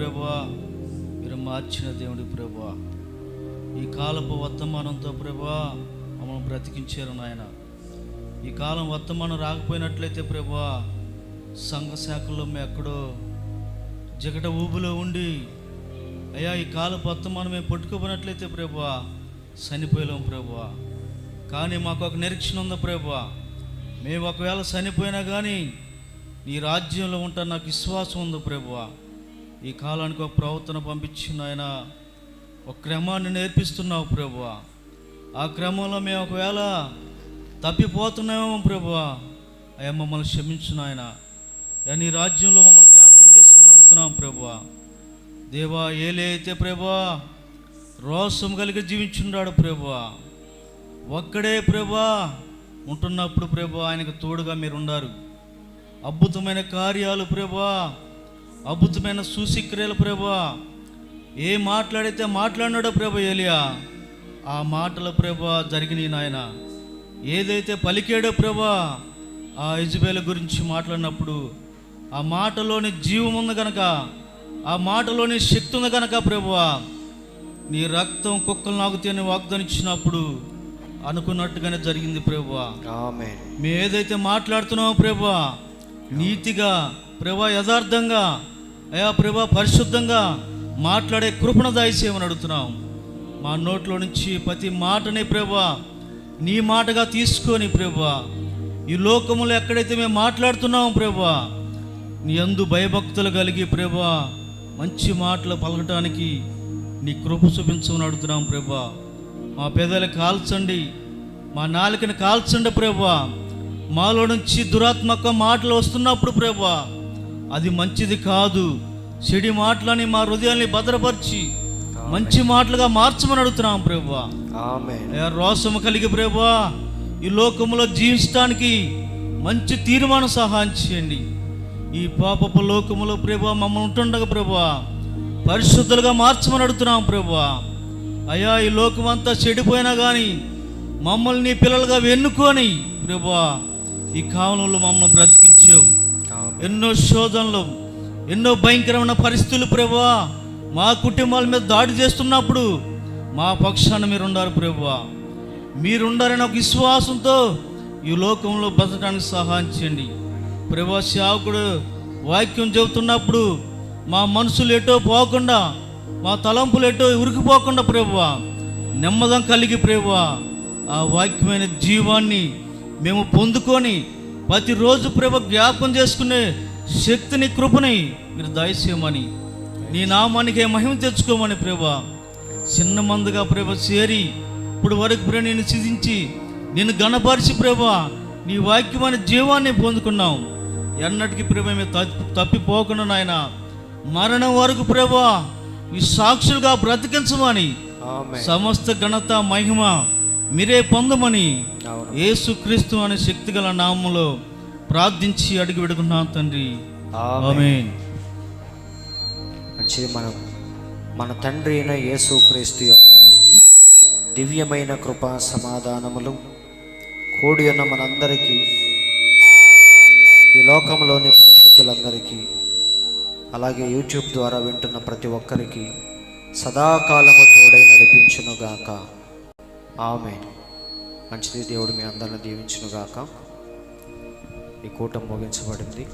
ప్రభువా, మీరు మార్చిన దేవుడి ప్రభువా, ఈ కాలపు వర్తమానంతో ప్రభువా మమ్మల్ని బ్రతికించారు నాయన. ఈ కాలం వర్తమానం రాకపోయినట్లయితే ప్రభువా సంఘ శాఖల్లో మేము ఎక్కడో జగట ఊబులో ఉండి అయ్యా ఈ కాలపు వర్తమానం మేము పట్టుకోపోయినట్లయితే ప్రభువా చనిపోయాం ప్రభువా. కానీ మాకు ఒక నిరీక్షణ ఉంది ప్రభువా, మేము ఒకవేళ చనిపోయినా కానీ నీ రాజ్యంలో ఉంటాను నాకు విశ్వాసం ఉంది ప్రభువా. ఈ కాలానికి ఒక ప్రవర్తన పంపించిన ఆయన ఒక క్రమాన్ని నేర్పిస్తున్నావు ప్రభువా. ఆ క్రమంలో మేము ఒకవేళ తప్పిపోతున్నామేమో ప్రభువా, అయ్యా మమ్మల్ని క్షమించిన ఆయన. నీ రాజ్యంలో మమ్మల్ని జ్ఞాపకం చేసుకోమని అడుగుతున్నాం ప్రభువా. దేవా, ఏలే అయితే ప్రభువా రోషం కలిగి జీవించున్నాడు ప్రభువా. ఒక్కడే ప్రభువా ఉంటున్నప్పుడు ప్రభువా ఆయనకు తోడుగా మీరు ఉన్నారు. అద్భుతమైన కార్యాలు ప్రభువా, అద్భుతమైన సూచక్రియలు ప్రభువా. ఏ మాట్లాడితే మాట్లాడినాడో ప్రభు ఏలియా, ఆ మాటల ప్రభువా జరిగినాయి నాయన. ఏదైతే పలికాడో ప్రభువా ఆ యెజబెలు గురించి మాట్లాడినప్పుడు ఆ మాటలోని జీవం ఉంది కనుక, ఆ మాటలోని శక్తి ఉంది కనుక ప్రభువా, నీ రక్తం కుక్కలు నాకుతేనే వాగ్దానం ఇచ్చినప్పుడు అనుకున్నట్టుగానే జరిగింది ప్రభువా. ఆమేన్. మేము ఏదైతే మాట్లాడుతున్నామో ప్రభువా, నీతిగా ప్రభువా, యథార్థంగా అయా ప్రభువా, పరిశుద్ధంగా మాట్లాడే కృపణ దయచేయమని అడుగుతున్నాం. మా నోట్లో నుంచి ప్రతి మాటని ప్రభువా నీ మాటగా తీసుకొని ప్రభువా, ఈ లోకములో ఎక్కడైతే మేము మాట్లాడుతున్నామో ప్రభువా, నీ యందు భయభక్తులు కలిగి ప్రభువా మంచి మాటలు పలకటానికి నీ కృప చూపించమని అడుగుతున్నాం ప్రభువా. మా పెదవులు కాల్చండి, మా నాలుకని కాల్చండి ప్రభువా. మాలో నుంచి దురాత్మక మాటలు వస్తున్నప్పుడు ప్రభువా అది మంచిది కాదు. చెడి మాటలని మా హృదయాన్ని భద్రపరిచి మంచి మాటలుగా మార్చమని అడుగుతున్నాం ప్రభువా. ఆమేన్. రోషము కలిగి ప్రభువా ఈ లోకములో జీవించడానికి మంచి తీర్మానం సహాయం చేయండి. ఈ పాపపు లోకములో ప్రభువా మమ్మల్ని ఉంటుండగా ప్రభువా పరిశుద్ధులుగా మార్చమని అడుగుతున్నాం ప్రభువా. అయ్యా ఈ లోకమంతా చెడిపోయినా కానీ మమ్మల్ని నీ పిల్లలుగా ఎన్నుకొని ప్రభువా ఈ కాలంలో మమ్మల్ని బ్రతికించావు. ఎన్నో శోధనలు, ఎన్నో భయంకరమైన పరిస్థితులు ప్రభువా మా కుటుంబాల మీద దాడి చేస్తున్నప్పుడు మా పక్షాన మీరున్నారు ప్రభువా. మీరుండారని ఒక విశ్వాసంతో ఈ లోకంలో బతకడానికి సహాయం చేయండి ప్రభువా. సేవకుడు వాక్యం చెబుతున్నప్పుడు మా మనసులు ఎటో పోకుండా, మా తలంపులు ఎటో ఉరికిపోకుండా ప్రభువా నెమ్మదం కలిగి ప్రభువా ఆ వాక్యమైన జీవాన్ని మేము పొందుకొని ప్రతిరోజు ప్రభు జ్ఞాపకం చేసుకునే శక్తిని, కృపని మీరు దయచేయమని, నీ నామానికి మహిమ తెచ్చుకోమని ప్రభా. చిన్న మందుగా ప్రభ చేరి ఇప్పుడు వరకు ప్రభు నేను సిద్ధించి నేను గణపరిచి ప్రభా నీ వాక్యమైన జీవాన్ని పొందుకున్నాం. ఎన్నటికీ ప్రభు మేము తప్పిపోకుండా నాయన మరణం వరకు ప్రభా ఈ సాక్షులుగా బ్రతికించమని, సమస్త ఘనత మహిమ మీరే పొందమని యేసుక్రీస్తు అనే శక్తి గల నామములో ప్రార్థించి అడిగి పెడుకున్నాం తండ్రి. ఆమేన్. మంచిది. మన తండ్రి అయిన యేసుక్రీస్తు యొక్క దివ్యమైన కృపా సమాధానములు కూడి ఉన్న మనందరికీ, ఈ లోకంలోని పరిశుద్ధులందరికీ, అలాగే యూట్యూబ్ ద్వారా వింటున్న ప్రతి ఒక్కరికి సదాకాలము తోడై నడిపించునుగాక. ఆమేన్. మంచిది. దేవుడు మీ అందరిని దీవించునుగాక. ఈ కూటం ముగించబడింది.